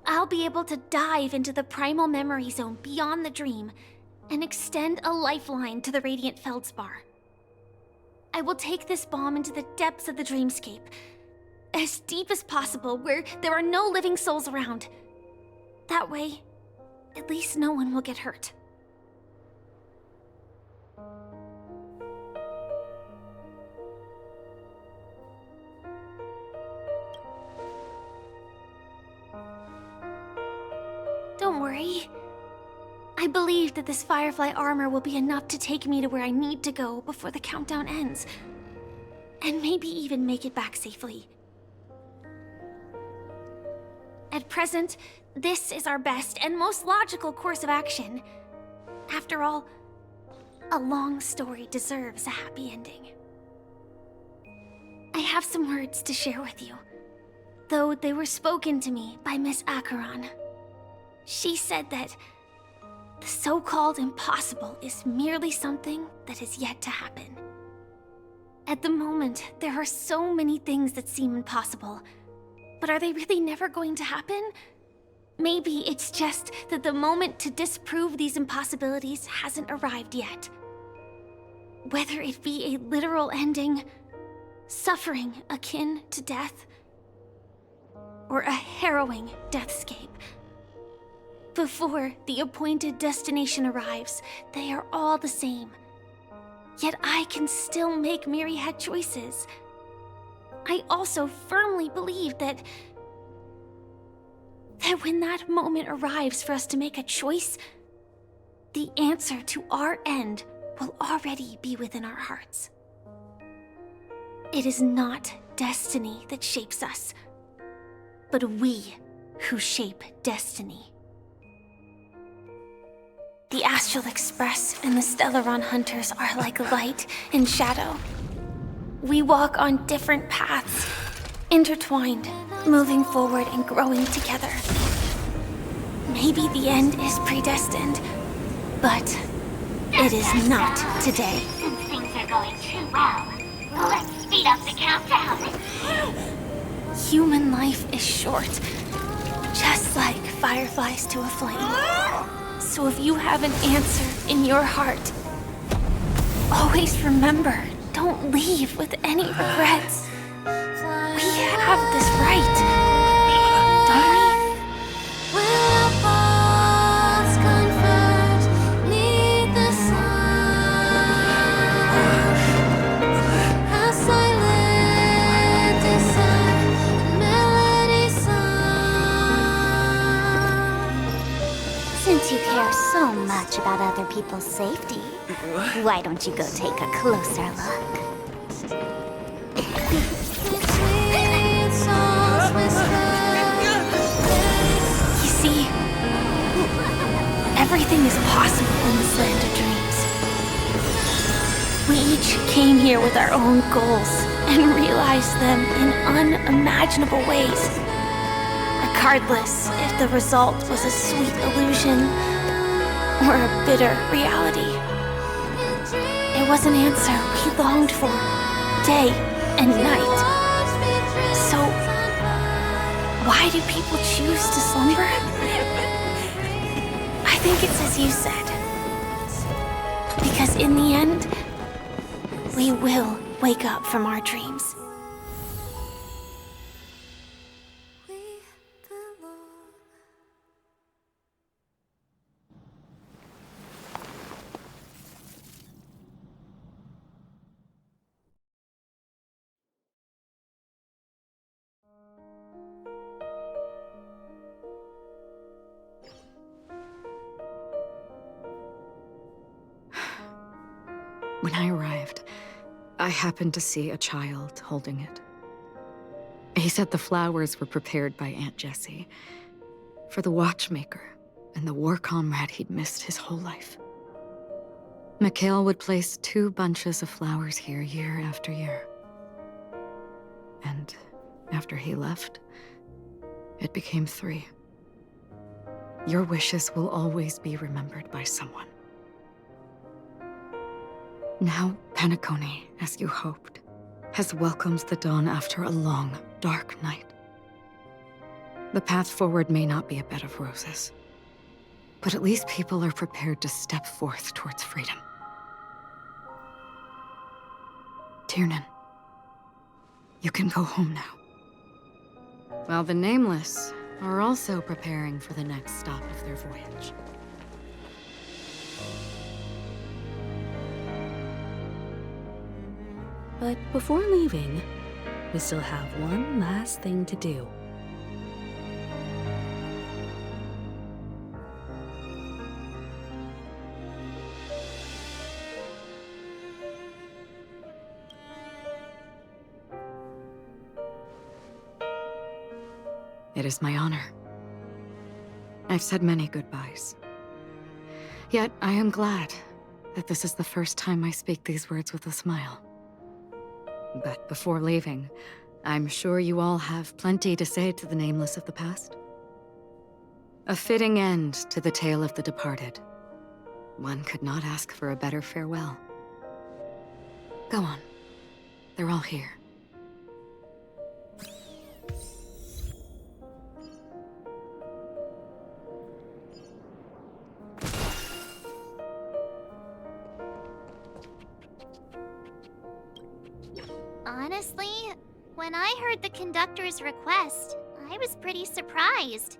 I'll be able to dive into the primal memory zone beyond the dream and extend a lifeline to the Radiant Feldspar. I will take this bomb into the depths of the dreamscape, as deep as possible where there are no living souls around. That way, at least no one will get hurt. Don't worry. I believe that this Firefly armor will be enough to take me to where I need to go before the countdown ends. And maybe even make it back safely. At present, this is our best and most logical course of action. After all, a long story deserves a happy ending. I have some words to share with you, though they were spoken to me by Miss Acheron. She said that the so-called impossible is merely something that is yet to happen. At the moment, there are so many things that seem impossible, but are they really never going to happen? Maybe it's just that the moment to disprove these impossibilities hasn't arrived yet. Whether it be a literal ending, suffering akin to death, or a harrowing deathscape. Before the appointed destination arrives, they are all the same. Yet I can still make myriad choices. I also firmly believe that when that moment arrives for us to make a choice, the answer to our end will already be within our hearts. It is not destiny that shapes us, but we who shape destiny. The Astral Express and the Stellaron Hunters are like light and shadow. We walk on different paths, intertwined, moving forward and growing together. Maybe the end is predestined, but it is not today. Since things are going too well, let's speed up the countdown. Human life is short, just like fireflies to a flame. So if you have an answer in your heart, always remember, don't leave with any regrets. We have this right, don't we? Since you care so much about other people's safety, why don't you go take a closer look? You see, everything is possible in this land of dreams. We each came here with our own goals and realized them in unimaginable ways. Regardless if the result was a sweet illusion or a bitter reality. It was an answer we longed for, day and night. So, why do people choose to slumber? I think it's as you said. Because in the end, we will wake up from our dreams. When I arrived, I happened to see a child holding it. He said the flowers were prepared by Aunt Jessie for the watchmaker and the war comrade he'd missed his whole life. Mikhail would place 2 bunches of flowers here year after year. And after he left, it became 3. Your wishes will always be remembered by someone. Now, Penacony, as you hoped, has welcomed the dawn after a long, dark night. The path forward may not be a bed of roses, but at least people are prepared to step forth towards freedom. Tiernan, you can go home now. While the Nameless are also preparing for the next stop of their voyage. But before leaving, we still have one last thing to do. It is my honor. I've said many goodbyes. Yet I am glad that this is the first time I speak these words with a smile. But before leaving, I'm sure you all have plenty to say to the Nameless of the past. A fitting end to the tale of the departed. One could not ask for a better farewell. Go on. They're all here. Honestly, when I heard the conductor's request, I was pretty surprised.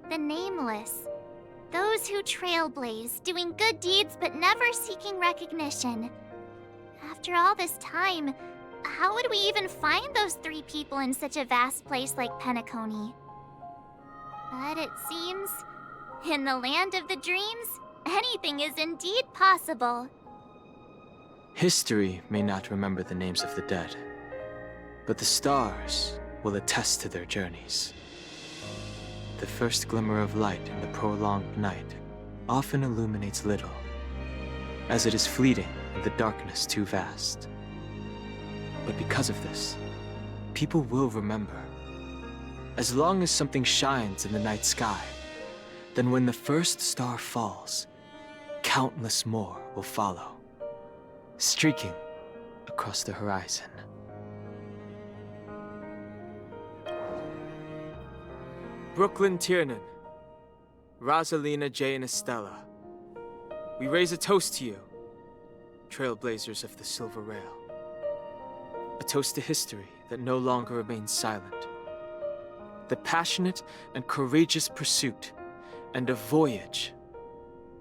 The Nameless. Those who trailblaze, doing good deeds but never seeking recognition. After all this time, how would we even find those 3 people in such a vast place like Penacony? But it seems, in the land of the dreams, anything is indeed possible. History may not remember the names of the dead, but the stars will attest to their journeys. The first glimmer of light in the prolonged night often illuminates little, as it is fleeting in the darkness too vast. But because of this, people will remember. As long as something shines in the night sky, then when the first star falls, countless more will follow, streaking across the horizon. Brooklyn Tiernan, Rosalina, Jay, and Estella. We raise a toast to you, trailblazers of the Silver Rail. A toast to history that no longer remains silent. The passionate and courageous pursuit, and a voyage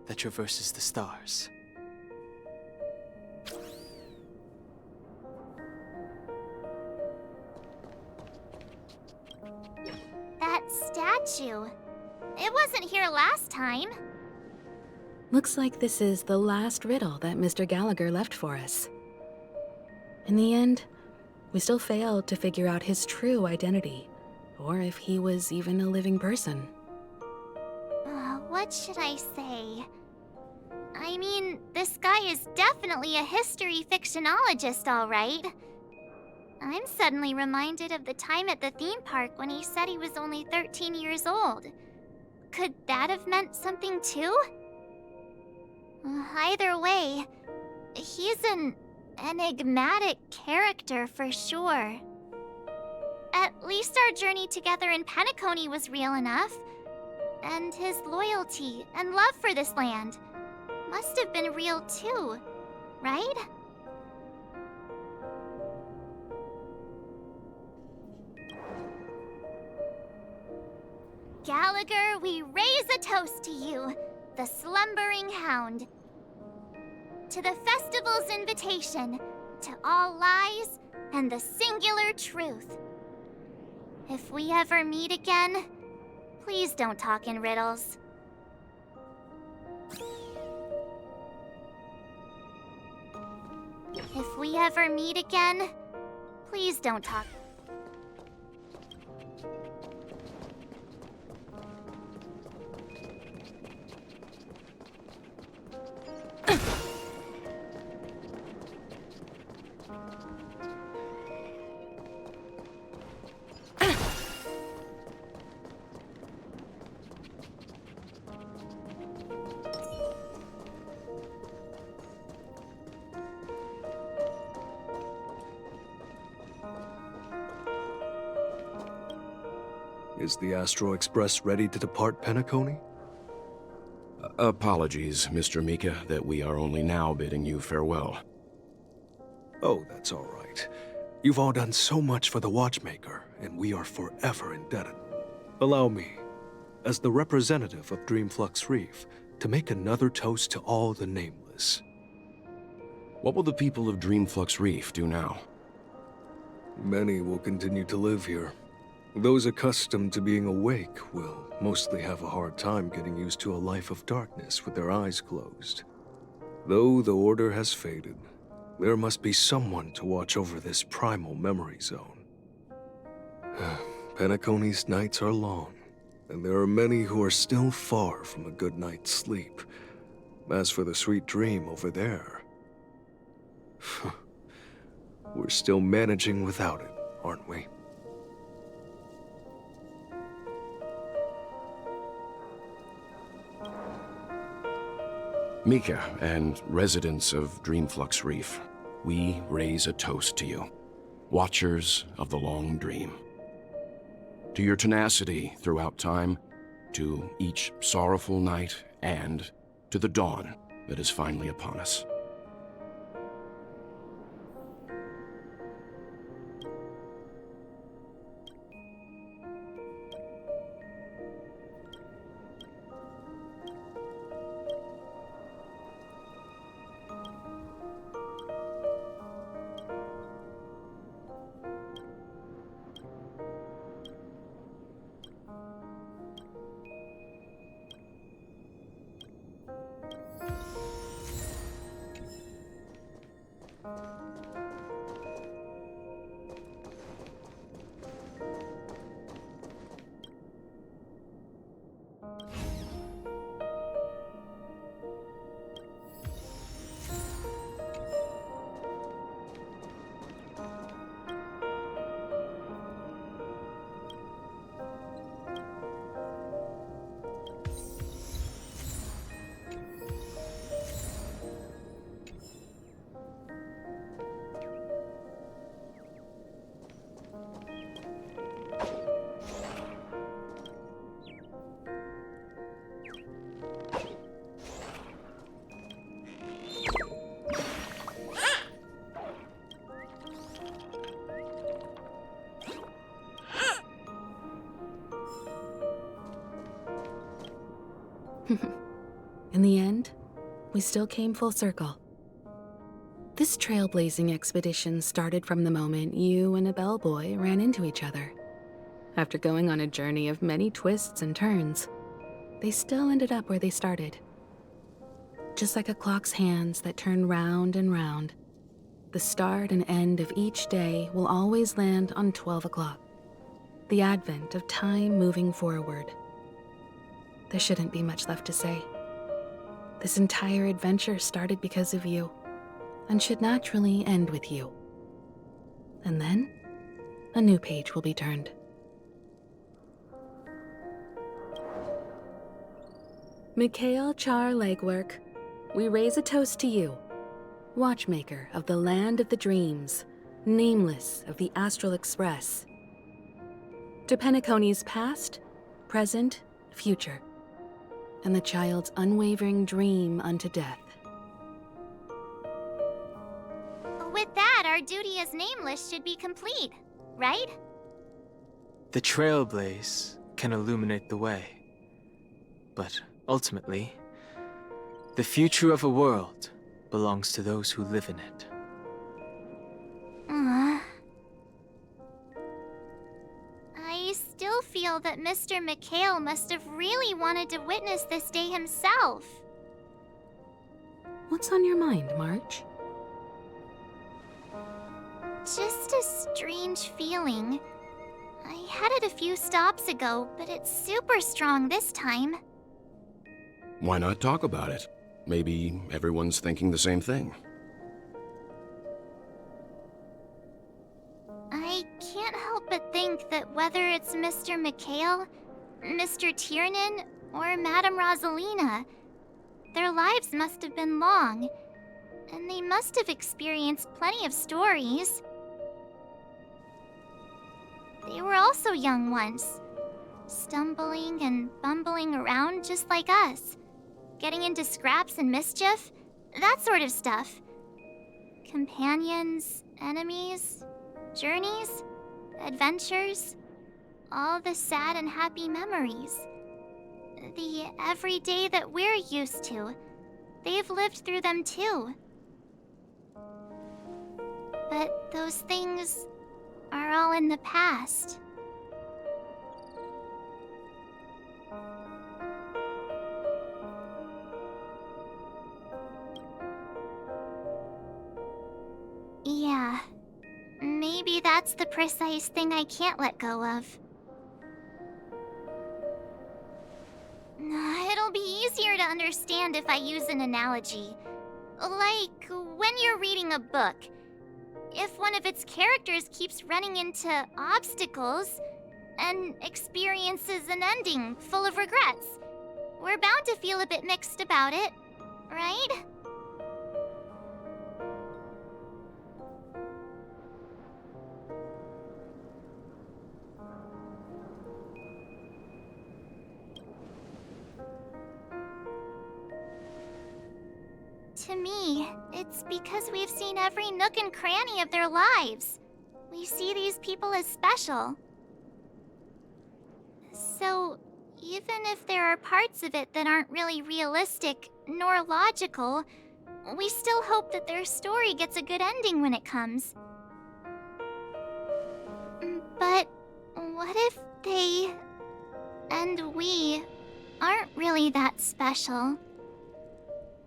that traverses the stars. That statue. It wasn't here last time. Looks like this is the last riddle that Mr. Gallagher left for us. In the end, we still failed to figure out his true identity, or if he was even a living person. What should I say? I mean, this guy is definitely a history fictionologist, all right. I'm suddenly reminded of the time at the theme park when he said he was only 13 years old. Could that have meant something too? Either way, he's an enigmatic character for sure. At least our journey together in Penacony was real enough. And his loyalty and love for this land must have been real too, right? Gallagher, we raise a toast to you, the slumbering hound. To the festival's invitation, to all lies and the singular truth. If we ever meet again, please don't talk in riddles. If we ever meet again, please don't talk. Is the Astro Express ready to depart Penacony? Apologies, Mr. Mika, that we are only now bidding you farewell. Oh, that's all right. You've all done so much for the Watchmaker, and we are forever indebted. Allow me, as the representative of Dreamflux Reef, to make another toast to all the nameless. What will the people of Dreamflux Reef do now? Many will continue to live here. Those accustomed to being awake will mostly have a hard time getting used to a life of darkness with their eyes closed. Though the order has faded, there must be someone to watch over this primal memory zone. Penacony's nights are long, and there are many who are still far from a good night's sleep. As for the sweet dream over there, we're still managing without it, aren't we? Mika and residents of Dreamflux Reef, we raise a toast to you, watchers of the long dream. To your tenacity throughout time, to each sorrowful night, and to the dawn that is finally upon us. the end, we still came full circle. This trailblazing expedition started from the moment you and a bellboy ran into each other. After going on a journey of many twists and turns, they still ended up where they started. Just like a clock's hands that turn round and round, the start and end of each day will always land on 12 o'clock, the advent of time moving forward. There shouldn't be much left to say. This entire adventure started because of you, and should naturally end with you. And then, a new page will be turned. Mikhail Char Legwork, we raise a toast to you, watchmaker of the land of the dreams, nameless of the Astral Express. To Penacony's past, present, future, and the child's unwavering dream unto death. With that, our duty as nameless should be complete, right? The trailblaze can illuminate the way. But ultimately, the future of a world belongs to those who live in it. I still feel that Mr. Mikhail must have really wanted to witness this day himself. What's on your mind, March? Just a strange feeling. I had it a few stops ago, but it's super strong this time. Why not talk about it? Maybe everyone's thinking the same thing. I can't help but think that whether it's Mr. Mikhail, Mr. Tiernan, or Madame Rosalina, their lives must have been long, and they must have experienced plenty of stories. They were also young once, stumbling and bumbling around just like us, getting into scraps and mischief, that sort of stuff. Companions, enemies, journeys, adventures, all the sad and happy memories. The everyday that we're used to, they've lived through them too. But those things are all in the past. Yeah, maybe that's the precise thing I can't let go of. It'll be easier to understand if I use an analogy. Like when you're reading a book. If one of its characters keeps running into obstacles and experiences an ending full of regrets, we're bound to feel a bit mixed about it, right? To me, it's because we've seen every nook and cranny of their lives. We see these people as special. So, even if there are parts of it that aren't really realistic nor logical, we still hope that their story gets a good ending when it comes. But what if they and we aren't really that special?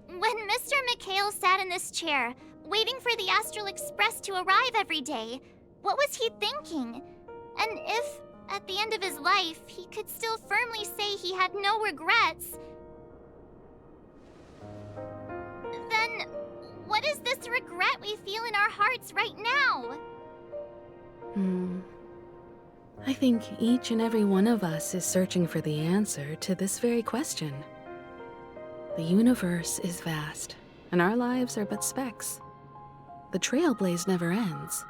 When Mr. Mikhail sat in this chair, waiting for the Astral Express to arrive every day, what was he thinking? And if, at the end of his life, he could still firmly say he had no regrets, then what is this regret we feel in our hearts right now? I think each and every one of us is searching for the answer to this very question. The universe is vast, and our lives are but specks. The trailblaze never ends,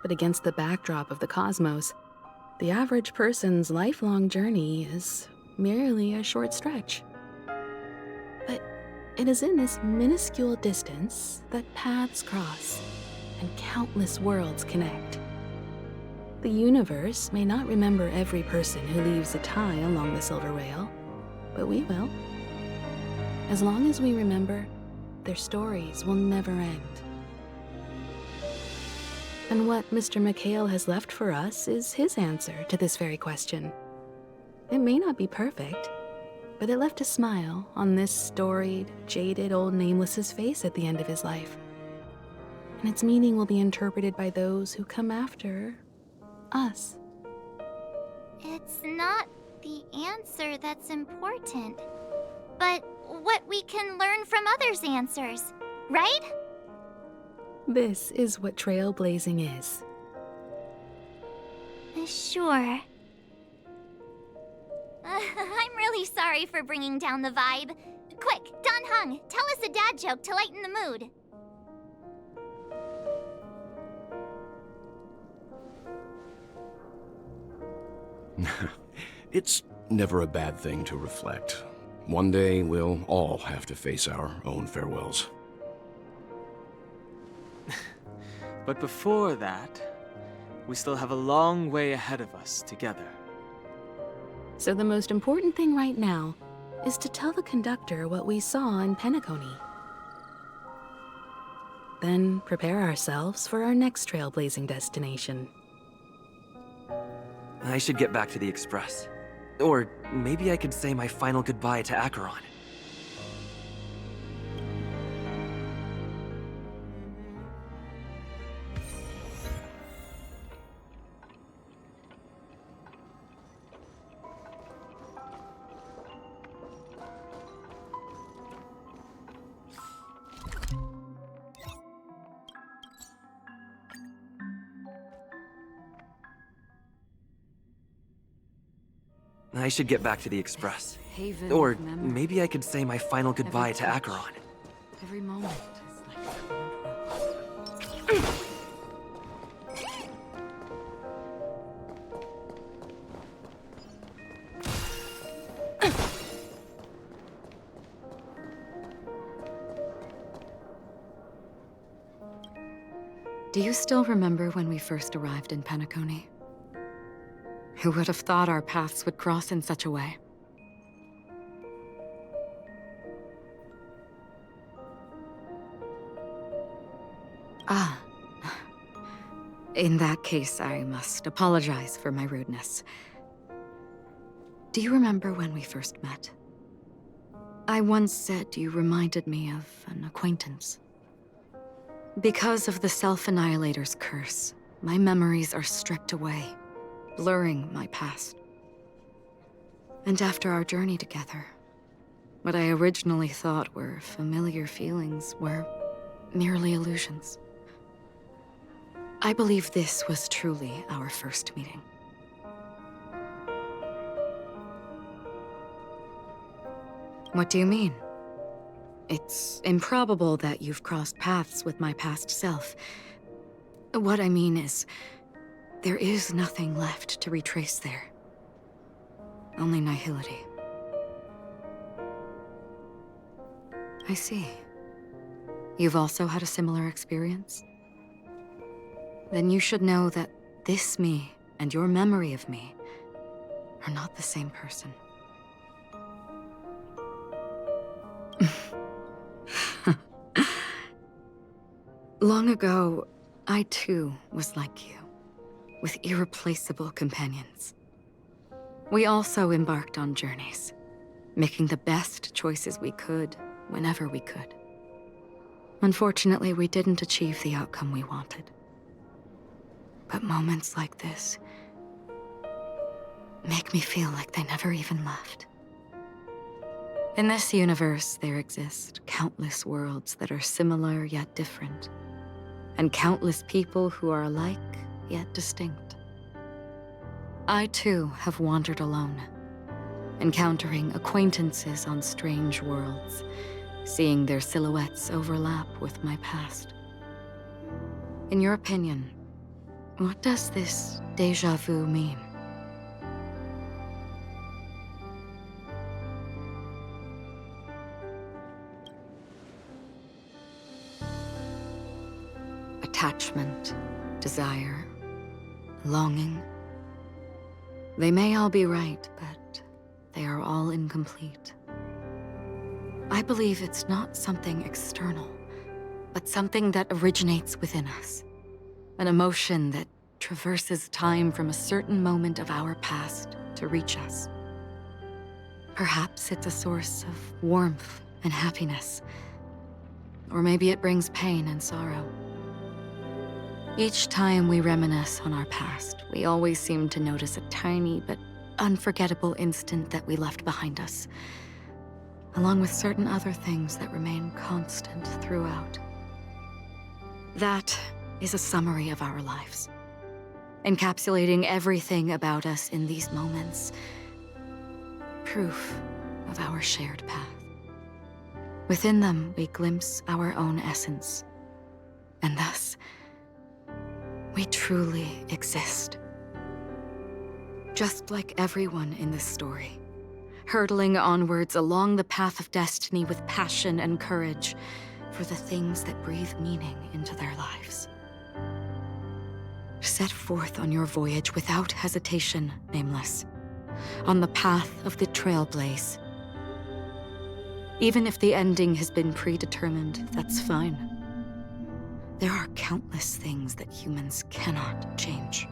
but against the backdrop of the cosmos, the average person's lifelong journey is merely a short stretch. But it is in this minuscule distance that paths cross and countless worlds connect. The universe may not remember every person who leaves a tie along the silver rail, but we will. As long as we remember, their stories will never end. And what Mr. McHale has left for us is his answer to this very question. It may not be perfect, but it left a smile on this storied, jaded old Nameless's face at the end of his life. And its meaning will be interpreted by those who come after us. It's not the answer that's important, but what we can learn from others' answers, right? This is what trailblazing is. Sure. I'm really sorry for bringing down the vibe. Quick, Don Hung, tell us a dad joke to lighten the mood. It's never a bad thing to reflect. One day, we'll all have to face our own farewells. But before that, we still have a long way ahead of us together. So the most important thing right now is to tell the conductor what we saw in Penacony. Then prepare ourselves for our next trailblazing destination. I should get back to the Express. Or maybe I could say my final goodbye to Acheron. I should get back to the Express. Haven Or of memory. maybe I could say my final goodbye to Every touch, Acheron. Every moment is like Do you still remember when we first arrived in Penacony? Who would have thought our paths would cross in such a way? Ah. In that case, I must apologize for my rudeness. Do you remember when we first met? I once said you reminded me of an acquaintance. Because of the Self-Annihilator's curse, my memories are stripped away, blurring my past. And after our journey together, what I originally thought were familiar feelings were merely illusions. I believe this was truly our first meeting. What do you mean? It's improbable that you've crossed paths with my past self. What I mean is, there is nothing left to retrace there. Only nihility. I see. You've also had a similar experience? Then you should know that this me and your memory of me are not the same person. Long ago, I too was like you, with irreplaceable companions. We also embarked on journeys, making the best choices we could, whenever we could. Unfortunately, we didn't achieve the outcome we wanted. But moments like this make me feel like they never even left. In this universe, there exist countless worlds that are similar yet different, and countless people who are alike yet distinct. I too have wandered alone, encountering acquaintances on strange worlds, seeing their silhouettes overlap with my past. In your opinion, what does this déjà vu mean? Attachment, desire, longing. They may all be right, but they are all incomplete. I believe it's not something external, but something that originates within us. An emotion that traverses time from a certain moment of our past to reach us. Perhaps it's a source of warmth and happiness. Or maybe it brings pain and sorrow. Each time we reminisce on our past, we always seem to notice a tiny but unforgettable instant that we left behind us, along with certain other things that remain constant throughout. That is a summary of our lives, encapsulating everything about us in these moments. Proof of our shared path. Within them, we glimpse our own essence, and thus, we truly exist. Just like everyone in this story, hurtling onwards along the path of destiny with passion and courage for the things that breathe meaning into their lives. Set forth on your voyage without hesitation, Nameless, on the path of the Trailblaze. Even if the ending has been predetermined, that's fine. There are countless things that humans cannot change.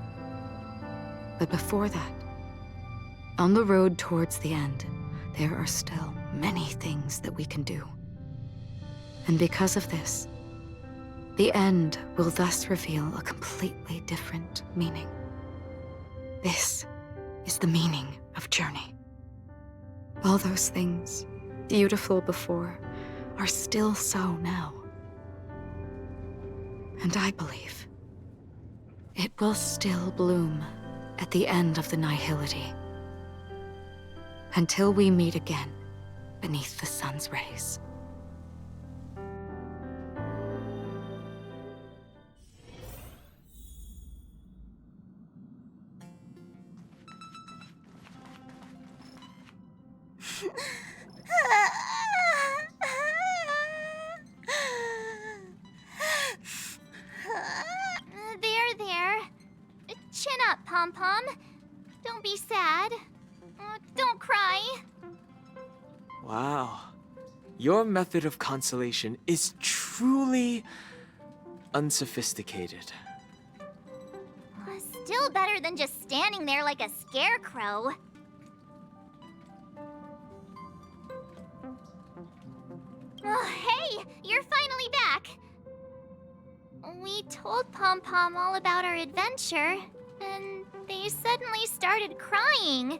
But before that, on the road towards the end, there are still many things that we can do. And because of this, the end will thus reveal a completely different meaning. This is the meaning of journey. All those things, beautiful before, are still so now. And I believe it will still bloom at the end of the nihility, until we meet again beneath the sun's rays. There. Chin up, Pom-Pom. Don't be sad. Don't cry. Wow. Your method of consolation is truly unsophisticated. Still better than just standing there like a scarecrow. Oh, hey, you're finally back. We told Pom-Pom all about our adventure, and they suddenly started crying.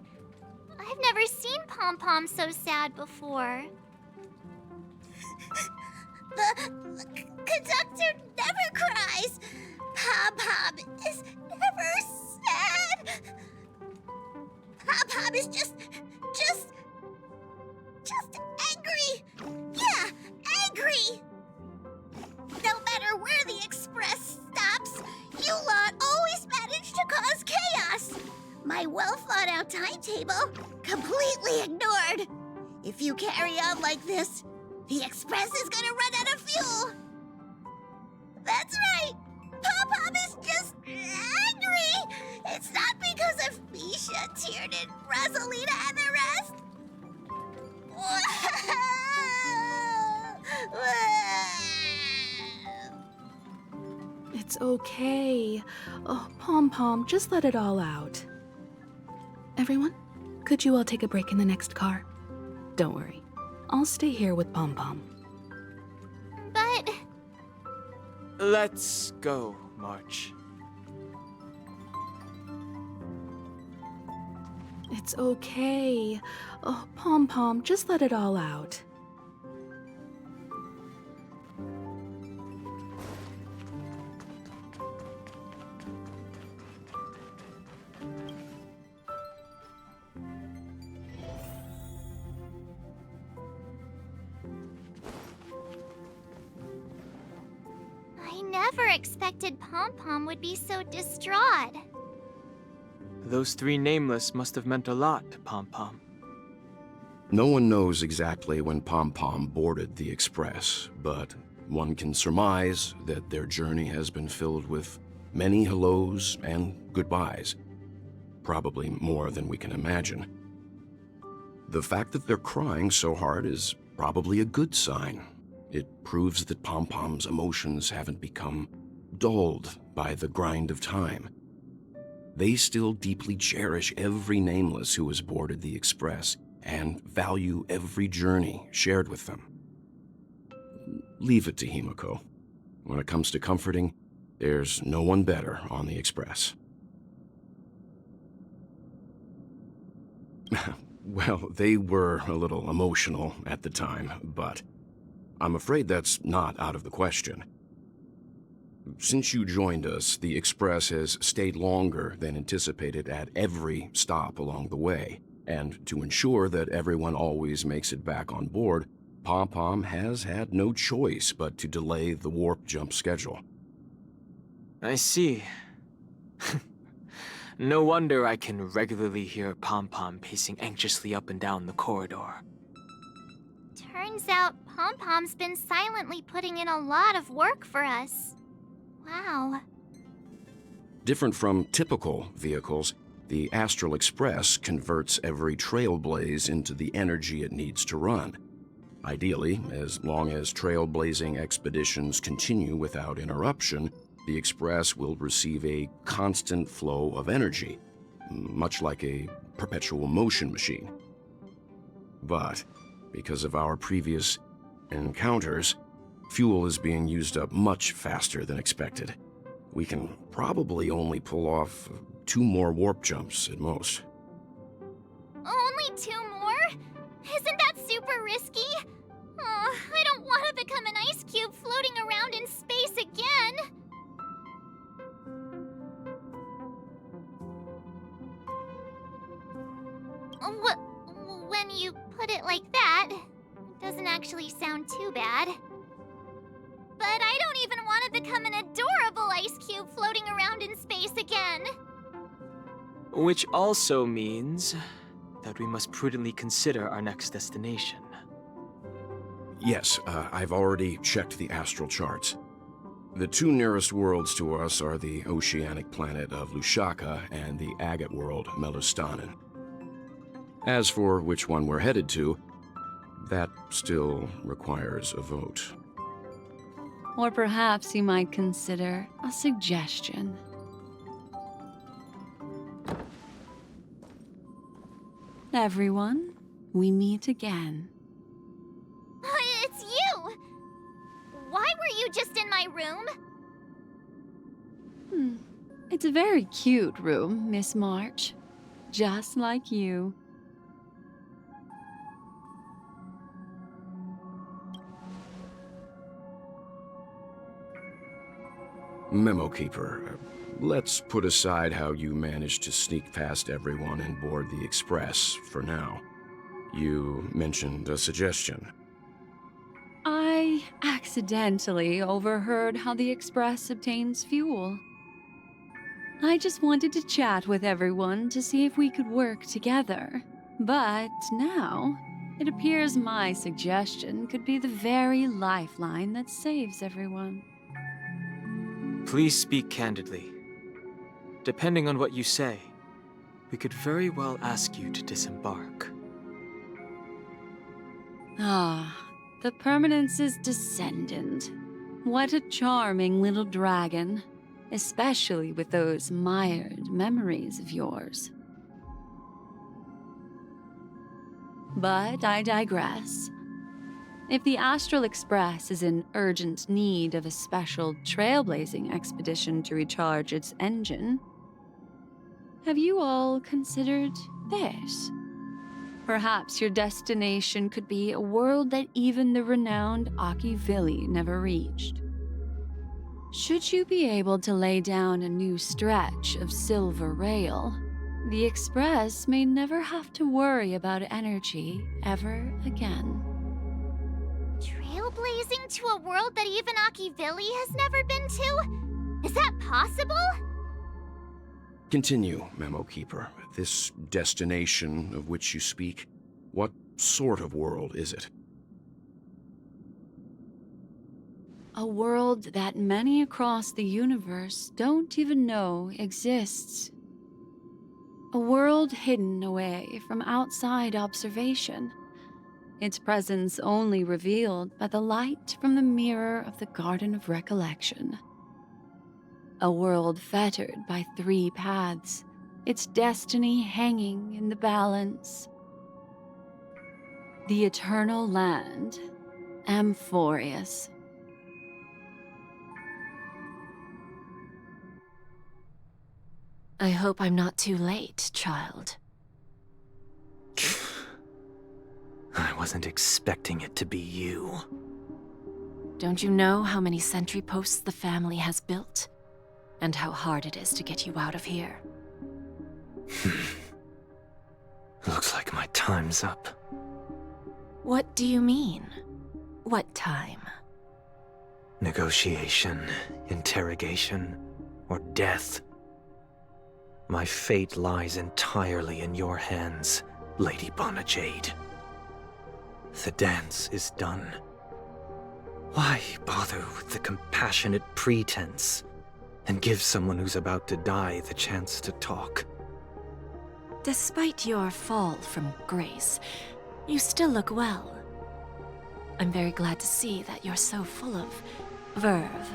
I've never seen Pom-Pom so sad before. The conductor never cries. Pom-Pom is never sad. Pom-Pom is just angry. Yeah, angry. No matter where the express stops, you lot always manage to cause chaos. My well-thought-out timetable completely ignored. If you carry on like this, the express is gonna run out of fuel. That's right. Pom-Pom is just angry. It's not because of Misha, Tiernan, Rosalina, and the rest. It's okay. Oh, Pom-Pom, just let it all out. Everyone, could you all take a break in the next car? Don't worry. I'll stay here with Pom-Pom. But... Let's go, March. It's okay. Oh, Pom-Pom, just let it all out. I never expected Pom-Pom would be so distraught. Those three nameless must have meant a lot to Pom-Pom. No one knows exactly when Pom-Pom boarded the Express, but one can surmise that their journey has been filled with many hellos and goodbyes. Probably more than we can imagine. The fact that they're crying so hard is probably a good sign. It proves that Pom-Pom's emotions haven't become dulled by the grind of time. They still deeply cherish every nameless who has boarded the Express and value every journey shared with them. Leave it to Himiko. When it comes to comforting, there's no one better on the Express. Well, they were a little emotional at the time, but I'm afraid that's not out of the question. Since you joined us, the Express has stayed longer than anticipated at every stop along the way, and to ensure that everyone always makes it back on board, Pom-Pom has had no choice but to delay the warp jump schedule. I see. No wonder I can regularly hear Pom-Pom pacing anxiously up and down the corridor. Turns out Pom-Pom's been silently putting in a lot of work for us. Wow. Different from typical vehicles, the Astral Express converts every trailblaze into the energy it needs to run. Ideally, as long as trailblazing expeditions continue without interruption, the Express will receive a constant flow of energy, much like a perpetual motion machine. But because of our previous encounters, fuel is being used up much faster than expected. We can probably only pull off 2 more warp jumps at most. Only 2 more? Isn't that super risky? Oh, I don't want to become an ice cube floating around in space again. When you put it like that, it doesn't actually sound too bad. But I don't even want to become an adorable ice cube floating around in space again. Which also means that we must prudently consider our next destination. Yes, I've already checked the astral charts. The 2 nearest worlds to us are the oceanic planet of Lushaka and the agate world, Melustanen. As for which one we're headed to, that still requires a vote. Or perhaps you might consider a suggestion. Everyone, we meet again. It's you! Why were you just in my room? It's a very cute room, Miss March. Just like you. Memo Keeper, let's put aside how you managed to sneak past everyone and board the Express for now. You mentioned a suggestion. I accidentally overheard how the Express obtains fuel. I just wanted to chat with everyone to see if we could work together. But now, it appears my suggestion could be the very lifeline that saves everyone. Please speak candidly. Depending on what you say, we could very well ask you to disembark. Ah, the Permanence's descendant. What a charming little dragon, especially with those mired memories of yours. But I digress. If the Astral Express is in urgent need of a special trailblazing expedition to recharge its engine, have you all considered this? Perhaps your destination could be a world that even the renowned Akivili never reached. Should you be able to lay down a new stretch of silver rail, the Express may never have to worry about energy ever again. Trailblazing to a world that even Akivili has never been to? Is that possible? Continue, Memo Keeper. This destination of which you speak, what sort of world is it? A world that many across the universe don't even know exists. A world hidden away from outside observation. its presence only revealed by the light from the mirror of the Garden of Recollection. A world fettered by 3 paths, its destiny hanging in the balance. The eternal land, Amphorius. I hope I'm not too late, child. I wasn't expecting it to be you. Don't you know how many sentry posts the family has built? And how hard it is to get you out of here? Looks like my time's up. What do you mean? What time? Negotiation, interrogation, or death. My fate lies entirely in your hands, Lady Bonajade. The dance is done. Why bother with the compassionate pretense and give someone who's about to die the chance to talk? Despite your fall from grace, you still look well. I'm very glad to see that you're so full of verve.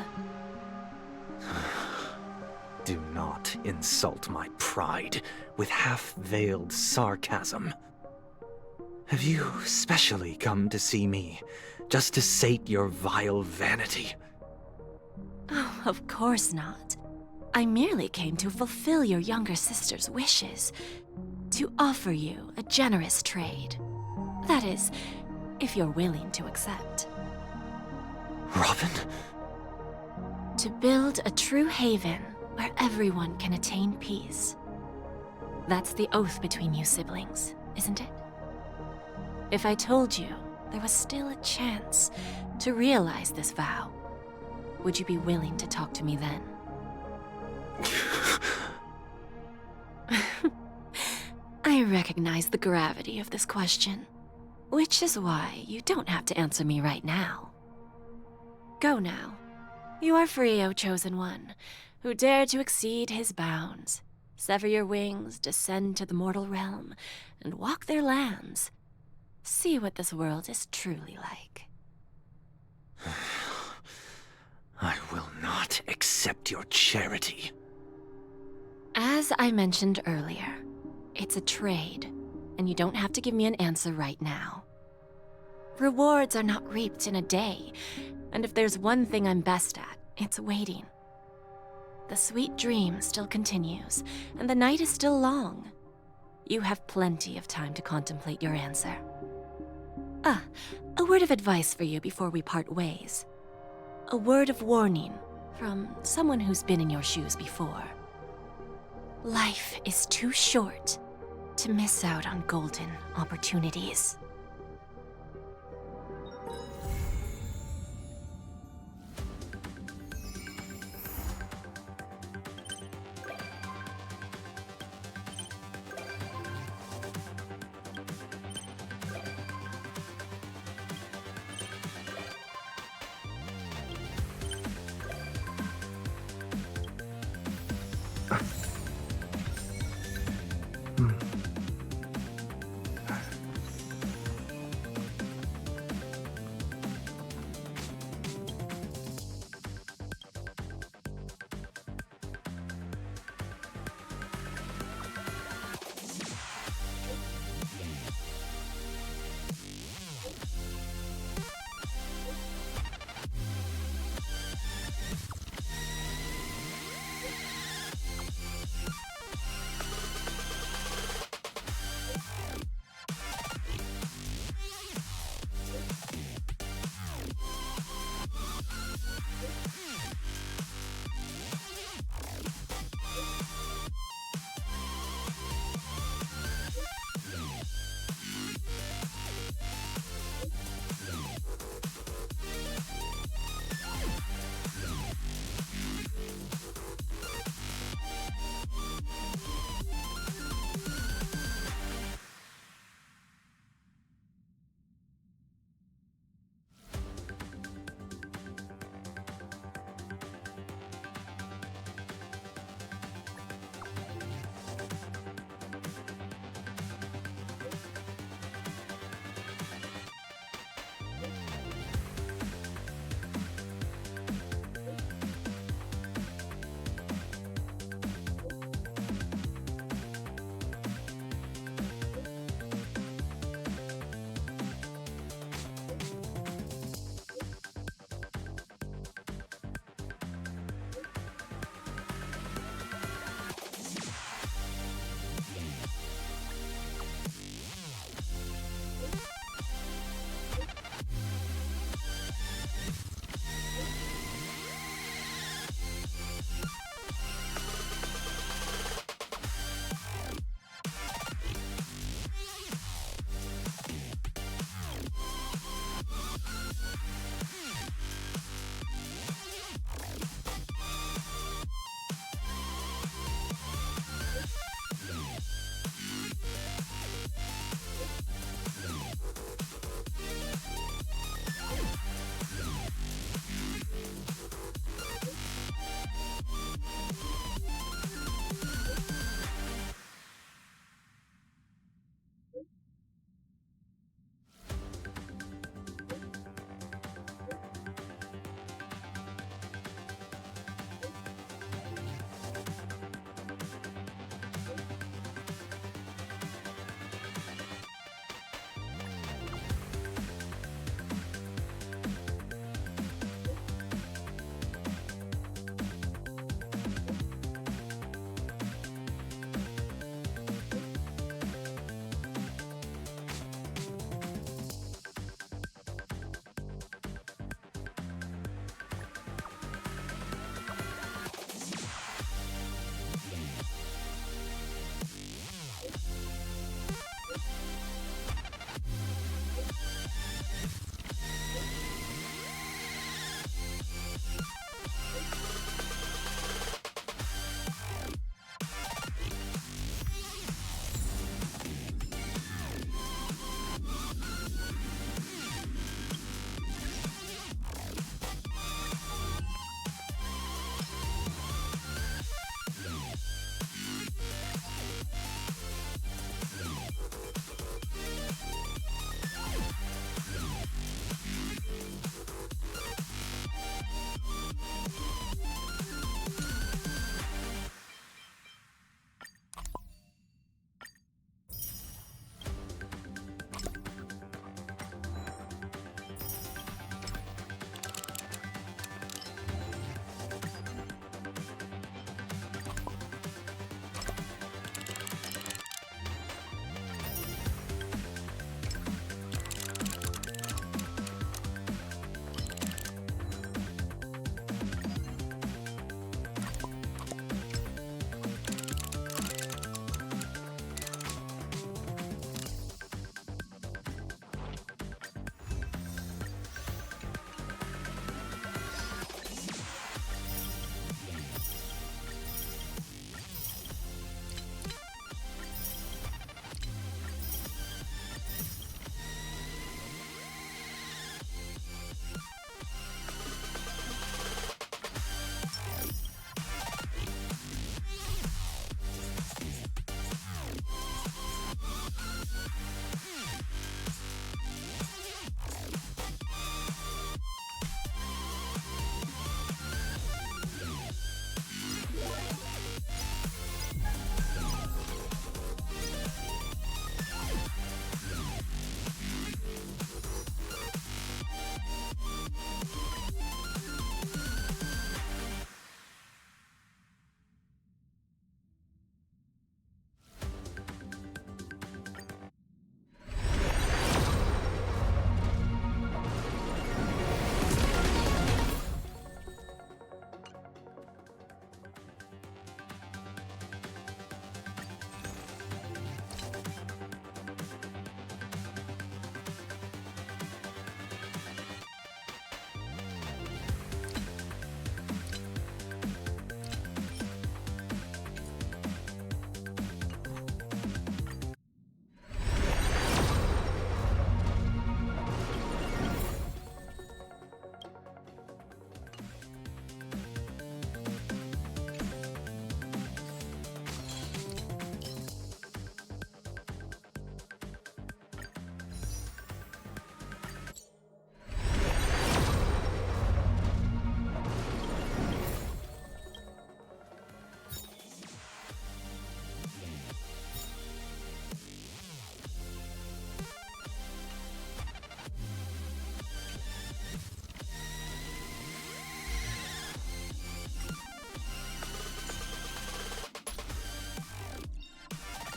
Do not insult my pride with half-veiled sarcasm. Have you specially come to see me just to sate your vile vanity? Oh, of course not. I merely came to fulfill your younger sister's wishes, to offer you a generous trade. That is, if you're willing to accept. Robin? To build a true haven where everyone can attain peace. That's the oath between you siblings, isn't it? If I told you there was still a chance to realize this vow, would you be willing to talk to me then? I recognize the gravity of this question, which is why you don't have to answer me right now. Go now. You are free, O Chosen One, who dare to exceed his bounds, sever your wings, descend to the mortal realm, and walk their lands. See what this world is truly like. I will not accept your charity. As I mentioned earlier, it's a trade, and you don't have to give me an answer right now. Rewards are not reaped in a day, and if there's one thing I'm best at, it's waiting. The sweet dream still continues, and the night is still long. You have plenty of time to contemplate your answer. A word of advice for you before we part ways. A word of warning from someone who's been in your shoes before. Life is too short to miss out on golden opportunities.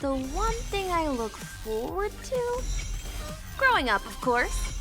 The one thing I look forward to? Growing up, of course.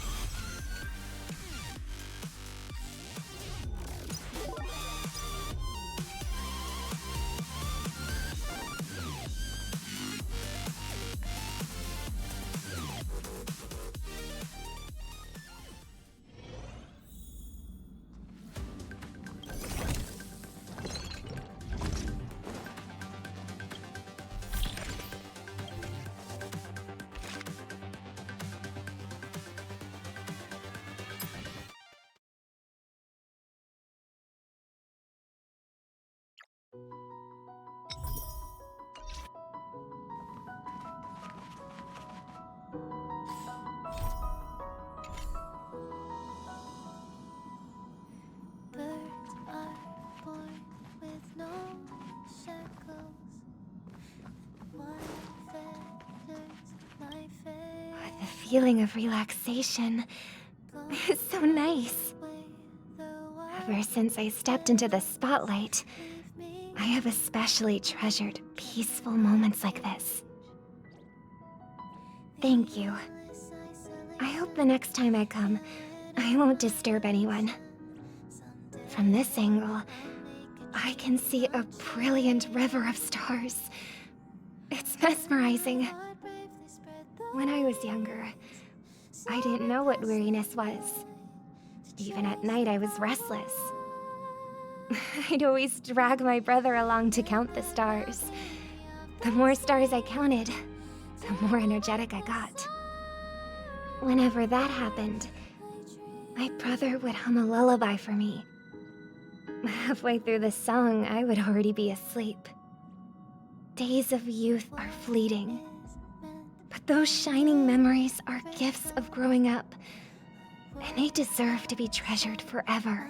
The feeling of relaxation is so nice. Ever since I stepped into the spotlight, I have especially treasured peaceful moments like this. Thank you. I hope the next time I come, I won't disturb anyone. From this angle, I can see a brilliant river of stars. It's mesmerizing. When I was younger, I didn't know what weariness was. Even at night, I was restless. I'd always drag my brother along to count the stars. The more stars I counted, the more energetic I got. Whenever that happened, my brother would hum a lullaby for me. Halfway through the song, I would already be asleep. Days of youth are fleeting. But those shining memories are gifts of growing up, and they deserve to be treasured forever.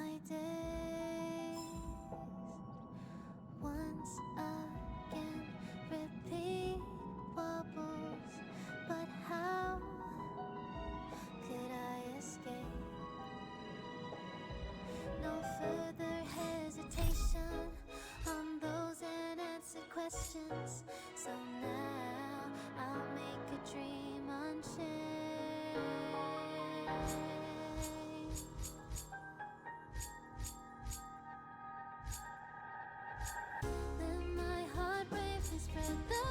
Questions. So now I'll make a dream unchained. Let my heart bravely spread the